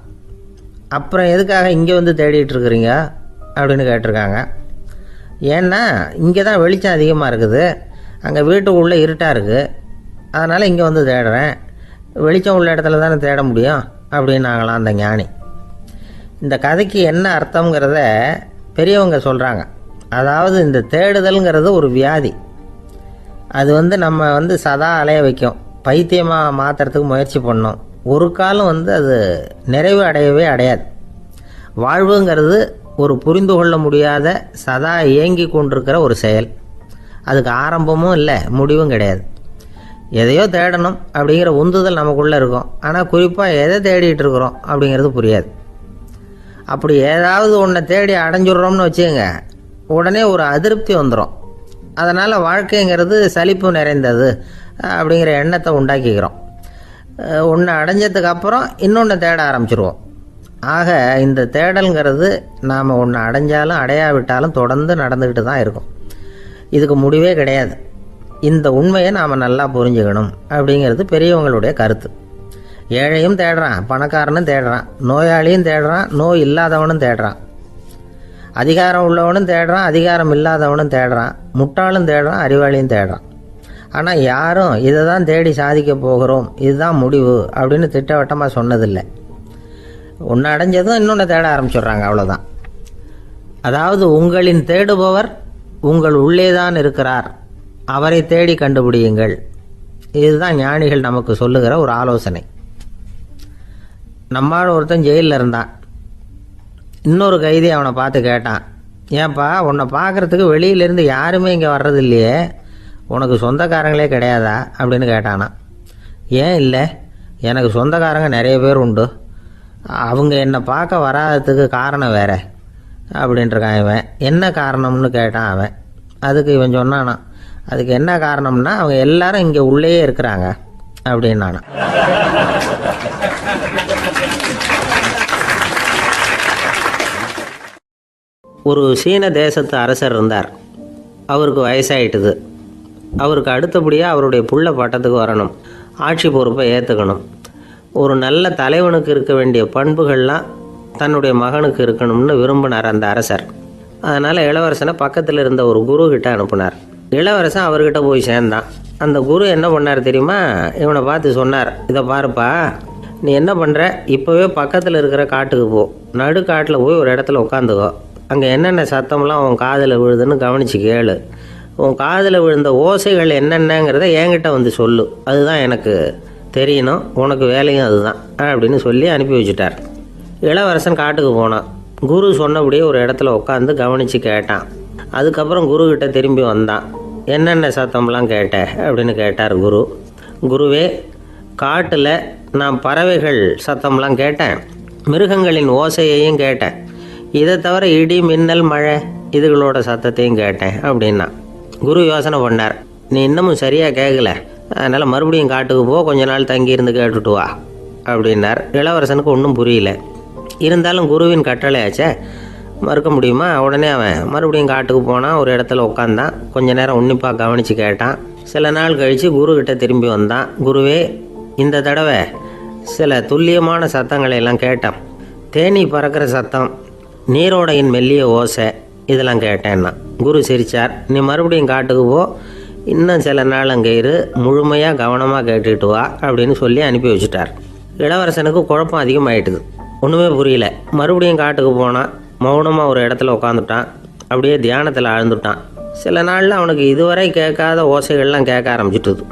அப்புறம் எதுக்காக இங்கே வந்து தேடிட்டு இருக்கிறீங்க அப்படின்னு கேட்டிருக்காங்க. ஏன்னா இங்கே தான் வெளிச்சம் அதிகமாக இருக்குது, அங்கே வீட்டுக்குள்ளே இருட்டாக இருக்குது, அதனால் இங்கே வந்து தேடுறேன். வெளிச்சம் உள்ள இடத்துல தானே தேட முடியும் அப்படின்னாங்களாம் அந்த ஞானி. இந்த கதைக்கு என்ன அர்த்தங்கிறத பெரியவங்க சொல்கிறாங்க. அதாவது இந்த தேடுதல்ங்கிறது ஒரு வியாதி. அது நம்ம சதா அலைய வைக்கும், பைத்தியமாக மாற்றுறதுக்கு முயற்சி பண்ணோம். ஒரு காலம் அது நிறைவு அடையவே அடையாது. வாழ்வுங்கிறது ஒரு புரிந்து கொள்ள முடியாத சதா இயங்கி கொண்டிருக்கிற ஒரு செயல். அதுக்கு ஆரம்பமும் இல்லை, முடிவும் கிடையாது. எதையோ தேடணும் அப்படிங்கிற உந்துதல் நமக்குள்ளே இருக்கும். ஆனால் குறிப்பாக எதை தேடிட்டு இருக்கிறோம் அப்படிங்கிறது புரியாது. அப்படி ஏதாவது ஒன்றை தேடி அடைஞ்சிடுறோம்னு வச்சுக்கோங்க, உடனே ஒரு அதிருப்தி வந்துடும். அதனால் வாழ்க்கைங்கிறது சலிப்பு நிறைந்தது அப்படிங்கிற எண்ணத்தை உண்டாக்கிக்கிறோம். ஒன்று அடைஞ்சதுக்கு அப்புறம் இன்னொன்று தேட ஆரம்பிச்சிருவோம். ஆக இந்த தேடல்ங்கிறது நாம் ஒன்று அடைஞ்சாலும் அடையாவிட்டாலும் தொடர்ந்து நடந்துக்கிட்டு தான் இருக்கும். இதுக்கு முடிவே கிடையாது. இந்த உண்மையை நாம் நல்லா புரிஞ்சுக்கணும் அப்படிங்கிறது பெரியவங்களுடைய கருத்து. ஏழையும் தேடுறான், பணக்காரனும் தேடுறான், நோயாளியும் தேடுறான், நோய் இல்லாதவனும் தேடுறான், அதிகாரம் உள்ளவனும் தேடுறான், அதிகாரம் இல்லாதவனும் தேடுறான், முட்டாளும் தேடுறான், அறிவாளியும் தேடுறான். ஆனால் யாரும் இதை தான் தேடி சாதிக்க போகிறோம், இதுதான் முடிவு அப்படின்னு திட்டவட்டமாக சொன்னதில்லை. ஒன்று அடைஞ்சதும் இன்னொன்று தேட ஆரம்பிச்சிடுறாங்க, அவ்வளோதான். அதாவது உங்களின் தேடுபவர் உங்கள் உள்ளே தான் இருக்கிறார், அவரை தேடி கண்டுபிடியுங்கள். இதுதான் ஞானிகள் நமக்கு சொல்லுகிற ஒரு ஆலோசனை. நம்மால் ஒருத்தன் ஜெயிலில் இருந்தான். இன்னொரு கைதி அவனை பார்த்து கேட்டான், ஏன்பா உன்னை பார்க்குறதுக்கு வெளியிலேருந்து யாருமே இங்கே வர்றது இல்லையே, உனக்கு சொந்தக்காரங்களே கிடையாதா அப்படின்னு கேட்டானா. ஏன் இல்லை, எனக்கு சொந்தக்காரங்க நிறைய பேர் உண்டு, அவங்க என்னை பார்க்க வராததுக்கு காரணம் வேற அப்படின்ட்டுருக்கான் இவன். என்ன காரணம்னு கேட்டான் அவன். அதுக்கு இவன் சொன்னானா, அதுக்கு என்ன காரணம்னா அவங்க எல்லாரும் இங்கே உள்ளேயே இருக்கிறாங்க அப்படின்னானா. ஒரு சீன தேசத்து அரசர் இருந்தார். அவருக்கு வயசாயிட்டுது. அவருக்கு அடுத்தபடியாக அவருடைய புள்ள பட்டத்துக்கு வரணும், ஆட்சி பொறுப்பை ஏற்றுக்கணும். ஒரு நல்ல தலைவனுக்கு இருக்க வேண்டிய பண்புகள்லாம் தன்னுடைய மகனுக்கு இருக்கணும்னு விரும்பினார் அந்த அரசர். அதனால் இளவரசனை பக்கத்தில் இருந்த ஒரு குரு கிட்ட அனுப்புனார். இளவரசன் அவர்கிட்ட போய் சேர்ந்தான். அந்த குரு என்ன பண்ணார் தெரியுமா, இவனை பார்த்து சொன்னார், இதை பாருப்பா, நீ என்ன பண்ணுற, இப்போவே பக்கத்தில் இருக்கிற காட்டுக்கு போ, நடு காட்டில் போய் ஒரு இடத்துல உட்காந்துக்கோ, அங்கே என்னென்ன சத்தம்லாம் உன் காதில் விழுதுன்னு கவனித்து கேளு, உன் காதில் விழுந்த ஓசைகள் என்னென்னங்கிறத என்கிட்ட வந்து சொல்லு, அதுதான் எனக்கு தெரியணும், உனக்கு வேலையும் அதுதான் அப்படின்னு சொல்லி அனுப்பி வச்சுட்டார். இளவரசன் காட்டுக்கு போனான். குரு சொன்னபடியே ஒரு இடத்துல உட்காந்து கவனித்து கேட்டான். அதுக்கப்புறம் குருக்கிட்ட திரும்பி வந்தான். என்னென்ன சத்தம்லாம் கேட்ட அப்படின்னு கேட்டார் குரு. குருவே, காட்டில் நான் பறவைகள் சத்தம்லாம் கேட்டேன், மிருகங்களின் ஓசையையும் கேட்டேன், இதை தவிர இடி மின்னல் மழை இதுகளோட சத்தத்தையும் கேட்டேன் அப்படின்னா. குரு யோசனை பண்ணார், நீ இன்னமும் சரியாக கேட்கல, அதனால் மறுபடியும் காட்டுக்கு போ, கொஞ்ச நாள் தங்கியிருந்து கேட்டுட்டு வா அப்படின்னார். இளவரசனுக்கு ஒன்றும் புரியல. இருந்தாலும் குருவின் கட்டளையாச்சே, மறுக்க முடியுமா? உடனே அவன் மறுபடியும் காட்டுக்கு போனான். ஒரு இடத்துல உட்காந்தான். கொஞ்ச நேரம் உன்னிப்பாக கவனித்து கேட்டான். சில நாள் கழித்து குருக்கிட்ட திரும்பி வந்தான். குருவே, இந்த தடவை சில துல்லியமான சத்தங்களை எல்லாம் கேட்டேன். தேனீ பறக்கிற சத்தம், நீரோடையின் மெல்லிய ஓசை, இதெல்லாம் கேட்டேன்னா. குரு சிரித்தார். நீ மறுபடியும் காட்டுக்கு போ, இன்னும் சில நாள் அங்கே இரு, முழுமையாக கவனமாக கேட்டுக்கிட்டு வா அப்படின்னு சொல்லி அனுப்பி வச்சுட்டார். இளவரசனுக்கு குழப்பம் அதிகமாகிட்டுது. ஒன்றுமே புரியல. மறுபடியும் காட்டுக்கு போனான். மௌனமாக ஒரு இடத்துல உட்காந்துட்டான். அப்படியே தியானத்தில் ஆழ்ந்துட்டான். சில நாளில் அவனுக்கு இதுவரை கேட்காத ஓசைகள்லாம் கேட்க ஆரம்பிச்சிட்டுது.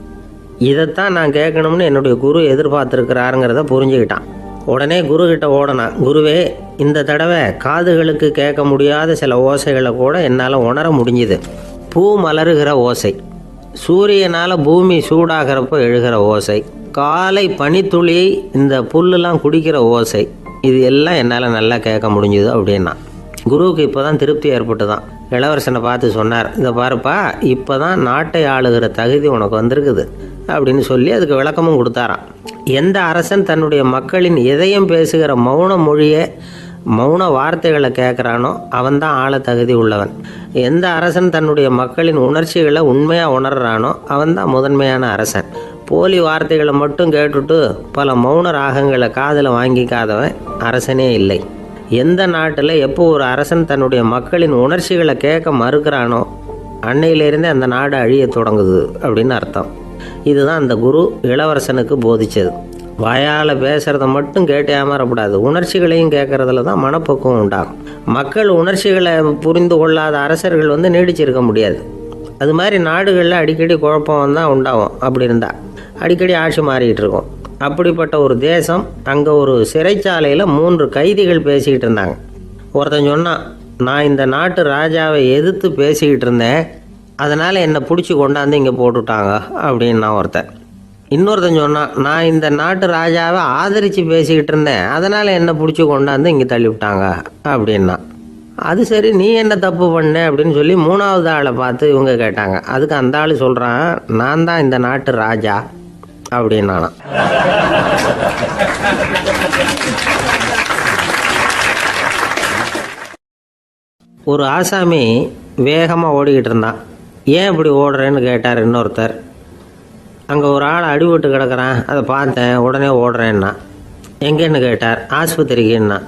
இதைத்தான் நான் கேட்கணும்னு என்னுடைய குரு எதிர்பார்த்துருக்கிறாருங்கிறத புரிஞ்சுக்கிட்டான். உடனே குரு கிட்ட ஓடனான். குருவே, இந்த தடவை காதுகளுக்கு கேட்க முடியாத சில ஓசைகளை கூட என்னால் உணர முடிஞ்சுது. பூ மலருகிற ஓசை, சூரியனால் பூமி சூடாகிறப்போ எழுகிற ஓசை, காலை பனித்துளி இந்த புல்லுலாம் குடிக்கிற ஓசை, இது எல்லாம் என்னால் நல்லா கேட்க முடிஞ்சுது அப்படின்னா. குருவுக்கு இப்போ தான் திருப்தி ஏற்பட்டு தான் இளவரசனை பார்த்து சொன்னார், இதை பாருப்பா, இப்போ தான் நாட்டை ஆளுகிற தகுதி உனக்கு வந்திருக்குது அப்படின்னு சொல்லி அதுக்கு விளக்கமும் கொடுத்தாராம். எந்த அரசன் தன்னுடைய மக்களின் இதயம் பேசுகிற மௌன மொழியை, மௌன வார்த்தைகளை கேட்குறானோ அவன்தான் ஆள தகுதி உள்ளவன். எந்த அரசன் தன்னுடைய மக்களின் உணர்ச்சிகளை உண்மையாக உணர்றானோ அவன்தான் முதன்மையான அரசன். போலி வார்த்தைகளை மட்டும் கேட்டுட்டு பல மௌன ராகங்களை காதில் வாங்கிக்காதவன் அரசனே இல்லை. எந்த நாட்டில் எப்போ ஒரு அரசன் தன்னுடைய மக்களின் உணர்ச்சிகளை கேட்க மறுக்கிறானோ அன்னையிலேருந்தே அந்த நாடு அழிய தொடங்குது அப்படின்னு அர்த்தம். இதுதான் அந்த குரு இளவரசனுக்கு போதிச்சது. வாயால் பேசுகிறத மட்டும் கேட்டு ஏமாறக்கூடாது, உணர்ச்சிகளையும் கேட்கறதுல தான் மனப்பக்குவம் உண்டாகும். மக்கள் உணர்ச்சிகளை புரிந்து கொள்ளாத அரசர்கள் நீடிச்சிருக்க முடியாது. அது மாதிரி நாடுகளில் அடிக்கடி குழப்பம் தான் உண்டாகும். அப்படி இருந்தால் அடிக்கடி ஆட்சி மாறிக்கிட்டு இருக்கும். அப்படிப்பட்ட ஒரு தேசம், அங்கே ஒரு சிறைச்சாலையில் 3 கைதிகள் பேசிக்கிட்டு இருந்தாங்க. ஒருத்தன் சொன்னான், நான் இந்த நாட்டு ராஜாவை எதிர்த்து பேசிக்கிட்டு இருந்தேன், அதனால் என்னை பிடிச்சி கொண்டாந்து இங்கே போட்டுட்டாங்க அப்படின்னா ஒருத்தன். இன்னொருத்தன் சொன்னான், நான் இந்த நாட்டு ராஜாவை ஆதரித்து பேசிக்கிட்டு இருந்தேன், அதனால் என்னை பிடிச்சி கொண்டாந்து இங்கே தள்ளிவிட்டாங்க அப்படின்னா. அது சரி, நீ என்ன தப்பு பண்ண அப்படின்னு சொல்லி 3வது ஆளை பார்த்து இவங்க கேட்டாங்க. அதுக்கு அந்த ஆள் சொல்கிறான், நான் தான் இந்த நாட்டு ராஜா அப்படின்னானா. ஒரு ஆசாமி வேகமாக ஓடிக்கிட்டு இருந்தான். ஏன் இப்படி ஓடுறேன்னு கேட்டார் இன்னொருத்தர். அங்கே ஒரு ஆள் அடிபட்டு கிடக்கிறான், அதை பார்த்தேன், உடனே ஓடுறேன்னா. எங்கேன்னு கேட்டார். ஆஸ்பத்திரிக்குன்னா.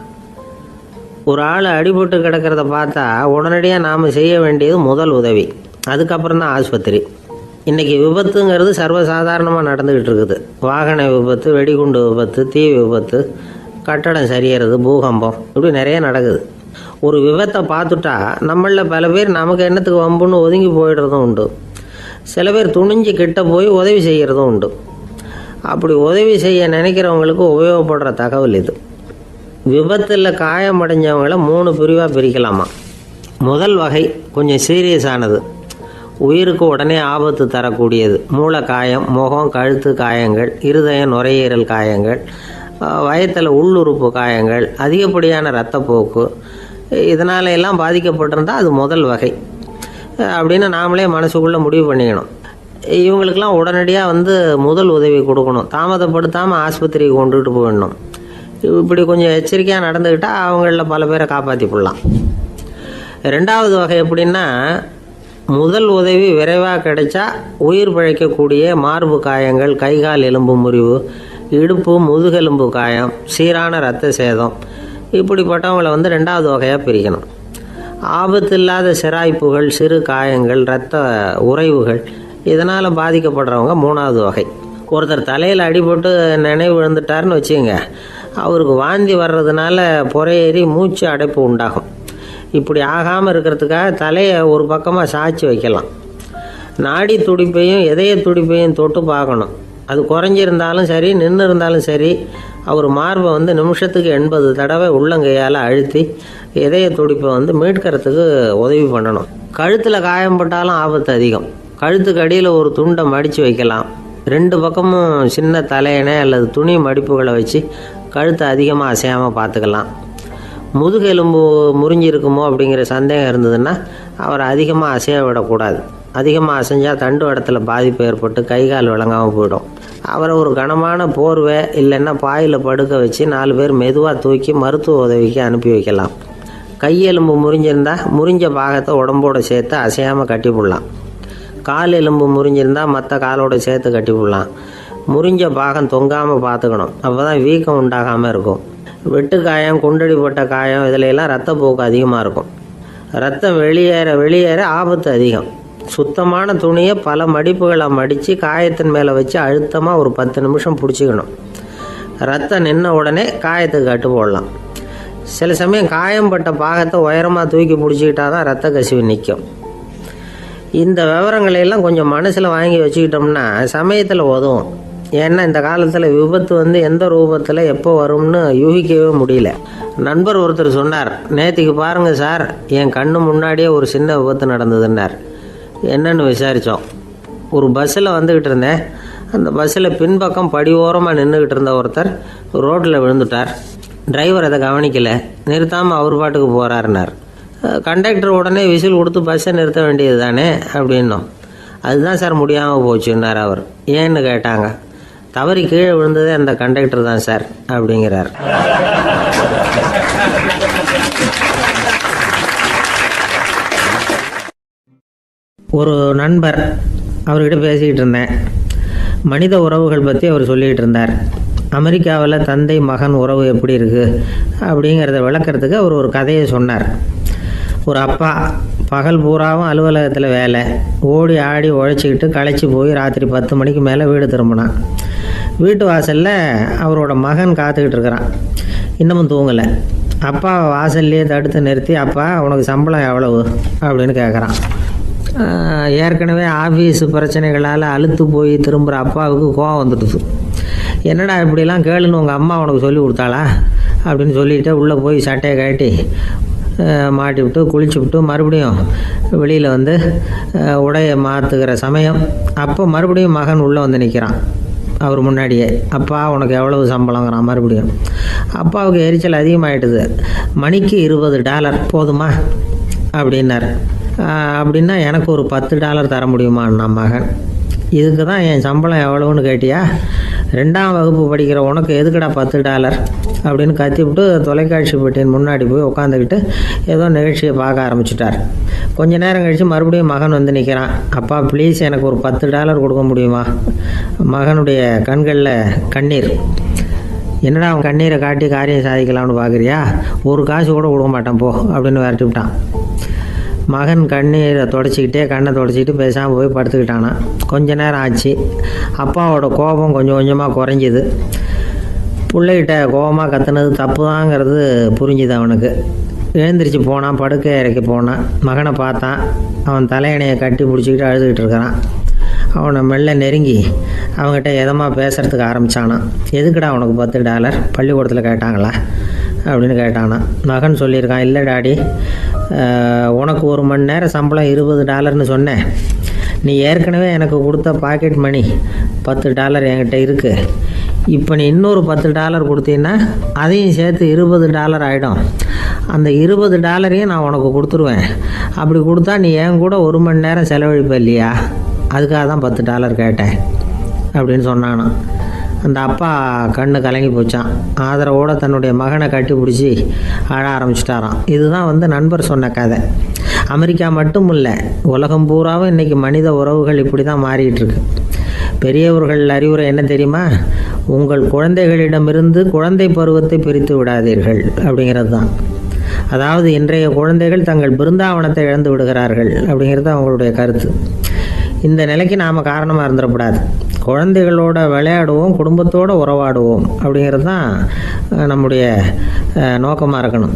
ஒரு ஆள் அடிபட்டு கிடக்கிறத பார்த்தா உடனடியாக நாம் செய்ய வேண்டியது முதல் உதவி, அதுக்கப்புறம் தான் ஆஸ்பத்திரி. இன்றைக்கி விபத்துங்கிறது சர்வசாதாரணமாக நடந்துக்கிட்டு இருக்குது. வாகன விபத்து, வெடிகுண்டு விபத்து, தீ விபத்து, கட்டடம் சரியறது, பூகம்பம், இப்படி நிறைய நடக்குது. ஒரு விபத்தை பார்த்துட்டா நம்மளில் பல பேர் நமக்கு என்னத்துக்கு வம்புன்னு ஒதுங்கி போயிடுறதும் உண்டு. சில பேர் துணிஞ்சு கிட்ட போய் உதவி செய்கிறதும் உண்டு. அப்படி உதவி செய்ய நினைக்கிறவங்களுக்கு உபயோகப்படுற தகவல் இது. விபத்தில் காயமடைஞ்சவங்களை 3 பிரிவாக பிரிக்கலாமா. முதல் வகை கொஞ்சம் சீரியஸானது, உயிருக்கு உடனே ஆபத்து தரக்கூடியது. மூளை காயம், முகம், கழுத்து காயங்கள், இருதயம், நுரையீரல் காயங்கள், வயத்தில் உள்ளுறுப்பு காயங்கள், அதிகப்படியான இரத்தப்போக்கு, இதனால எல்லாம் பாதிக்கப்பட்டிருந்தால் அது முதல் வகை அப்படின்னு நாமளே மனசுக்குள்ளே முடிவு பண்ணிக்கணும். இவங்களுக்கெல்லாம் உடனடியாக முதல் உதவி கொடுக்கணும். தாமதப்படுத்தாமல் ஆஸ்பத்திரிக்கு கொண்டுகிட்டு போயிடணும். இப்படி கொஞ்சம் எச்சரிக்கையாக நடந்துக்கிட்டால் அவங்களில் பல பேரை காப்பாற்றி போடலாம். 2வது வகை எப்படின்னா, முதல் உதவி விரைவாக கிடைச்சா உயிர் பிழைக்கக்கூடிய மார்பு காயங்கள், கைகால் எலும்பு முறிவு, இடுப்பு முதுகெலும்பு காயம், சீரான இரத்த சேதம், இப்படிப்பட்டவங்களை 2வது வகையாக பிரிக்கணும். ஆபத்து இல்லாத சிராய்ப்புகள், சிறு காயங்கள், இரத்த உறைவுகள், இதனால் பாதிக்கப்படுறவங்க 3வது வகை. ஒருத்தர் தலையில் அடிபட்டு நினைவு விழுந்துட்டாருன்னு வச்சுங்க, அவருக்கு வாந்தி வர்றதுனால புறையேறி மூச்சு அடைப்பு உண்டாகும். இப்படி ஆகாமல் இருக்கிறதுக்காக தலையை ஒரு பக்கமாக சாய்ச்சி வைக்கலாம். நாடி துடிப்பையும் இதய துடிப்பையும் தொட்டு பார்க்கணும். அது குறைஞ்சிருந்தாலும் சரி, நின்று இருந்தாலும் சரி, அவர் மார்பை நிமிஷத்துக்கு 80 தடவை உள்ளங்கையால் அழுத்தி இதய துடிப்பை மீட்கிறதுக்கு உதவி பண்ணணும். கழுத்தில் காயம்பட்டாலும் ஆபத்து அதிகம். கழுத்துக்கு அடியில் ஒரு துண்டை மடித்து வைக்கலாம். 2 பக்கமும் சின்ன தலையணை அல்லது துணி மடிப்புகளை வச்சு கழுத்தை அதிகமாக அசையாமல் பார்த்துக்கலாம். முதுகெலும்பு முறிஞ்சிருக்குமோ அப்படிங்கிற சந்தேகம் இருந்ததுன்னா அவரை அதிகமாக அசைய விடக்கூடாது. அதிகமாக அசைஞ்சால் தண்டு இடத்துல பாதிப்பு ஏற்பட்டு கைகால் விளங்காமல் போயிடும். அவரை ஒரு கனமான போர்வை இல்லைன்னா பாயில் படுக்க வச்சு 4 பேர் மெதுவாக தூக்கி மருத்துவ உதவிக்கு அனுப்பி வைக்கலாம். கையெலும்பு முறிஞ்சிருந்தால் முறிஞ்ச பாகத்தை உடம்போடு சேர்த்து அசையாமல் கட்டி போடலாம். கால் எலும்பு முறிஞ்சிருந்தால் மற்ற காலோடு சேர்த்து கட்டி போடலாம். முறிஞ்ச பாகம் தொங்காமல் பார்த்துக்கணும், அப்போ தான் வீக்கம் உண்டாகாமல் இருக்கும். வெட்டு காயம், குண்டடிப்பட்ட காயம், இதிலெல்லாம் இரத்தப்போக்கு அதிகமாக இருக்கும். ரத்தம் வெளியேற ஆபத்து அதிகம். சுத்தமான துணியை பல மடிப்புகளை மடித்து காயத்தின் மேலே வச்சு அழுத்தமாக ஒரு 10 நிமிஷம் பிடிச்சிக்கணும். ரத்தம் நின்ன உடனே காயத்துக்கு கட்டு போடலாம். சில சமயம் காயம்பட்ட பாகத்தை உயரமாக தூக்கி பிடிச்சிக்கிட்டா தான் ரத்த கசிவு நிற்கும். இந்த விவரங்களையெல்லாம் கொஞ்சம் மனசில் வாங்கி வச்சுக்கிட்டோம்னா சமயத்தில் உதவும். ஏன்னா இந்த காலத்தில் விபத்து எந்த ரூபத்தில் எப்போ வரும்னு யூகிக்கவே முடியல. நண்பர் ஒருத்தர் சொன்னார், நேற்றுக்கு பாருங்கள் சார், என் கண்ணு முன்னாடியே ஒரு சின்ன விபத்து நடந்ததுன்னார். என்னன்னு விசாரித்தோம். ஒரு பஸ்ஸில் வந்துக்கிட்டு இருந்தேன். அந்த பஸ்ஸில் பின்பக்கம் படி ஓரமாக நின்றுக்கிட்டு இருந்த ஒருத்தர் ரோட்டில் விழுந்துட்டார். டிரைவர் அதை கவனிக்கலை, நிறுத்தாமல் அவர் பாட்டுக்கு போகிறாருனார். கண்டக்டர் உடனே விசில் கொடுத்து பஸ்ஸை நிறுத்த வேண்டியது தானே அப்படின்னோம். அதுதான் சார் முடியாமல் போச்சுன்னார் அவர். ஏன்னு கேட்டாங்க. தவறி கீழே விழுந்ததே அந்த கண்டக்டர் தான் சார் அப்படிங்கிறார். ஒரு நண்பர், அவர்கிட்ட பேசிக்கிட்டு இருந்தேன். மனித உறவுகள் பற்றி அவர் சொல்லிக்கிட்டு இருந்தார். அமெரிக்காவில் தந்தை மகன் உறவு எப்படி இருக்குது அப்படிங்கிறத விளக்கிறதுக்கு அவர் ஒரு கதையை சொன்னார். ஒரு அப்பா பகல் பூராவும் அலுவலகத்தில் வேலை, ஓடி ஆடி உழைச்சிக்கிட்டு களைச்சி போய் ராத்திரி 10 மணிக்கு மேலே வீடு திரும்பினான். வீட்டு வாசலில் அவரோட மகன் காத்துக்கிட்டு இருக்கிறான். இன்னமும் தூங்கலை. அப்பா வாசல்லையே தடுத்து நிறுத்தி, அப்பா உனக்கு சம்பளம் எவ்வளவு அப்படின்னு கேட்குறான். ஏற்கனவே ஆஃபீஸ் பிரச்சனைகளால் அழுத்து போய் திரும்புகிற அப்பாவுக்கு கோவம் வந்துடுது. என்னடா இப்படிலாம் கேளுன்னு உங்கள் அம்மா உனக்கு சொல்லி கொடுத்தாளா அப்படின்னு சொல்லிவிட்டு உள்ளே போய் சட்டையை கட்டி மாட்டி விட்டு குளிச்சு விட்டு மறுபடியும் வெளியில் உடையை மாற்றுகிற சமயம் அப்போ மறுபடியும் மகன் உள்ளே நிற்கிறான் அவர் முன்னாடியே. அப்பா உனக்கு எவ்வளவு சம்பளங்கிறான் மறுபடியும். அப்பாவுக்கு எரிச்சல் அதிகமாகிட்டுது. மணிக்கு $20 போதுமா அப்படின்னார். அப்படின்னா எனக்கு ஒரு $10 தர முடியுமான்னா மகன். இதுக்கு தான் என் சம்பளம் எவ்வளவுன்னு கேட்டியா? 2ஆம் வகுப்பு படிக்கிற உனக்கு எதுக்குடா $10 அப்படின்னு கத்திவிட்டு தொலைக்காட்சி பெட்டியின் முன்னாடி போய் உட்காந்துக்கிட்டு ஏதோ நிகழ்ச்சியை பார்க்க ஆரம்பிச்சிட்டார். கொஞ்ச நேரம் கழித்து மறுபடியும் மகன் நிற்கிறான். அப்பா ப்ளீஸ் எனக்கு ஒரு $10 கொடுக்க முடியுமா? மகனுடைய கண்களில் கண்ணீர். என்னடா அவன் கண்ணீரை காட்டி காரியம் சாதிக்கலாம்னு பார்க்குறியா? ஒரு காசு கூட கொடுக்க மாட்டான் போ அப்படின்னு விரட்டி விட்டான். மகன் கண்ணீரை தொடச்சிக்கிட்டே கண்ணை தொடச்சிக்கிட்டு பேசாமல் போய் படுத்துக்கிட்டானா. கொஞ்ச நேரம் ஆச்சு. அப்பாவோட கோபம் கொஞ்சம் கொஞ்சமாக குறைஞ்சிது. பிள்ளைகிட்ட கோபமாக கத்துனது தப்பு தாங்கிறது புரிஞ்சுது அவனுக்கு. எழுந்திரிச்சு போனான், படுக்கை இறக்கி போனான். மகனை பார்த்தான். அவன் தலையணையை கட்டி பிடிச்சிக்கிட்டு அழுதுகிட்டு இருக்கிறான். அவனை மெல்ல நெருங்கி அவங்ககிட்ட எதமாக பேசுகிறதுக்கு ஆரம்பித்தானான். எதுக்குடா உனக்கு $10 பள்ளிக்கூடத்தில் கேட்டாங்களா அப்படின்னு கேட்டானா. மகன் சொல்லியிருக்கான், இல்லை டாடி, உனக்கு 1 மணி நேரம் சம்பளம் $20ன்னு சொன்னேன். நீ ஏற்கனவே எனக்கு கொடுத்த பாக்கெட் மணி $10 என்கிட்ட இருக்குது. இப்போ நீ இன்னொரு $10 கொடுத்தீங்கன்னா அதையும் சேர்த்து $20 ஆகிடும். அந்த $20 நான் உனக்கு கொடுத்துருவேன். அப்படி கொடுத்தா நீ என் கூட 1 மணி நேரம் செலவழிப்ப இல்லையா? அதுக்காக தான் $10 கேட்டேன் அப்படின்னு சொன்னானோ. அந்த அப்பா கண்ணு கலங்கி போச்சான். ஆதரவோடு தன்னுடைய மகனை கட்டி பிடிச்சி அழ ஆரம்பிச்சிட்டாராம். இதுதான் நண்பர் சொன்ன கதை. அமெரிக்கா மட்டும் இல்லை, உலகம் பூராவும் இன்றைக்கி மனித உறவுகள் இப்படி தான் மாறிக்கிட்டு இருக்கு. பெரியவர்கள் அறிவுரை என்ன தெரியுமா? உங்கள் குழந்தைகளிடமிருந்து குழந்தை பருவத்தை பிரித்து விடாதீர்கள் அப்படிங்கிறது தான். அதாவது இன்றைய குழந்தைகள் தங்கள் பிருந்தாவனத்தை இழந்து விடுகிறார்கள் அப்படிங்கிறது அவங்களுடைய கருத்து. இந்த நிலைக்கு நாம் காரணமாக இருந்துடக்கூடாது. குழந்தைகளோட விளையாடுவோம், குடும்பத்தோடு உறவாடுவோம் அப்படிங்கிறது தான் நம்முடைய நோக்கமாக இருக்கணும்.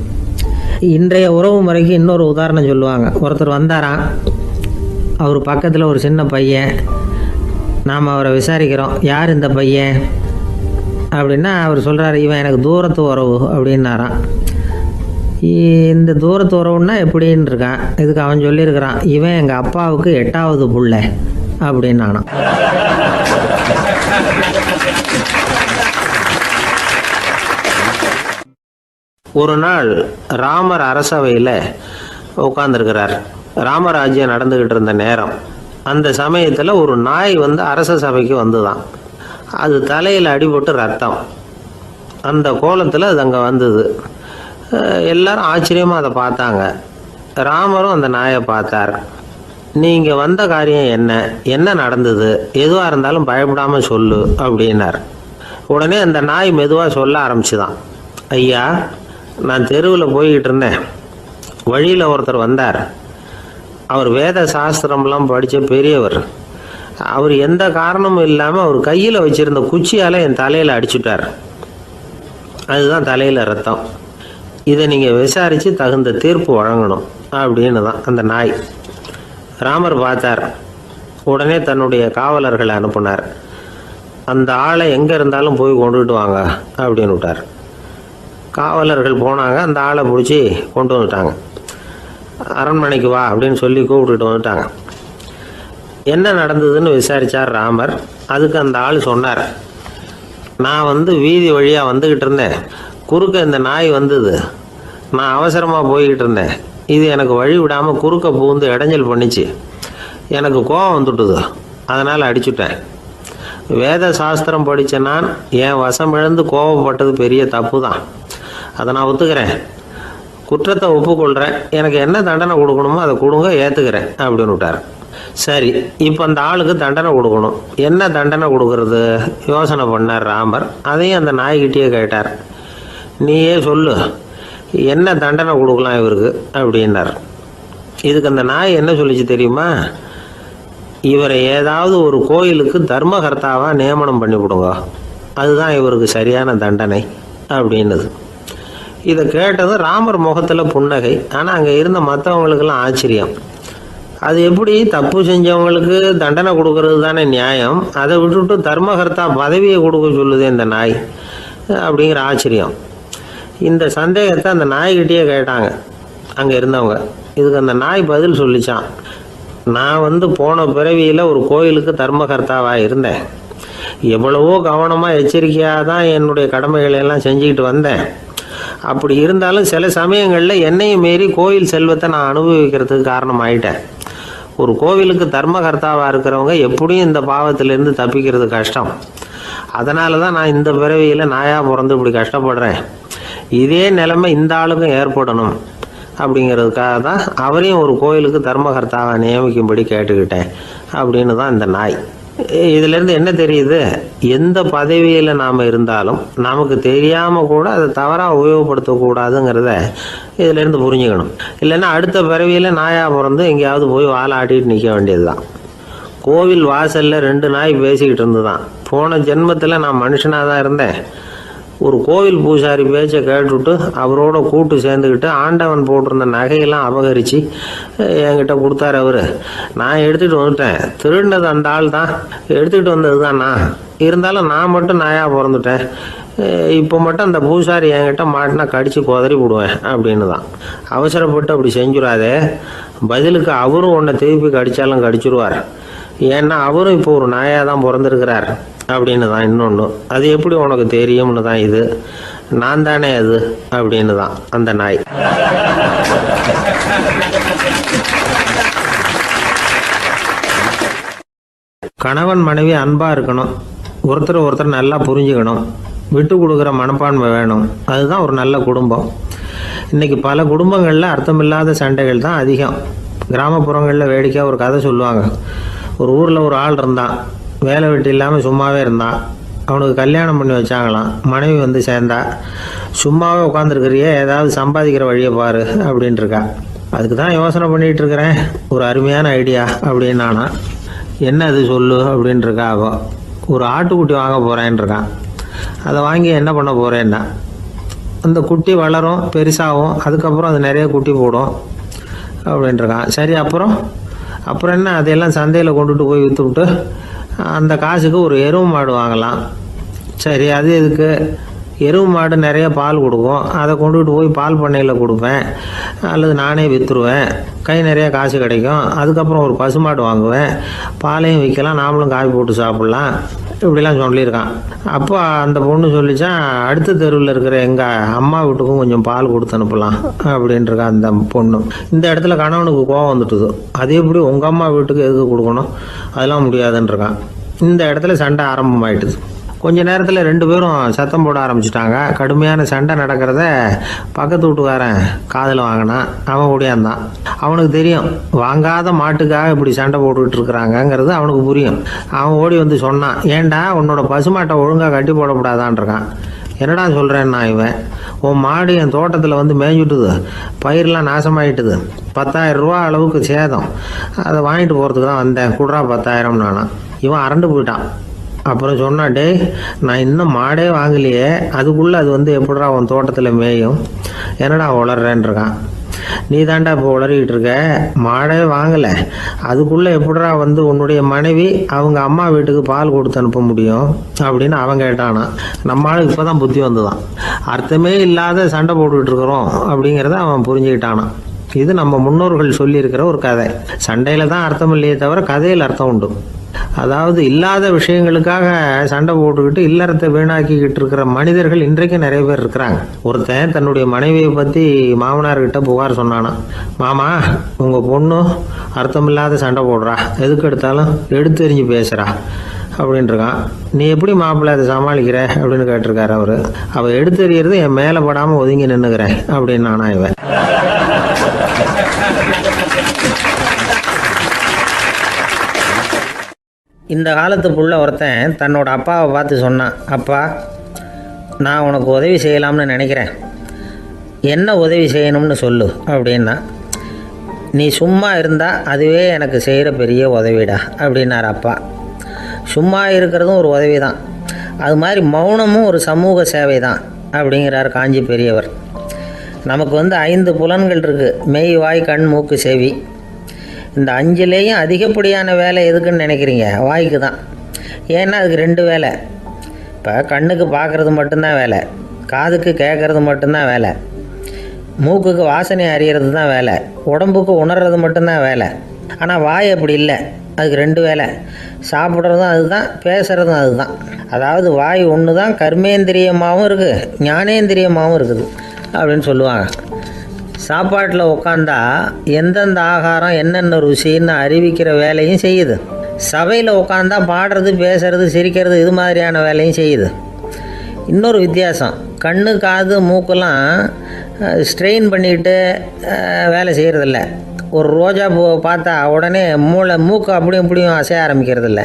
இன்றைய உறவு முறைக்கு இன்னொரு உதாரணம் சொல்லுவாங்க. ஒருத்தர் வந்தாராம். அவர் பக்கத்தில் ஒரு சின்ன பையன். நாம் அவரை விசாரிக்கிறோம், யார் இந்த பையன் அப்படின்னா அவர் சொல்கிறார், இவன் எனக்கு தூரத்து உறவு அப்படின்னாராம். இந்த தூரத்து உறவுன்னா எப்படின்னு இருக்கான். இதுக்கு அவன் சொல்லியிருக்கிறான், இவன் எங்கள் அப்பாவுக்கு 8வது புள்ள அப்படின்னானான். ஒரு நாள் ராமர் அரசவையில் உட்கார்ந்துருக்கிறார். ராமராஜ்யம் நடந்துக்கிட்டு இருந்த நேரம். அந்த சமயத்தில் ஒரு நாய் அரச சபைக்கு வந்துதான். அது தலையில் அடிபட்டு ரத்தம். அந்த கோலத்தில் அது அங்கே வந்தது. எல்லாரும் ஆச்சரியமாக அதை பார்த்தாங்க. ராமரும் அந்த நாயை பார்த்தார். நீங்கள் வந்த காரியம் என்ன நடந்தது, எதுவாக இருந்தாலும் பயப்படாமல் சொல்லு அப்படின்னார். உடனே அந்த நாய் மெதுவாக சொல்ல ஆரம்பிச்சுதான். ஐயா, நான் தெருவில் போய்கிட்டு இருந்தேன். வழியில் ஒருத்தர் வந்தார். அவர் வேத சாஸ்திரம்லாம் படித்த பெரியவர். அவர் எந்த காரணமும் இல்லாமல் அவர் கையில் வச்சுருந்த குச்சியால் என் தலையில் அடிச்சுட்டார். அதுதான் தலையில் ரத்தம். இதை நீங்கள் விசாரித்து தகுந்த தீர்ப்பு வழங்கணும் அப்படின்னு தான் அந்த நாய். ராமர் பார்த்தார். உடனே தன்னுடைய காவலர்களை அனுப்புனார். அந்த ஆளை எங்கே இருந்தாலும் போய் கொண்டுகிட்டு வாங்க அப்படின்னு விட்டார். காவலர்கள் போனாங்க. அந்த ஆளை பிடிச்சி கொண்டு வந்துட்டாங்க. அரண்மனைக்கு வா அப்படின்னு சொல்லி கூப்பிட்டுட்டு வந்துட்டாங்க. என்ன நடந்ததுன்னு விசாரித்தார் ராமர். அதுக்கு அந்த ஆள் சொன்னார், நான் வீதி வழியாக வந்துக்கிட்டு இருந்தேன். குறுக்க இந்த நாய் வந்தது. நான் அவசரமாக போய்கிட்டு இருந்தேன். இது எனக்கு வழி விடாமல் குறுக்க பூந்து இடைஞ்சல் பண்ணிச்சு. எனக்கு கோபம் வந்துட்டுது. அதனால் அடிச்சுட்டேன். வேத சாஸ்திரம் படித்த நான் என் வசம் இழந்து கோபப்பட்டது பெரிய தப்பு தான். அதை நான் ஒத்துக்கிறேன். குற்றத்தை ஒப்புக்கொள்கிறேன். எனக்கு என்ன தண்டனை கொடுக்கணுமோ அதை கொடுங்க, ஏற்றுக்கிறேன் அப்படின்னு விட்டார். சரி, இப்போ அந்த ஆளுக்கு தண்டனை கொடுக்கணும். என்ன தண்டனை கொடுக்கறது யோசனை பண்ணார் ராமர். அதையும் அந்த நாய்கிட்டே கேட்டார். நீயே சொல்லு, என்ன தண்டனை கொடுக்கலாம் இவருக்கு அப்படின்னார். இதுக்கு அந்த நாய் என்ன சொல்லிச்சு தெரியுமா? இவரை ஏதாவது ஒரு கோயிலுக்கு தர்மகர்த்தாவாக நியமனம் பண்ணி விடுங்க, அதுதான் இவருக்கு சரியான தண்டனை அப்படின்னுது. இதை கேட்டதும் ராமர் முகத்தில் புன்னகை. ஆனால் அங்கே இருந்த மற்றவங்களுக்கெல்லாம் ஆச்சரியம். அது எப்படி, தப்பு செஞ்சவங்களுக்கு தண்டனை கொடுக்கறது தானே நியாயம், அதை விட்டுவிட்டு தர்மகர்த்தா பதவியை கொடுக்க சொல்லுது இந்த நாய் அப்படிங்கிற ஆச்சரியம். இந்த சந்தேகத்தை அந்த நாய்கிட்டே கேட்டாங்க அங்கே இருந்தவங்க. இதுக்கு அந்த நாய் பதில் சொல்லிச்சான். நான் போன பிறவியில் ஒரு கோயிலுக்கு தர்மகர்த்தாவாக இருந்தேன். எவ்வளவோ கவனமாக எச்சரிக்கையாக தான் என்னுடைய கடமைகளை எல்லாம் செஞ்சுக்கிட்டு வந்தேன். அப்படி இருந்தாலும் சில சமயங்களில் என்னையும் மீறி கோயில் செல்வத்தை நான் அனுபவிக்கிறதுக்கு காரணமாயிட்டேன். ஒரு கோவிலுக்கு தர்மகர்த்தாவாக இருக்கிறவங்க எப்படியும் இந்த பாவத்திலேருந்து தப்பிக்கிறது கஷ்டம். அதனால தான் நான் இந்த பிறவியில் நாயாக பிறந்து இப்படி கஷ்டப்படுறேன். இதே நிலைமை இந்த ஆளுக்கும் ஏற்படணும் அப்படிங்கிறதுக்காக தான் அவரையும் ஒரு கோயிலுக்கு தர்மகர்த்தாவை நியமிக்கும்படி கேட்டுக்கிட்டேன் அப்படின்னு தான் இந்த நாய். இதிலேருந்து என்ன தெரியுது? எந்த பதவியில் நாம் இருந்தாலும் நமக்கு தெரியாமல் கூட அதை தவறாக உபயோகப்படுத்தக்கூடாதுங்கிறத இதிலேருந்து புரிஞ்சுக்கணும். இல்லைன்னா அடுத்த பிறவியில் நாயாக பிறந்து எங்கேயாவது போய் வாழை ஆட்டிகிட்டு நிற்க வேண்டியது தான். கோவில் வாசலில் 2 நாய் பேசிக்கிட்டு இருந்து தான். போன ஜென்மத்தில் நான் மனுஷனாக தான் இருந்தேன். ஒரு கோவில் பூசாரி பேச்சை கேட்டுவிட்டு அவரோட கூட்டு சேர்ந்துக்கிட்டு ஆண்டவன் போட்டிருந்த நகையெல்லாம் அபகரித்து என்கிட்ட கொடுத்தாரு அவர். நான் எடுத்துகிட்டு வந்துட்டேன். திருடினது அந்த ஆள் தான், எடுத்துக்கிட்டு வந்தது தான் நான். இருந்தாலும் நான் மட்டும் நாயாக பிறந்துட்டேன். இப்போ மட்டும் அந்த பூசாரி என்கிட்ட மாட்டினா கடித்து குதறி விடுவேன் அப்படின்னு தான். அவசரப்பட்டு அப்படி செஞ்சுடாதே. பதிலுக்கு அவரும் உன்னை திருப்பி கடித்தாலும் கடிச்சிருவார். ஏன்னா அவரும் இப்போ ஒரு நாயாக தான் பிறந்திருக்கிறார் அப்படின்னு தான் இன்னொன்று. அது எப்படி உனக்கு தெரியும்னு தான் இது. நான் தானே அது அப்படின்னு தான் அந்த நாய். கணவன் மனைவி அன்பாக இருக்கணும். ஒருத்தர் நல்லா புரிஞ்சுக்கணும். விட்டு கொடுக்குற மனப்பான்மை வேணும். அதுதான் ஒரு நல்ல குடும்பம். இன்றைக்கி பல குடும்பங்களில் அர்த்தமில்லாத சண்டைகள் தான் அதிகம். கிராமப்புறங்களில் வேடிக்கையாக ஒரு கதை சொல்லுவாங்க. ஒரு ஊரில் ஒரு ஆள் இருந்தான். வேலை வெட்டி இல்லாமல் சும்மாவே இருந்தான். அவனுக்கு கல்யாணம் பண்ணி வச்சாங்களாம். மனைவி சேர்ந்தா. சும்மாவே உட்காந்துருக்கிறியே, ஏதாவது சம்பாதிக்கிற வழியை பாரு அப்படின்ட்டு இருக்கா. அதுக்கு தான் யோசனை பண்ணிகிட்டு இருக்கிறேன். ஒரு அருமையான ஐடியா அப்படின்னு நானா. என்ன அது சொல்லு அப்படின்ட்டுருக்கா. அவ ஒரு ஆட்டுக்குட்டி வாங்க போகிறேன்னு இருக்கான். அதை வாங்கி என்ன பண்ண போகிறேன்னா, அந்த குட்டி வளரும், பெருசாகும், அதுக்கப்புறம் அது நிறைய குட்டி போடும் அப்படின்ட்டுருக்கான். சரி, அப்புறம் என்ன, அதையெல்லாம் சந்தையில் கொண்டுட்டு போய் விற்றுவிட்டு அந்த காசுக்கு ஒரு எருவு மாடு வாங்கலாம். சரி, அது எதுக்கு? எருவு மாடு நிறைய பால் கொடுக்கும். அதை கொண்டுகிட்டு போய் பால் பண்ணையில் கொடுப்பேன், அல்லது நானே விற்றுருவேன். கை நிறைய காசு கிடைக்கும். அதுக்கப்புறம் ஒரு பசுமாடு வாங்குவேன், பாலையும் விற்கலாம், நாமளும் காய் போட்டு சாப்பிட்லாம். இப்படிலாம் சொல்லியிருக்கான். அப்போ அந்த பொண்ணு சொல்லிச்சான், அடுத்த தெருவில் இருக்கிற எங்கள் அம்மா வீட்டுக்கும் கொஞ்சம் பால் கொடுத்து அனுப்பலாம் அப்படின்ட்டுருக்கான் அந்த பொண்ணு. இந்த இடத்துல கணவனுக்கு கோவம் வந்துட்டுது. அது எப்படி உங்கள் அம்மா வீட்டுக்கு எதுக்கு கொடுக்கணும், அதெல்லாம் முடியாதுன்றிருக்கான். இந்த இடத்துல சண்டை ஆரம்பமாயிட்டுது. கொஞ்ச நேரத்தில் 2 பேரும் சத்தம் போட ஆரம்பிச்சிட்டாங்க. கடுமையான சண்டை நடக்கிறத பக்கத்து வீட்டுக்காரன் காதில் வாங்கினான். அவன் ஓடியாந்தான். அவனுக்கு தெரியும், வாங்காத மாட்டுக்காக இப்படி சண்டை போட்டுக்கிட்டு இருக்கிறாங்கங்கிறது அவனுக்கு புரியும். அவன் ஓடி சொன்னான், ஏண்டா உன்னோட பசுமாட்டை ஒழுங்காக கட்டி போடக்கூடாதான்ருக்கான். என்னடா சொல்கிறேன்னா, இவன் உன் மாடு என் தோட்டத்தில் மேய்ஞ்சுட்டுது, பயிரெலாம் நாசமாயிட்டுது, 10,000 ரூபா அளவுக்கு சேதம், அதை வாங்கிட்டு போகிறதுக்கு தான் வந்தேன், குடுறா 10,000 நானா. இவன் அரண்டு போயிட்டான். அப்புறம் சொன்னா, டேய் நான் இன்னும் மாடே வாங்கலையே, அதுக்குள்ளே அது வந்து எப்படிடா உன் தோட்டத்தில் மேயும், என்னடா உளறேன்னு இருக்கான். நீ தாண்டா இப்போ உளறிக்கிட்டு இருக்க, மாடே வாங்கலை, அதுக்குள்ளே எப்படிடா வந்து உன்னுடைய மனைவி அவங்க அம்மா வீட்டுக்கு பால் கொடுத்து அனுப்ப முடியும் அப்படின்னு அவன் கேட்டானா. நம்ம ஆளுக்கு இப்போ தான் புத்தி வந்துதான். அர்த்தமே இல்லாத சண்டை போட்டுக்கிட்டு இருக்கிறோம் அப்படிங்கிறத அவன் புரிஞ்சுக்கிட்டானான். இது நம்ம முன்னோர்கள் சொல்லியிருக்கிற ஒரு கதை. சண்டையில் தான் அர்த்தம் இல்லையே தவிர கதையில் அர்த்தம் உண்டு. அதாவது இல்லாத விஷயங்களுக்காக சண்டை போட்டுக்கிட்டு இல்லறத்தை வீணாக்கிக்கிட்டு இருக்கிற மனிதர்கள் இன்றைக்கு நிறைய பேர் இருக்கிறாங்க. ஒருத்தன் தன்னுடைய மனைவியை பற்றி மாமனார்கிட்ட புகார் சொன்னானா, மாமா உங்கள் பொண்ணு அர்த்தமில்லாத சண்டை போடுறா, எதுக்கு எடுத்தாலும் எடுத்து எறிஞ்சு பேசுகிறா அப்படின்ட்டுருக்கான். நீ எப்படி மாப்பிள்ளை அதை சமாளிக்கிற அப்படின்னு கேட்டிருக்காரு அவர். அவள் எடுத்து எறிகிறது என் மேலே படாமல் ஒதுங்கி நின்றுக்கிறேன் அப்படின்னு நானா இவன். இந்த காலத்து புள்ள ஒருத்தன் தன்னோட அப்பாவை பார்த்து சொன்னான், அப்பா நான் உனக்கு உதவி செய்யலாம்னு நினைக்கிறேன், என்ன உதவி செய்யணும்னு சொல்லு அப்படின்னா. நீ சும்மா இருந்தால் அதுவே எனக்கு செய்கிற பெரிய உதவிடா அப்படின்னார் அப்பா. சும்மா இருக்கிறதும் ஒரு உதவி தான், அது மாதிரி மௌனமும் ஒரு சமூக சேவை தான் அப்படிங்கிறார் காஞ்சி பெரியவர். நமக்கு வந்து 5 புலன்கள் இருக்குது, மெய் வாய் கண் மூக்கு செவி. இந்த 5லேயும் அதிகப்படியான வேலை எதுக்குன்னு நினைக்கிறீங்க? வாய்க்கு தான். ஏன்னா அதுக்கு 2 வேலை. இப்போ கண்ணுக்கு பார்க்குறது மட்டும்தான் வேலை, காதுக்கு கேட்குறது மட்டும்தான் வேலை, மூக்குக்கு வாசனை அறியறது தான் வேலை, உடம்புக்கு உணர்றது மட்டும்தான் வேலை. ஆனால் வாய் அப்படி இல்லை, அதுக்கு 2 வேலை. சாப்பிட்றதும் அதுதான், பேசுகிறதும் அதுதான். அதாவது வாய் ஒன்று தான் கர்மேந்திரியமாகவும் இருக்குது, ஞானேந்திரியமாகவும் இருக்குது அப்படின்னு சொல்லுவாங்க. சாப்பாட்டில் உட்காந்தா எந்தெந்த ஆகாரம் என்னென்ன ருசின்னு அறிவிக்கிற வேலையும் செய்யுது. சபையில் உட்காந்தா பாடுறது, பேசுறது, சிரிக்கிறது, இது மாதிரியான வேலையும் செய்யுது. இன்னொரு வித்தியாசம், கண்ணு காது மூக்கெல்லாம் ஸ்ட்ரெயின் பண்ணிக்கிட்டு வேலை செய்கிறதில்ல. ஒரு ரோஜா பூவை பார்த்தா உடனே மூக்கு அப்படியும் இப்படியும் அசைய ஆரம்பிக்கிறதில்ல.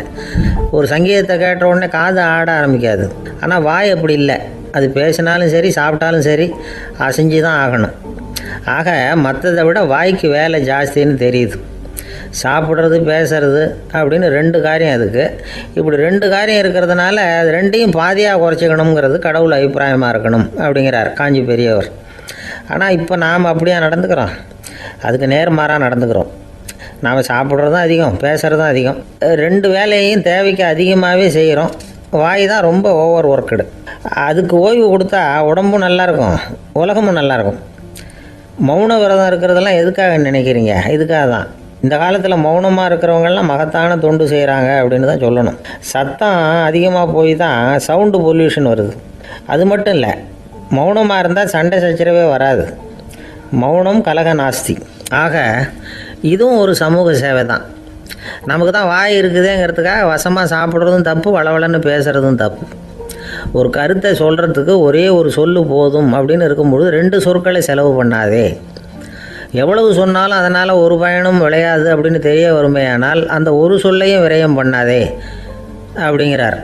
ஒரு சங்கீதத்தை கேட்ட உடனே காது ஆட ஆரம்பிக்காது. ஆனால் வாய் அப்படி இல்லை, அது பேசினாலும் சரி சாப்பிட்டாலும் சரி அசைஞ்சு தான் ஆகணும். ஆக மற்றதை விட வாய்க்கு வேலை ஜாஸ்தின்னு தெரியுது. சாப்பிட்றது பேசுறது அப்படின்னு 2 காரியம் அதுக்கு. இப்படி 2 காரியம் இருக்கிறதுனால அது 2ஐயும் பாதியாக குறைச்சிக்கணுங்கிறது கடவுள் அபிப்பிராயமாக இருக்கணும் அப்படிங்கிறார் காஞ்சி பெரியவர். ஆனால் இப்போ நாம் அப்படியா நடந்துக்கிறோம்? அதுக்கு நேர்மாறாக நடந்துக்கிறோம். நாம் சாப்பிட்றதும் அதிகம், பேசுகிறதும் அதிகம், 2 வேலையையும் தேவைக்கு அதிகமாகவே செய்கிறோம். வாய் தான் ரொம்ப ஓவர் ஒர்க்குடு. அதுக்கு ஓய்வு கொடுத்தா உடம்பும் நல்லாயிருக்கும், உலகமும் நல்லாயிருக்கும். மௌன விரதம் இருக்கிறதெல்லாம் எதுக்காக நினைக்கிறீங்க? இதுக்காக தான். இந்த காலத்தில் மௌனமாக இருக்கிறவங்கெல்லாம் மகத்தான தொண்டு செய்கிறாங்க அப்படின்னு தான் சொல்லணும். சத்தம் அதிகமாக போய் தான் சவுண்டு பொல்யூஷன் வருது. அது மட்டும் இல்லை, மௌனமாக இருந்தால் சண்டை சச்சரவே வராது. மௌனம் கலக நாஸ்தி. ஆக இதுவும் ஒரு சமூக சேவை தான். நமக்கு தான் வாய் இருக்குதுங்கிறதுக்காக வசமாக சாப்பிட்றதும் தப்பு, வளவளன்னு பேசுகிறதும் தப்பு. ஒரு கருத்தை சொல்கிறதுக்கு ஒரே ஒரு சொல்லு போதும் அப்படின்னு இருக்கும்பொழுது 2 சொற்களை செலவு பண்ணாதே. எவ்வளவு சொன்னாலும் அதனால் ஒரு பயனும் விளையாது அப்படின்னு தெரிய வருமே, ஆனால் அந்த ஒரு சொல்லையும் விரயம் பண்ணாதே அப்படிங்கிறார்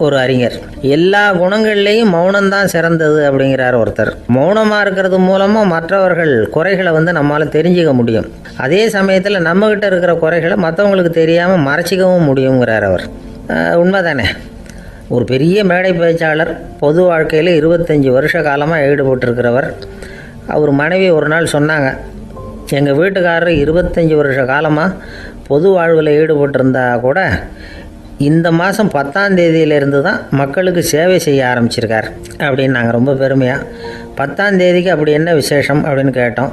ஒரு அறிஞர். எல்லா குணங்கள்லேயும் மௌனம்தான் சிறந்தது அப்படிங்கிறார் ஒருத்தர். மௌனமாக இருக்கிறது மூலமாக மற்றவர்கள் குறைகளை வந்து நம்மளால் தெரிஞ்சிக்க முடியும். அதே சமயத்தில் நம்மக்கிட்ட இருக்கிற குறைகளை மற்றவங்களுக்கு தெரியாமல் மறைச்சிக்கவும் முடியுங்கிறார் அவர். உண்மை தானே? ஒரு பெரிய மேடை பேச்சாளர், பொது வாழ்க்கையில் 25 வருஷ காலமாக ஈடுபட்டிருக்கிறவர். அவர் மனைவி ஒரு நாள் சொன்னாங்க, எங்கள் வீட்டுக்காரர் 25 வருஷ காலமாக பொது வாழ்வில் ஈடுபட்டிருந்தா கூட இந்த மாதம் 10ஆம் தேதியிலேருந்து தான் மக்களுக்கு சேவை செய்ய ஆரம்பிச்சிருக்கார் அப்படின்னு நாங்கள் ரொம்ப பெருமையாக. 10ஆம் தேதிக்கு அப்படி என்ன விசேஷம் அப்படின்னு கேட்டோம்.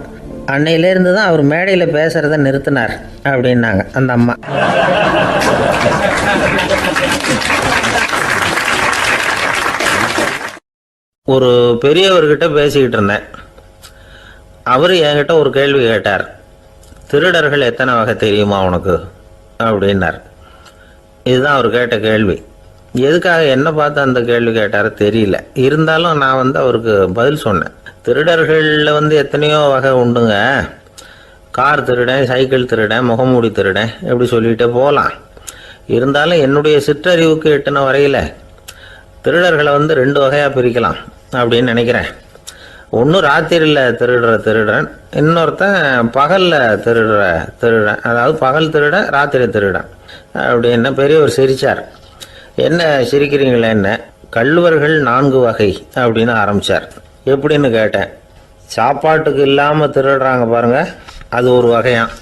அன்னையிலேருந்து தான் அவர் மேடையில் பேசுகிறத நிறுத்தினார் அப்படின்னாங்க அந்த அம்மா. ஒரு பெரியவர்கிட்ட பேசிக்கிட்டு இருந்தேன். அவர் என்கிட்ட ஒரு கேள்வி கேட்டார். திருடர்கள் எத்தனை வகை தெரியுமா உனக்கு அப்படின்னார். இதுதான் அவர் கேட்ட கேள்வி. எதுக்காக என்ன பார்த்து அந்த கேள்வி கேட்டார் தெரியல. இருந்தாலும் நான் அவருக்கு பதில் சொன்னேன். திருடர்களில் எத்தனையோ வகை உண்டுங்க. கார் திருடன், சைக்கிள் திருடன், முகமூடி திருடன், எப்படி சொல்லிகிட்டே போகலாம். இருந்தாலும் என்னுடைய சிற்றறிவுக்கு எட்டின வரையில் திருடர்களை 2 வகையாக பிரிக்கலாம் அப்படின்னு நினைக்கிறேன். ஒன்று ராத்திரியில் திருடுறன், இன்னொருத்தன் பகலில் திருடுறன். அதாவது பகல் திருடன், ராத்திரி திருடன் அப்படின்னு பெரியவர் சிரித்தார். என்ன சிரிக்கிறீங்களே? என்ன கள்வர்கள் 4 வகை அப்படின்னு ஆரம்பித்தார். எப்படின்னு கேட்டேன். சாப்பாட்டுக்கு இல்லாமல் திருடுறாங்க பாருங்க, அது ஒரு வகையான்.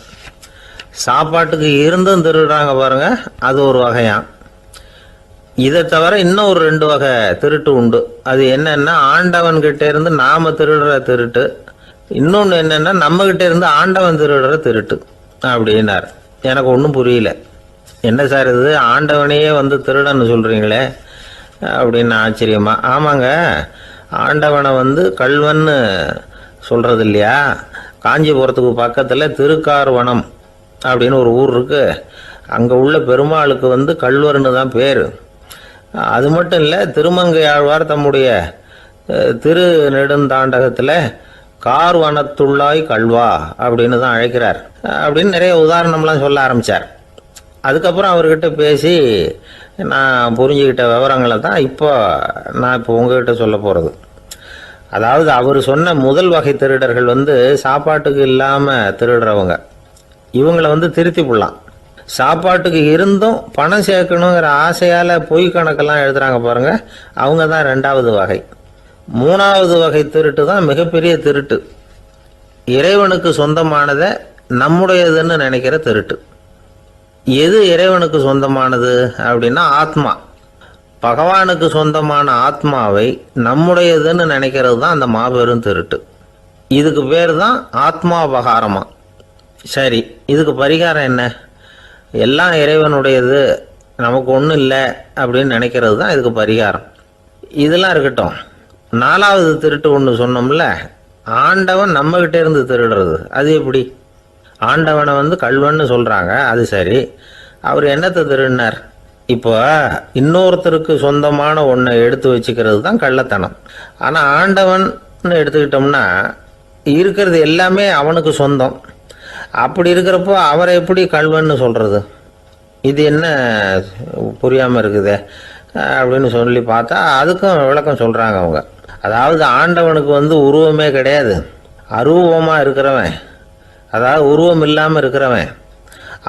சாப்பாட்டுக்கு இருந்தும் திருடுறாங்க பாருங்க, அது ஒரு வகையான். இதை தவிர இன்னும் ஒரு 2 வகை திருட்டு உண்டு. அது என்னன்னா, ஆண்டவன்கிட்ட இருந்து நாம திருடுற திருட்டு, இன்னொன்று என்னன்னா நம்மகிட்ட இருந்து ஆண்டவன் திருடுற திருட்டு அப்படின்னார். எனக்கு ஒன்றும் புரியல. என்ன சார் இது, ஆண்டவனையே வந்து திருடன்னு சொல்றீங்களே அப்படின்னு ஆச்சரியமா. ஆமாங்க, ஆண்டவனை வந்து கள்வன்னு சொல்றது இல்லையா? காஞ்சிபுரத்துக்கு பக்கத்தில் திருக்கார்வனம் அப்படின்னு ஒரு ஊர் இருக்கு. அங்கே உள்ள பெருமாளுக்கு வந்து கள்வர்னு தான் பேர். அது மட்டும் இல்லை, திருமங்கையாழ்வார் தம்முடைய திரு நெடுந்தாண்டகத்தில் கார்வனத்துள்ளாய் கல்வா அப்படின்னு தான் அழைக்கிறார் அப்படின்னு நிறைய உதாரணம்லாம் சொல்ல ஆரம்பித்தார். அதுக்கப்புறம் அவர்கிட்ட பேசி நான் புரிஞ்சுக்கிட்ட விவரங்களை தான் நான் இப்போ உங்ககிட்ட சொல்ல போகிறது. அதாவது அவர் சொன்ன முதல் வகை திருடர்கள் வந்து சாப்பாட்டுக்கு இல்லாமல் திருடுறவங்க. இவங்களை வந்து திருத்தி போடலாம். சாப்பாட்டுக்கு இருந்தும் பணம் சேர்க்கணுங்கிற ஆசையால் பொய் கணக்கெல்லாம் எழுதுறாங்க பாருங்க, அவங்க தான் 2வது வகை. 3வது வகை திருட்டு தான் மிகப்பெரிய திருட்டு. இறைவனுக்கு சொந்தமானதை நம்முடையதுன்னு நினைக்கிற திருட்டு. எது இறைவனுக்கு சொந்தமானது அப்படின்னா ஆத்மா. பகவானுக்கு சொந்தமான ஆத்மாவை நம்முடையதுன்னு நினைக்கிறது தான் அந்த மாபெரும் திருட்டு. இதுக்கு பேர் தான் ஆத்மாபகாரமா. சரி, இதுக்கு பரிகாரம் என்ன? எல்லாம் இறைவனுடையது, நமக்கு ஒன்றும் இல்லை அப்படின்னு நினைக்கிறது தான் இதுக்கு பரிகாரம். இதெல்லாம் இருக்கட்டும். 4வது திருட்டு ஒன்று சொன்னோம்ல, ஆண்டவன் நம்மகிட்ட இருந்து திருடுறது. அது எப்படி? ஆண்டவனை வந்து கள்வன்னு சொல்கிறாங்க, அது சரி. அவர் என்னத்தை திருடினார்? இப்போ இன்னொருத்தருக்கு சொந்தமான ஒன்றை எடுத்து வச்சுக்கிறது தான் கள்ளத்தனம். ஆனால் ஆண்டவன் எடுத்துக்கிட்டோம்னா இருக்கிறது எல்லாமே அவனுக்கு சொந்தம். அப்படி இருக்கிறப்போ அவரை எப்படி கள்வன்னு சொல்கிறது? இது என்ன புரியாமல் இருக்குதே அப்படின்னு சொல்லி பார்த்தா அதுக்கும் விளக்கம் சொல்கிறாங்க அவங்க. அதாவது ஆண்டவனுக்கு வந்து உருவமே கிடையாது, அரூபமாக இருக்கிறவன், அதாவது உருவம் இல்லாமல் இருக்கிறவன்.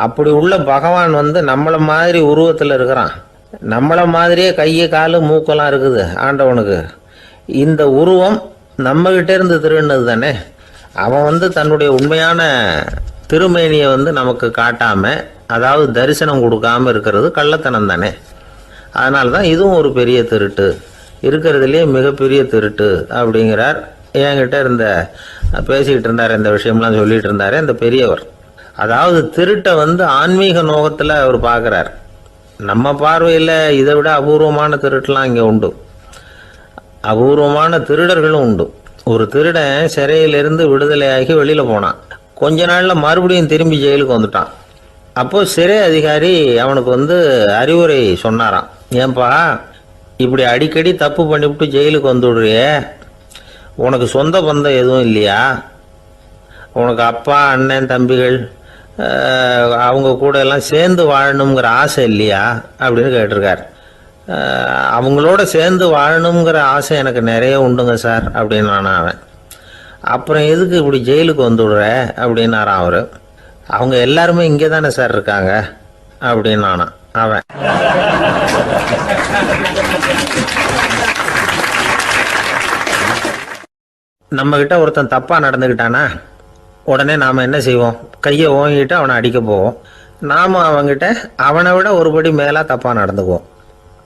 அப்படி உள்ள பகவான் வந்து நம்மளை மாதிரி உருவத்தில் இருக்கிறான். நம்மளை மாதிரியே கையை காலு மூக்கெல்லாம் இருக்குது ஆண்டவனுக்கு. இந்த உருவம் நம்மகிட்ட இருந்து திருடினது தானே. அவன் வந்து தன்னுடைய உண்மையான திருமேனியை வந்து நமக்கு காட்டாமல், அதாவது தரிசனம் கொடுக்காமல் இருக்கிறது கள்ளத்தனம் தானே. அதனால தான் இதுவும் ஒரு பெரிய திருட்டு, இருக்கிறதுலேயே மிகப்பெரிய திருட்டு அப்படிங்கிறார். என்கிட்ட பேசிக்கிட்டு இருந்தார், இந்த விஷயம்லாம் சொல்லிகிட்டு இருந்தார் இந்த பெரியவர். அதாவது திருட்டை வந்து ஆன்மீக நோகத்தில் அவர் பார்க்குறார். நம்ம பார்வையில் இதை விட அபூர்வமான திருட்டுலாம் இங்கே உண்டு, அபூர்வமான திருடர்களும் உண்டு. ஒரு திருடன் சிறையிலிருந்து விடுதலையாகி வெளியில் போனான். கொஞ்ச நாளில் மறுபடியும் திரும்பி ஜெயிலுக்கு வந்துட்டான். அப்போது சிறை அதிகாரி அவனுக்கு வந்து அறிவுரை சொன்னாராம். ஏன்பா இப்படி அடிக்கடி தப்பு பண்ணிவிட்டு ஜெயிலுக்கு வந்துவிடுறியே, உனக்கு சொந்த பந்தம் எதுவும் இல்லையா? உனக்கு அப்பா அண்ணன் தம்பிகள் அவங்க கூட எல்லாம் சேர்ந்து வாழணுங்கிற ஆசை இல்லையா அப்படின்னு கேட்டிருக்கார். அவங்களோட சேர்ந்து வாழணுங்கிற ஆசை எனக்கு நிறைய உண்டுங்க சார் அப்படின்னு அவன். அப்புறம் எதுக்கு இப்படி ஜெயிலுக்கு வந்துவிடுற அப்படின்னாரான் அவர். அவங்க எல்லாருமே இங்கே தானே சார் இருக்காங்க அப்படின்னு அவன். நம்மக்கிட்ட ஒருத்தன் தப்பாக நடந்துக்கிட்டானா உடனே நாம் என்ன செய்வோம்? கையை ஓங்கிட்டு அவனை அடிக்க போவோம். நாம் அவங்ககிட்ட அவனை விட ஒருபடி மேலாக தப்பாக நடந்துக்குவோம்.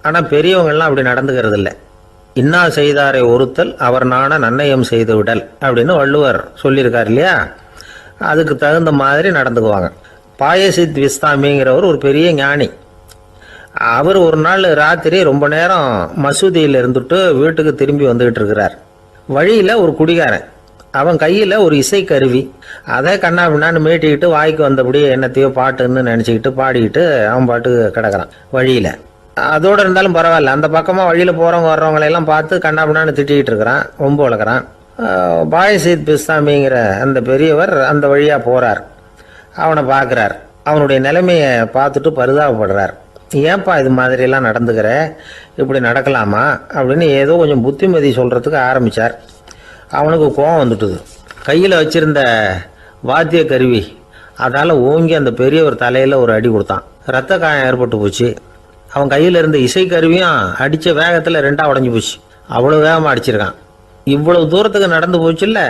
ஆனால் பெரியவங்கள்லாம் அப்படி நடந்துக்கிறது இல்லை. இன்னா செய்தாரை ஒருத்தல் அவர் நாண நன்னயம் செய்து விடல் அப்படின்னு வள்ளுவர் சொல்லியிருக்கார் இல்லையா? அதுக்கு தகுந்த மாதிரி நடந்துக்குவாங்க. பாயசித் விஸ்தாமிங்கிறவர் ஒரு பெரிய ஞானி. அவர் ஒரு நாள் ராத்திரி ரொம்ப நேரம் மசூதியில் இருந்துட்டு வீட்டுக்கு திரும்பி வந்துக்கிட்டு இருக்கிறார். வழியில் ஒரு குடிகாரன், அவன் கையில் ஒரு இசைக்கருவி, அதை கண்ணா பின்னான்னு மீட்டிக்கிட்டு வாய்க்கு வந்தபடி என்னத்தையோ பாட்டுன்னு நினச்சிக்கிட்டு பாடிக்கிட்டு அவன் பாட்டுக்கு கிடக்கிறான் வழியில். அதோடு இருந்தாலும் பரவாயில்ல, அந்த பக்கமாக வழியில் போகிறவங்க வர்றவங்களையெல்லாம் பார்த்து கண்ணா பின்னான்னு திட்டிக்கிட்டு இருக்கிறான், ரொம்ப வளர்க்குறான். பாயசீத் பிஸ்தாமிங்கிற அந்த பெரியவர் அந்த வழியாக போகிறார். அவனை பார்க்குறார். அவனுடைய நிலைமையை பார்த்துட்டு பரிதாபப்படுறார். ஏன்பா இது மாதிரியெல்லாம் நடந்துக்கிற, இப்படி நடக்கலாமா அப்படின்னு ஏதோ கொஞ்சம் புத்திமதி சொல்கிறதுக்கு ஆரம்பித்தார். அவனுக்கு கோபம் வந்துட்டுது. கையில் வச்சுருந்த வாத்திய கருவி அதால் ஓங்கி அந்த பெரியவர் தலையில் ஒரு அடி கொடுத்தான். ரத்த காயம் ஏற்பட்டு போச்சு. அவன் கையில் இருந்த இசைக்கருவியும் அடித்த வேகத்தில் ரெண்டாக உடஞ்சி போச்சு. அவ்வளோ வேகமாக அடிச்சிருக்கான். இவ்வளவு தூரத்துக்கு நடந்து போச்சுல்ல,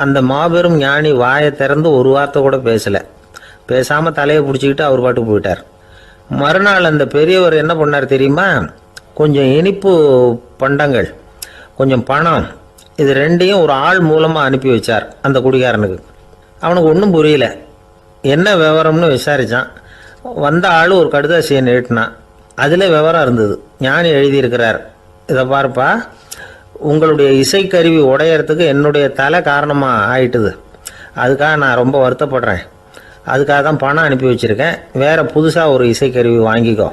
அந்த மாபெரும் ஞானி வாயை திறந்து ஒரு வார்த்தை கூட பேசலை. பேசாமல் தலையை பிடிச்சிக்கிட்டு அவர் பாட்டுக்கு போயிட்டார். மறுநாள் அந்த பெரியவர் என்ன பண்ணார் தெரியுமா? கொஞ்சம் இனிப்பு பண்டங்கள், கொஞ்சம் பணம், இது ரெண்டையும் ஒரு ஆள் மூலமாக அனுப்பி வச்சார் அந்த குடிகாரனுக்கு. அவனுக்கு ஒன்றும் புரியல. என்ன விவரம்னு விசாரித்தான். வந்த ஆள் ஒரு கடுதாசியை நீட்டினான். அதில் விவரம் இருந்தது. ஞானி எழுதியிருக்கிறார், இதை பார்ப்பா, உங்களுடைய இசைக்கருவி உடையறதுக்கு என்னுடைய தலை காரணமாக ஆயிட்டுது. அதுக்காக நான் ரொம்ப வருத்தப்படுறேன். அதுக்காக தான் பணம் அனுப்பி வச்சுருக்கேன். வேறு புதுசாக ஒரு இசைக்கருவி வாங்கிக்கோ.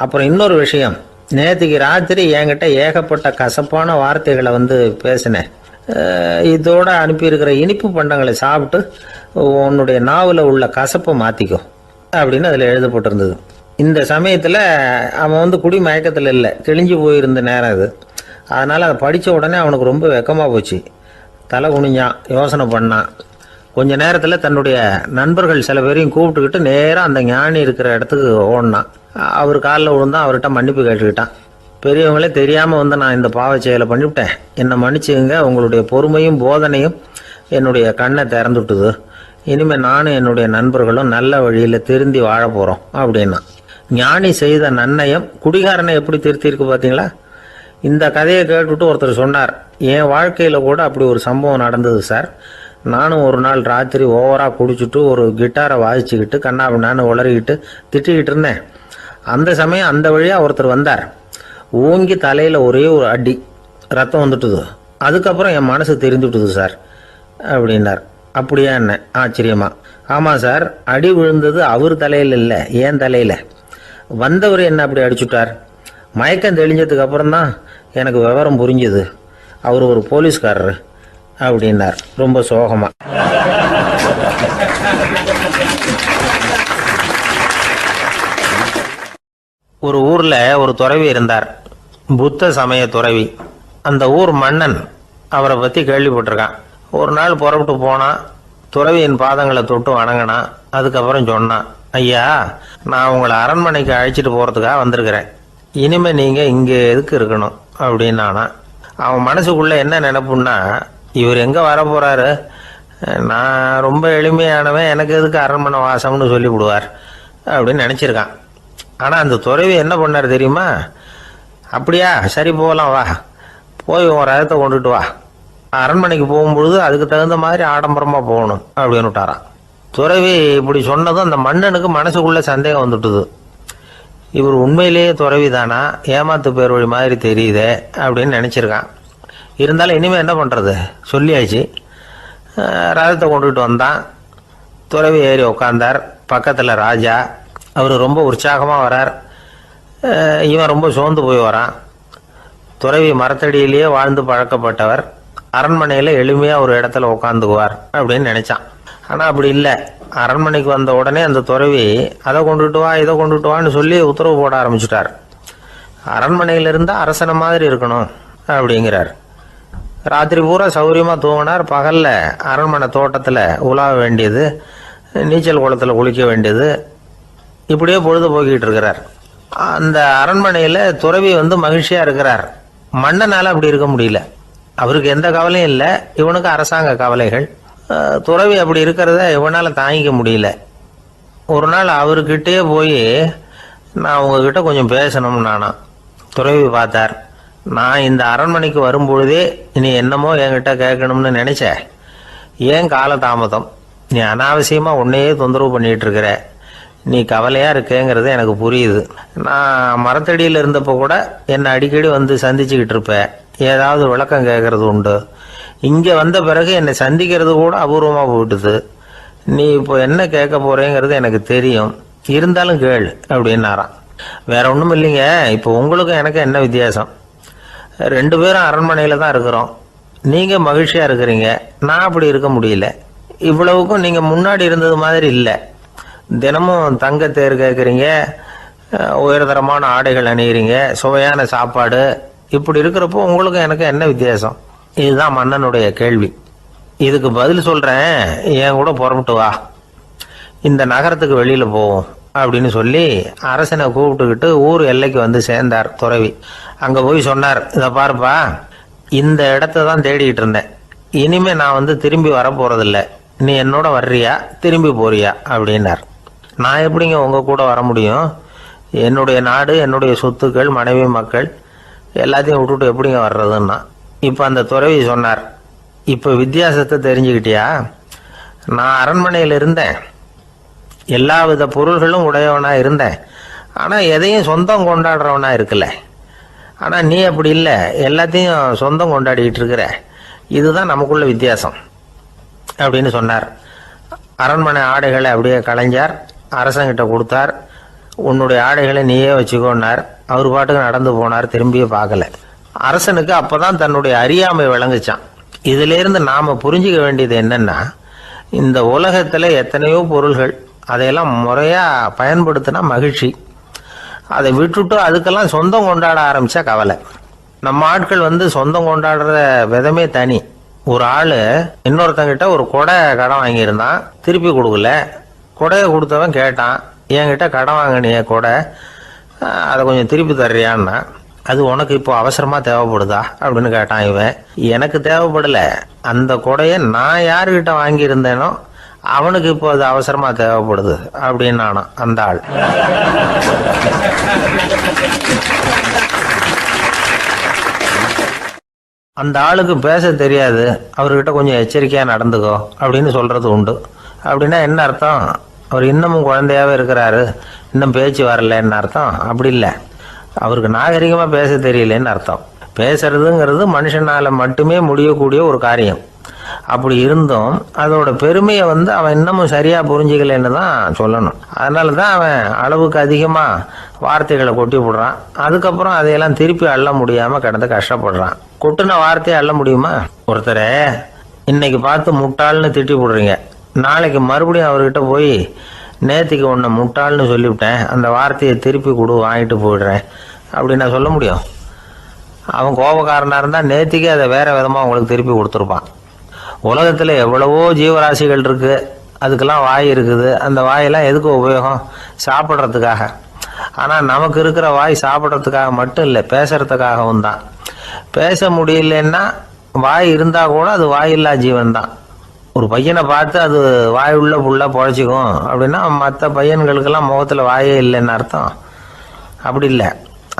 அப்புறம் இன்னொரு விஷயம், நேற்றுக்கு ராத்திரி என்கிட்ட ஏகப்பட்ட கசப்பான வார்த்தைகளை பேசினேன். இதோடு அனுப்பியிருக்கிற இனிப்பு பண்டங்களை சாப்பிட்டு உன்னுடைய நாவில் உள்ள கசப்பை மாற்றிக்கோ அப்படின்னு அதில் எழுதப்பட்டிருந்தது. இந்த சமயத்தில் அவன் குடி மயக்கத்தில் இல்லை, கிழிஞ்சு போயிருந்த நேரம் இது. அதனால் அதை படித்த உடனே அவனுக்கு ரொம்ப வெக்கமாக போச்சு. தலை குனிஞ்சான், யோசனை பண்ணான். கொஞ்ச நேரத்தில் தன்னுடைய நண்பர்கள் சில பேரையும் கூப்பிட்டுக்கிட்டு நேராக அந்த ஞானி இருக்கிற இடத்துக்கு ஓடினான். அவர் காலில் விழுந்தான். அவர்கிட்ட மன்னிப்பு கேட்டுக்கிட்டான். பெரியவங்களே தெரியாமல் நான் இந்த பாவ செயலை பண்ணிவிட்டேன், என்னை மன்னிச்சுங்க. உங்களுடைய பொறுமையும் போதனையும் என்னுடைய கண்ணை திறந்துட்டுது. இனிமேல் நானும் என்னுடைய நண்பர்களும் நல்ல வழியில் திருந்தி வாழ போகிறோம் அப்படின்னா. ஞானி செய்த நன்னயம் குடிகாரனை எப்படி திருத்தியிருக்கு பார்த்தீங்களா? இந்த கதையை கேட்டுவிட்டு ஒருத்தர் சொன்னார், என் வாழ்க்கையில் கூட அப்படி ஒரு சம்பவம் நடந்தது சார். நானும் ஒரு நாள் ராத்திரி ஓவராக குடிச்சிட்டு ஒரு கிட்டாரை வாசிச்சுக்கிட்டு கண்ணாபின்னான்னு உளறிக்கிட்டு திட்டிக்கிட்டு இருந்தேன். அந்த சமயம் அந்த வழியாக ஒருத்தர் வந்தார். ஓங்கி தலையில் ஒரே ஒரு அடி, ரத்தம் வந்துட்டுது. அதுக்கப்புறம் என் மனசு தெரிந்துவிட்டுது சார் அப்படின்னார். அப்படியா என்ன? ஆச்சரியமா. ஆமாம் சார், அடி விழுந்தது அவர் தலையில் இல்லை, ஏன் தலையில். வந்தவர் என்ன அப்படி அடிச்சுட்டார். மயக்கம் தெளிஞ்சதுக்கு அப்புறம்தான் எனக்கு விவரம் புரிஞ்சுது. அவர் ஒரு போலீஸ்காரரு அப்படின்னார் ரொம்ப சோகமா. ஒரு ஊரில் ஒரு துறவி இருந்தார், புத்த சமய துறவி. அந்த ஊர் மன்னன் அவரை பற்றி கேள்விப்பட்டிருக்கான். ஒரு நாள் புறப்பட்டு போனான். துறவியின் பாதங்களை தொட்டு வணங்கினான். அதுக்கப்புறம் சொன்னான், ஐயா, நான் உங்களை அரண்மனைக்கு அழைச்சிட்டு போகிறதுக்காக வந்திருக்கிறேன். இனிமேல் நீங்கள் இங்கே எதுக்கு இருக்கணும் அப்படின்னானா. அவன் மனசுக்குள்ளே என்ன நினைப்புன்னா, இவர் எங்கே வர போகிறாரு, நான் ரொம்ப எளிமையானவன், எனக்கு எதுக்கு அரண்மனை வாசம்னு சொல்லிவிடுவார் அப்படின்னு நினச்சிருக்கான். ஆனால் அந்த துறவி என்ன பண்ணார் தெரியுமா? அப்படியா, சரி போகலாம், வா, போய் உன் ரதத்தை கொண்டுட்டு வா. அரண்மனைக்கு போகும்பொழுது அதுக்கு தகுந்த மாதிரி ஆடம்பரமாக போகணும் அப்படின்னு விட்டாரான். துறவி இப்படி சொன்னதும் அந்த மன்னனுக்கு மனசுக்குள்ளே சந்தேகம் வந்துட்டுது. இவர் உண்மையிலேயே துறவி தானா, ஏமாத்து பேர் வழி மாதிரி தெரியுதே அப்படின்னு நினச்சிருக்கான். இருந்தாலும் இனிமேல் என்ன பண்ணுறது, சொல்லியாச்சு. ரதத்தை கொண்டுகிட்டு வந்தான். துறவி ஏறி உட்காந்தார். பக்கத்தில் ராஜா. அவர் ரொம்ப உற்சாகமாக வரார். இவன் ரொம்ப சோர்ந்து போய் வரான். துறவி மரத்தடியிலேயே வாழ்ந்து பழக்கப்பட்டவர். அரண்மனையில் எளிமையாக ஒரு இடத்துல உட்காந்துக்குவார் அப்படின்னு நினச்சான். ஆனால் அப்படி இல்லை. அரண்மனைக்கு வந்த உடனே அந்த துறவி அதை கொண்டுட்டு வா, இதை கொண்டுட்டு வான்னு சொல்லி உத்தரவு போட ஆரம்பிச்சுட்டார். அரண்மனையில் இருந்தால் அரசனை மாதிரி இருக்கணும் அப்படிங்கிறார். ராத்திரி பூரா சௌகரியமாக தூங்கினார். பகலில் அரண்மனை தோட்டத்தில் உலாவ வேண்டியது, நீச்சல் குளத்தில் குளிக்க வேண்டியது, இப்படியே பொழுது போக்கிட்டு இருக்கிறார். அந்த அரண்மனையில் துறவி மகிழ்ச்சியாக இருக்கிறார். மன்னனால் அப்படி இருக்க முடியல. அவருக்கு எந்த கவலையும் இல்லை, இவனுக்கு அரசாங்க கவலைகள். துறவி அப்படி இருக்கிறத இவனால் தாங்கிக்க முடியல. ஒரு நாள் அவர்கிட்டே போய், நான் உங்ககிட்ட கொஞ்சம் பேசணும்னு நானாம். துறவி பார்த்தார். நான் இந்த அரண்மனைக்கு வரும்பொழுதே நீ என்னமோ என்கிட்ட கேட்கணும்னு நினைச்ச, ஏன் காலதாமதம்? நீ அனாவசியமாக உன்னையே தொந்தரவு பண்ணிகிட்டு இருக்கிற, நீ கவலையாக இருக்கேங்கிறது எனக்கு புரியுது. நான் மரத்தடியில் இருந்தப்போ கூட என்னை அடிக்கடி சந்திச்சுக்கிட்டு இருப்பேன், ஏதாவது விளக்கம் கேட்கறது உண்டு. இங்கே வந்த பிறகு என்னை சந்திக்கிறது கூட அபூர்வமாக போயிட்டுது. நீ இப்போ என்ன கேட்க போறேங்கிறது எனக்கு தெரியும், இருந்தாலும் கேள் அப்படின்னாராம். வேற ஒன்றும் இல்லைங்க, இப்போ உங்களுக்கும் எனக்கு என்ன வித்தியாசம்? 2 பேரும் அரண்மனையில் தான் இருக்கிறோம். நீங்கள் மகிழ்ச்சியாக இருக்கிறீங்க, நான் அப்படி இருக்க முடியல. இவ்வளவுக்கும் நீங்கள் முன்னாடி இருந்தது மாதிரி இல்லை. தினமும் தங்க தேர் கேட்குறீங்க, உயர்தரமான ஆடைகள் அணிகிறீங்க, சுவையான சாப்பாடு. இப்படி இருக்கிறப்போ உங்களுக்கும் எனக்கு என்ன வித்தியாசம்? இதுதான் மன்னனுடைய கேள்வி. இதுக்கு பதில் சொல்கிறேன், என் கூட புறப்பட்டு வா, இந்த நகரத்துக்கு வெளியில் போவோம் அப்படின்னு சொல்லி அரசனை கூப்பிட்டுக்கிட்டு ஊர் எல்லைக்கு வந்து சேர்ந்தார் துறவி. அங்கே போய் சொன்னார், இதை பாருப்பா, இந்த இடத்த தான் தேடிக்கிட்டு இருந்தேன். இனிமே நான் வந்து திரும்பி வரப்போறதில்ல. நீ என்னோட வர்றியா திரும்பி போறியா அப்படின்னார். நான் எப்படிங்க உங்க கூட வர முடியும்? என்னுடைய நாடு, என்னுடைய சொத்துக்கள், மனைவி, மக்கள் எல்லாத்தையும் விட்டுட்டு எப்படிங்க வர்றதுன்னா. இப்போ அந்த துறவி சொன்னார், இப்போ வித்தியாசத்தை தெரிஞ்சுக்கிட்டியா? நான் அரண்மனையில் இருந்தேன், எல்லா வித பொருள்களும் உடையவனா இருந்தேன். ஆனால் எதையும் சொந்தம் கொண்டாடுறவனா இருக்கல. ஆனால் நீ அப்படி இல்லை, எல்லாத்தையும் சொந்தம் கொண்டாடிக்கிட்டு இருக்கிற. இதுதான் நமக்குள்ள வித்தியாசம் அப்படின்னு சொன்னார். அரண்மனை ஆடைகளை அப்படியே களைஞ்சார், அரசங்கிட்ட கொடுத்தார். உன்னுடைய ஆடைகளை நீயே வச்சுக்கோன்னார். அவர் பாட்டுக்கு நடந்து போனார், திரும்பியே பார்க்கல. அரசனுக்கு அப்பதான் தன்னுடைய அறியாமை விளங்குச்சான். இதுல இருந்து நாம புரிஞ்சுக்க வேண்டியது என்னன்னா, இந்த உலகத்துல எத்தனையோ பொருள்கள், அதையெல்லாம் முறையா பயன்படுத்தினா மகிழ்ச்சி. அதை விட்டுட்டு அதுக்கெல்லாம் சொந்தம் கொண்டாட ஆரம்பிச்சா கவலை. நம்ம ஆட்கள் வந்து சொந்தம் கொண்டாடுற விதமே தனி. ஒரு ஆளு இன்னொருத்தங்கிட்ட ஒரு கொடை கடன் வாங்கியிருந்தான், திருப்பி கொடுக்கல. கொடையை கொடுத்தவன் கேட்டான், என்கிட்ட கடன் வாங்கினிய கொடை, அதை கொஞ்சம் திருப்பி தர்றியான்னா. அது உனக்கு இப்போ அவசரமா தேவைப்படுதா அப்படின்னு கேட்டான் இவன். எனக்கு தேவைப்படல, அந்த கொடையை நான் யாருக்கிட்ட வாங்கியிருந்தேனோ அவனுக்கு இப்போ அது அவசரமா தேவைப்படுது அப்படின்னு நானும் அந்த ஆள். அந்த ஆளுக்கு பேச தெரியாது, அவர்கிட்ட கொஞ்சம் எச்சரிக்கையா நடந்துக்கோ அப்படின்னு சொல்றது உண்டு. அப்படின்னா என்ன அர்த்தம்? அவர் இன்னமும் குழந்தையாவே இருக்கிறாரு, இன்னும் பேச்சு வரலன்னு அர்த்தம்? அப்படி இல்லை, அவருக்கு நாகரிகமா பேச தெரியலன்னு அர்த்தம். பேசுறதுங்கிறது மனுஷனால மட்டுமே முடியக்கூடிய ஒரு காரியம். அப்படி இருந்தும் அதோட பெருமையை வந்து அவன் இன்னமும் சரியா புரிஞ்சுக்கலன்னு தான் சொல்லணும். அதனால தான் அவன் அளவுக்கு அதிகமா வார்த்தைகளை கொட்டி விடுறான். அதுக்கப்புறம் அதையெல்லாம் திருப்பி அள்ள முடியாம கிடந்து கஷ்டப்படுறான். கொட்டுன வார்த்தையை அள்ள முடியுமா? ஒருத்தரை இன்னைக்கு பார்த்து முட்டாள்னு திட்டி விடுறீங்க, நாளைக்கு மறுபடியும் அவர்கிட்ட போய் நேற்றுக்கு உன்னை முட்டாள்னு சொல்லிவிட்டேன், அந்த வார்த்தையை திருப்பி கொடு, வாங்கிட்டு போயிடுறேன் அப்படின்னு நான் சொல்ல முடியும்? அவன் கோபக்காரனாக இருந்தால் நேற்றுக்கே அதை வேற விதமாக உங்களுக்கு திருப்பி கொடுத்துருப்பான். உலகத்தில் எவ்வளவோ ஜீவராசிகள் இருக்கு, அதுக்கெல்லாம் வாய் இருக்குது. அந்த வாயெல்லாம் எதுக்கு உபயோகம்? சாப்பிட்றதுக்காக. ஆனால் நமக்கு இருக்கிற வாய் சாப்பிட்றதுக்காக மட்டும் இல்லை, பேசுறதுக்காகவும் தான். பேச முடியலன்னா வாய் இருந்தால் கூட அது வாயில்லா ஜீவன் தான். ஒரு பையனை பார்த்து அது வாய் உள்ள புள்ள பொழைச்சிக்கும் அப்படின்னா மற்ற பையன்களுக்கெல்லாம் முகத்தில் வாயே இல்லைன்னு அர்த்தம்? அப்படி இல்லை,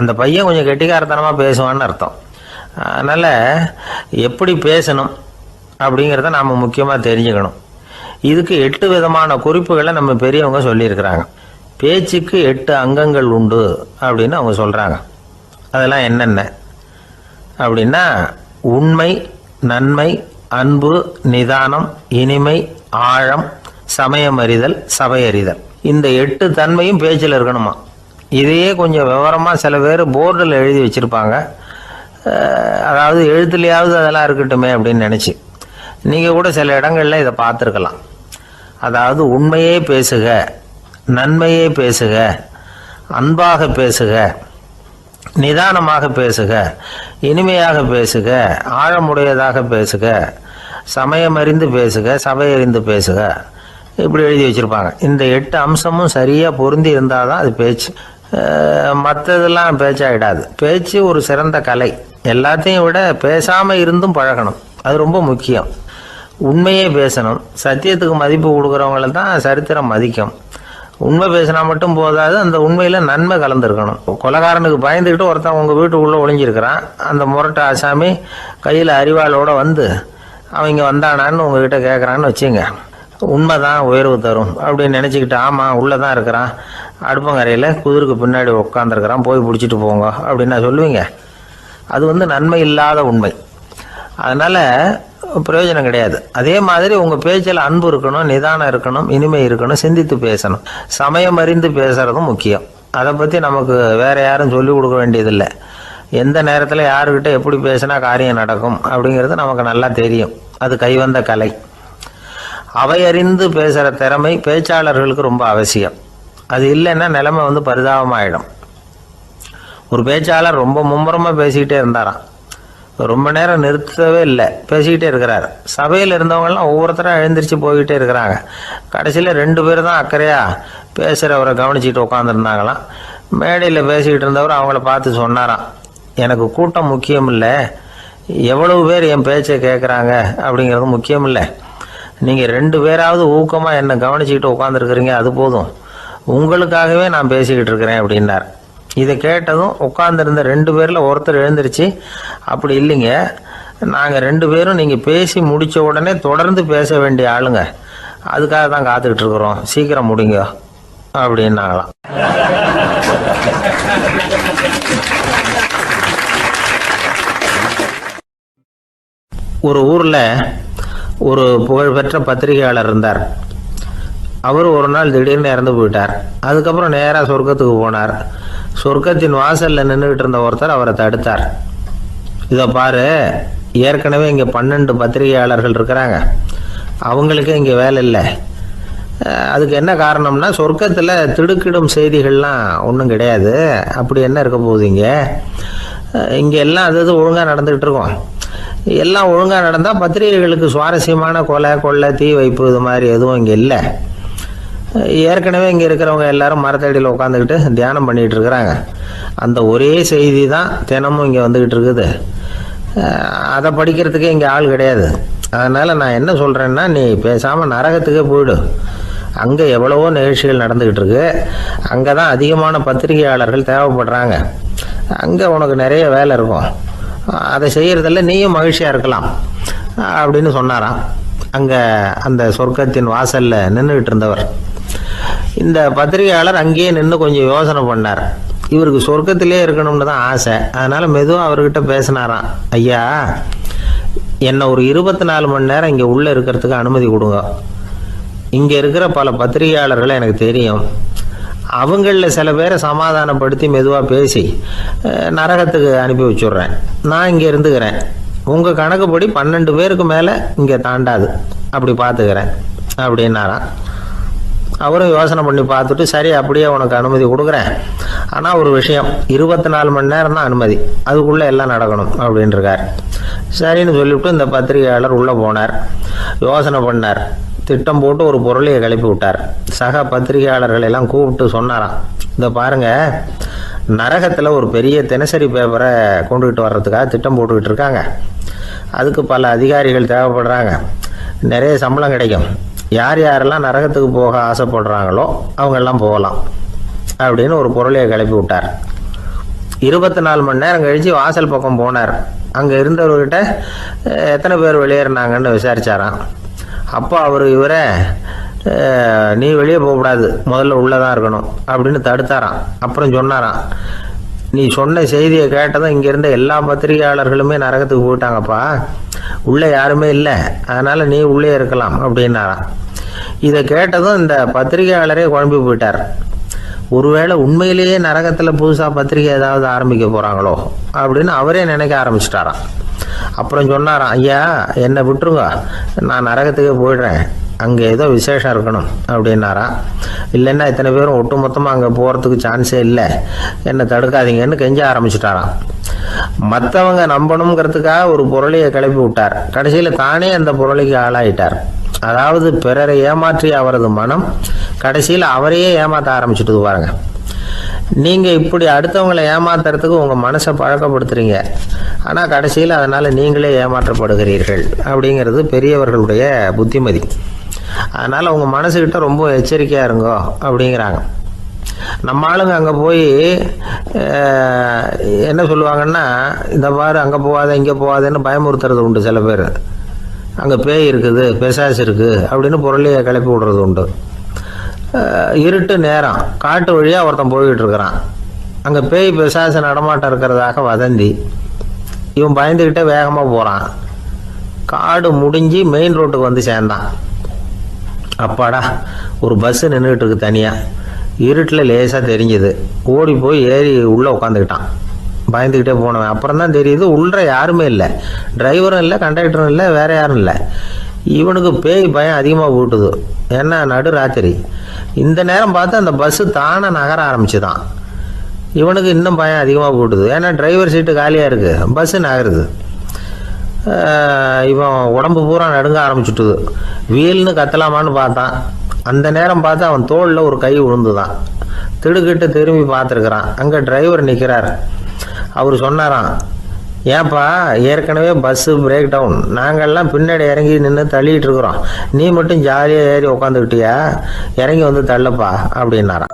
அந்த பையன் கொஞ்சம் கெட்டிக்காரத்தனமாக பேசுவான்னு அர்த்தம். அதனால் எப்படி பேசணும் அப்படிங்கிறத நாம் முக்கியமாக தெரிஞ்சுக்கணும். இதுக்கு 8 விதமான குறிப்புகளை நம்ம பெரியவங்க சொல்லியிருக்கிறாங்க. பேச்சுக்கு 8 அங்கங்கள் உண்டு அப்படின்னு அவங்க சொல்கிறாங்க. அதெல்லாம் என்னென்ன அப்படின்னா, உண்மை, நன்மை, அன்பு, நிதானம், இனிமை, ஆழம், சமயமறிதல், சபையறிதல். இந்த 8 தன்மையும் பேச்சில் இருக்கணுமா. இதையே கொஞ்சம் விவரமாக சில பேர் போர்டில் எழுதி வச்சுருப்பாங்க. அதாவது எழுத்துலையாவது அதெல்லாம் இருக்கட்டுமே அப்படின்னு நினச்சி நீங்கள் கூட சில இடங்களில் இதை பார்த்துருக்கலாம். அதாவது உண்மையே பேசுக, நன்மையே பேசுக, அன்பாக பேசுக, நிதானமாக பேசுக, இனிமையாக பேசுக, ஆழமுடையதாக பேசுக, சமயமறிந்து பேசுக, சபையறிந்து பேசுக, இப்படி எழுதி வச்சுருப்பாங்க. இந்த 8 அம்சமும் சரியாக பொருந்தி இருந்தால் தான் அது பேச்சு. மற்றதெல்லாம் பேச்சாகிடாது. பேச்சு ஒரு சிறந்த கலை. எல்லாத்தையும் விட பேசாமல் இருந்தும் பழகணும், அது ரொம்ப முக்கியம். உண்மையே பேசணும். சத்தியத்துக்கு மதிப்பு கொடுக்குறவங்கள தான் சரித்திரம் மதிக்கும். உண்மை பேசினா மட்டும் போதாது, அந்த உண்மையில் நன்மை கலந்துருக்கணும். கொலைகாரனுக்கு பயந்துக்கிட்டு ஒருத்தன் உங்கள் வீட்டுக்குள்ளே ஒளிஞ்சிருக்கிறான். அந்த முரட்டை ஆசாமி கையில் அறிவாளோடு வந்து அவன் இங்கே வந்தானான்னு உங்ககிட்ட கேட்குறான்னு வச்சுங்க. உண்மைதான் உயர்வு தரும் அப்படின்னு நினச்சிக்கிட்டு, ஆமாம் உள்ளே தான் இருக்கிறான், அடுப்பங்கரையில் குதிருக்கு பின்னாடி உட்காந்துருக்கிறான், போய் பிடிச்சிட்டு போங்க அப்படின்னு சொல்லுவீங்க. அது நன்மை இல்லாத உண்மை. அதனால் பிரயோஜனம் கிடையாது. அதே மாதிரி உங்கள் பேச்சில் அன்பு இருக்கணும், நிதானம் இருக்கணும், இனிமை இருக்கணும், சிந்தித்து பேசணும், சமயம் அறிந்து பேசுறதும் முக்கியம். அதை பற்றி நமக்கு வேற யாரும் சொல்லிக் கொடுக்க வேண்டியதில்லை. எந்த நேரத்தில் யாருக்கிட்ட எப்படி பேசினா காரியம் நடக்கும் அப்படிங்கிறது நமக்கு நல்லா தெரியும். அது கைவந்த கலை. அவையறிந்து பேசுகிற திறமை பேச்சாளர்களுக்கு ரொம்ப அவசியம். அது இல்லைன்னா நிலைமை பரிதாபமாயிடும். ஒரு பேச்சாளர் ரொம்ப மும்முரமாக பேசிக்கிட்டே இருந்தாராம். ரொம்ப நேரம் நிறுத்தவே இல்லை, பேசிக்கிட்டே இருக்கிறார். சபையில் இருந்தவங்கெல்லாம் ஒவ்வொருத்தராக எழுந்திரிச்சு போய்கிட்டே இருக்கிறாங்க. கடைசியில் 2 பேர் தான் அக்கறையாக பேசுகிறவரை கவனிச்சிட்டு உட்காந்துருந்தாங்களாம். மேடையில் பேசிக்கிட்டு இருந்தவர் அவங்கள பார்த்து சொன்னாராம், எனக்கு கூட்டம் முக்கியம் இல்லை, எவ்வளவு பேர் என் பேச்சை கேட்குறாங்க அப்படிங்கிறது முக்கியம் இல்லை. நீங்கள் 2 பேராவது ஊக்கமாக என்னை கவனிச்சிக்கிட்டு உட்காந்துருக்குறீங்க, அது போதும். உங்களுக்காகவே நான் பேசிக்கிட்டு இருக்கிறேன் அப்படின்னார். இதை கேட்டதும் உட்காந்துருந்த 2 பேரில் ஒருத்தர் எழுந்திருச்சு, அப்படி இல்லைங்க, நாங்கள் 2 பேரும் நீங்கள் பேசி முடித்த உடனே தொடர்ந்து பேச வேண்டிய ஆளுங்க, அதுக்காக தான் காத்துக்கிட்டு இருக்கிறோம், சீக்கிரம் முடிங்க அப்படின்னாங்களாம். ஒரு ஊரில் ஒரு புகழ்பெற்ற பத்திரிகையாளர் இருந்தார். அவர் ஒரு நாள் திடீர்னு இறந்து போயிட்டார். அதுக்கப்புறம் நேராக சொர்க்கத்துக்கு போனார். சொர்க்கத்தின் வாசலில் நின்றுக்கிட்டு இருந்த ஒருத்தர் அவரை தடுத்தார். இதை பாரு, ஏற்கனவே இங்கே 12 பத்திரிகையாளர்கள் இருக்கிறாங்க, அவங்களுக்கே இங்கே வேலை இல்லை. அதுக்கு என்ன காரணம்னா, சொர்க்கத்தில் திடுக்கிடும் செய்திகள்லாம் ஒன்றும் கிடையாது, அப்படி என்ன இருக்க போகுது இங்கே எல்லாம் அது ஒழுங்காக நடந்துக்கிட்டு இருக்கோம். எல்லாம் ஒழுங்காக நடந்தால் பத்திரிகைகளுக்கு சுவாரஸ்யமான கொலை கொள்ளை தீ வைப்பு இது மாதிரி எதுவும் இங்கே இல்லை. ஏற்கனவே இங்கே இருக்கிறவங்க எல்லாரும் மரத்தடியில் உட்காந்துக்கிட்டு தியானம் பண்ணிகிட்டு இருக்கிறாங்க. அந்த ஒரே செய்தி தான் தினமும் இங்கே வந்துக்கிட்டு இருக்குது. அதை படிக்கிறதுக்கே இங்கே ஆள் கிடையாது. அதனால் நான் என்ன சொல்கிறேன்னா, நீ பேசாமல் நரகத்துக்கே போயிடு. அங்கே எவ்வளவோ நிகழ்ச்சிகள் நடந்துக்கிட்டு இருக்கு, அங்கே தான் அதிகமான பத்திரிகையாளர்கள் தேவைப்படுறாங்க, அங்கே உனக்கு நிறைய வேலை இருக்கும், அதை செய்கிறதில்ல நீயும் மகிழ்ச்சியாக இருக்கலாம் அப்படின்னு சொன்னாராம். அங்கே அந்த சொர்க்கத்தின் வாசலில் நின்றுக்கிட்டு இருந்தவர். இந்த பத்திரிகையாளர் அங்கேயே நின்று கொஞ்சம் யோசனை பண்ணார். இவருக்கு சொர்க்கத்திலே இருக்கணும்னு தான் ஆசை. அதனால் மெதுவாக அவர்கிட்ட பேசினாராம், ஐயா, என்னை ஒரு 24 மணி நேரம் இங்கே உள்ளே இருக்கிறதுக்கு அனுமதி கொடுங்க. இங்கே இருக்கிற பல பத்திரிகையாளர்களை எனக்கு தெரியும், அவங்களில் சில பேரை சமாதானப்படுத்தி மெதுவாக பேசி நரகத்துக்கு அனுப்பி வச்சுட்றேன். நான் இங்கே இருந்துக்கிறேன், உங்கள் கணக்குப்படி 12 பேருக்கு மேலே இங்கே தாண்டாது, அப்படி பார்த்துக்கிறேன் அப்படின்னாராம். அவரும் யோசனை பண்ணி பார்த்துட்டு, சரி அப்படியே உனக்கு அனுமதி கொடுக்குறேன், ஆனால் ஒரு விஷயம், 24 மணி நேரம் தான் அனுமதி, அதுக்குள்ளே எல்லாம் நடக்கணும் அப்படின்ட்டுருக்கார். சரின்னு சொல்லிவிட்டு இந்த பத்திரிகையாளர் உள்ளே போனார். யோசனை பண்ணார், திட்டம் போட்டு ஒரு பொருளையை கிளப்பி விட்டார். சக பத்திரிகையாளர்கள் எல்லாம் கூப்பிட்டு சொன்னாராம், இந்த பாருங்கள், நரகத்தில் ஒரு பெரிய தினசரி பேப்பரை கொண்டுகிட்டு வர்றதுக்காக திட்டம் போட்டுக்கிட்டு இருக்காங்க. அதுக்கு பல அதிகாரிகள் தேவைப்படுறாங்க, நிறைய சம்பளம் கிடைக்கும். யார் யாரெல்லாம் நரகத்துக்கு போக ஆசைப்படுறாங்களோ அவங்கெல்லாம் போகலாம் அப்படின்னு ஒரு பொருளையை கிளப்பி விட்டார். 24 மணி நேரம் கழித்து வாசல் பக்கம் போனார். அங்கே இருந்தவர்கிட்ட எத்தனை பேர் வெளியேறினாங்கன்னு விசாரிச்சாராம். அப்போ அவர் இவரை, நீ வெளியே போகக்கூடாது, முதல்ல உள்ளே தான் இருக்கணும் அப்படின்னு தடுத்தாராம். அப்புறம் சொன்னாராம், நீ சொன்ன செய்தியை கேட்டதும் இங்கே இருந்த எல்லா பத்திரிகையாளர்களுமே நரகத்துக்கு போயிட்டாங்கப்பா, உள்ளே யாருமே இல்லை, அதனால் நீ உள்ளே இருக்கலாம் அப்படின்னாராம். இதை கேட்டதும் இந்த பத்திரிகையாளரே குழம்பி போயிட்டார். ஒருவேளை உண்மையிலேயே நரகத்தில் புதுசாக பத்திரிகை ஏதாவது ஆரம்பிக்க போகிறாங்களோ அப்படின்னு அவரே நினைக்க ஆரம்பிச்சிட்டாராம். அப்புறம் சொன்னாராம், ஐயா, என்னை விட்டுருங்க, நான் நரகத்துக்கே போயிடுறேன், அங்கே ஏதோ விசேஷம் இருக்கணும் அப்படின்னாராம். இல்லைன்னா இத்தனை பேரும் ஒட்டு மொத்தமாக அங்கே போகிறதுக்கு சான்ஸே இல்லை, என்னை தடுக்காதீங்கன்னு கெஞ்ச ஆரம்பிச்சிட்டாராம். மற்றவங்க நம்பணுங்கிறதுக்காக ஒரு பொருளையை கிளப்பி விட்டார். கடைசியில் தானே அந்த பொருளைக்கு ஆளாயிட்டார். அதாவது பிறரை ஏமாற்றிய அவரது மனம் கடைசியில் அவரையே ஏமாற்ற ஆரம்பிச்சுட்டு பாருங்க. நீங்கள் இப்படி அடுத்தவங்களை ஏமாத்துறதுக்கு உங்கள் மனசை பழக்கப்படுத்துறீங்க, ஆனால் கடைசியில் அதனால் நீங்களே ஏமாற்றப்படுகிறீர்கள் அப்படிங்கிறது பெரியவர்களுடைய புத்திமதி. அதனால் உங்கள் மனசுக்கிட்ட ரொம்ப எச்சரிக்கையாக இருங்கோ அப்படிங்கிறாங்க. நம்ம ஆளுங்க அங்கே போய் என்ன சொல்லுவாங்கன்னா, இந்த பாரு அங்கே போகாத இங்கே போகாதேன்னு பயமுறுத்துறது உண்டு. சில பேர் அங்கே பேய் இருக்குது, பிசாசு இருக்குது அப்படின்னு பொருளையை கிளப்பி விடுறது உண்டு. இருட்டு நேரம் காட்டு வழியாக ஒருத்தன் போய்கிட்டு இருக்கிறான், அங்கே பேய் பிசாசு நடமாட்டம் இருக்கிறதாக வதந்தி. இவன் பயந்துக்கிட்டே வேகமாக போகிறான். காடு முடிஞ்சு மெயின் ரோட்டுக்கு வந்து சேர்ந்தான். அப்பாடா, ஒரு பஸ்ஸு நின்றுக்கிட்டு இருக்கு தனியாக, இருட்டில் லேசாக தெரிஞ்சுது. ஓடி போய் ஏறி உள்ளே உட்காந்துக்கிட்டான். பயந்துக்கிட்டே போனவன் அப்புறம் தான் தெரியுது உள்ளே யாருமே இல்லை, டிரைவரும் இல்லை, கண்டக்டரும் இல்லை, வேறு யாரும் இல்லை. இவனுக்கு பேய் பயம் அதிகமாக போட்டுது. ஏன்னா நடு ராத்திரி, இந்த நேரம் பார்த்து அந்த பஸ்ஸு தானே நகர ஆரம்பிச்சுதான். இவனுக்கு இன்னும் பயம் அதிகமாக போட்டுது. ஏன்னா டிரைவர் சீட்டு காலியாக இருக்குது, பஸ்ஸு நகருது. இவன் உடம்பு பூரா நடுங்க ஆரம்பிச்சுட்டுது. வீல்னு கத்தலாமான்னு பார்த்தான். அந்த நேரம் பார்த்து அவன் தோளில் ஒரு கை விழுந்துதான். திடுக்கிட்டு திரும்பி பார்த்துருக்குறான். அங்கே டிரைவர் நிற்கிறார். அவர் சொன்னாராம், ஏன்பா ஏற்கனவே பஸ்ஸு பிரேக் டவுன், நாங்கள்லாம் பின்னாடி இறங்கி நின்று தள்ளிட்டு இருக்கிறோம், நீ மட்டும் ஜாலியாக ஏறி உக்காந்துக்கிட்டியா, இறங்கி வந்து தள்ளுப்பா அப்படின்னாராம்.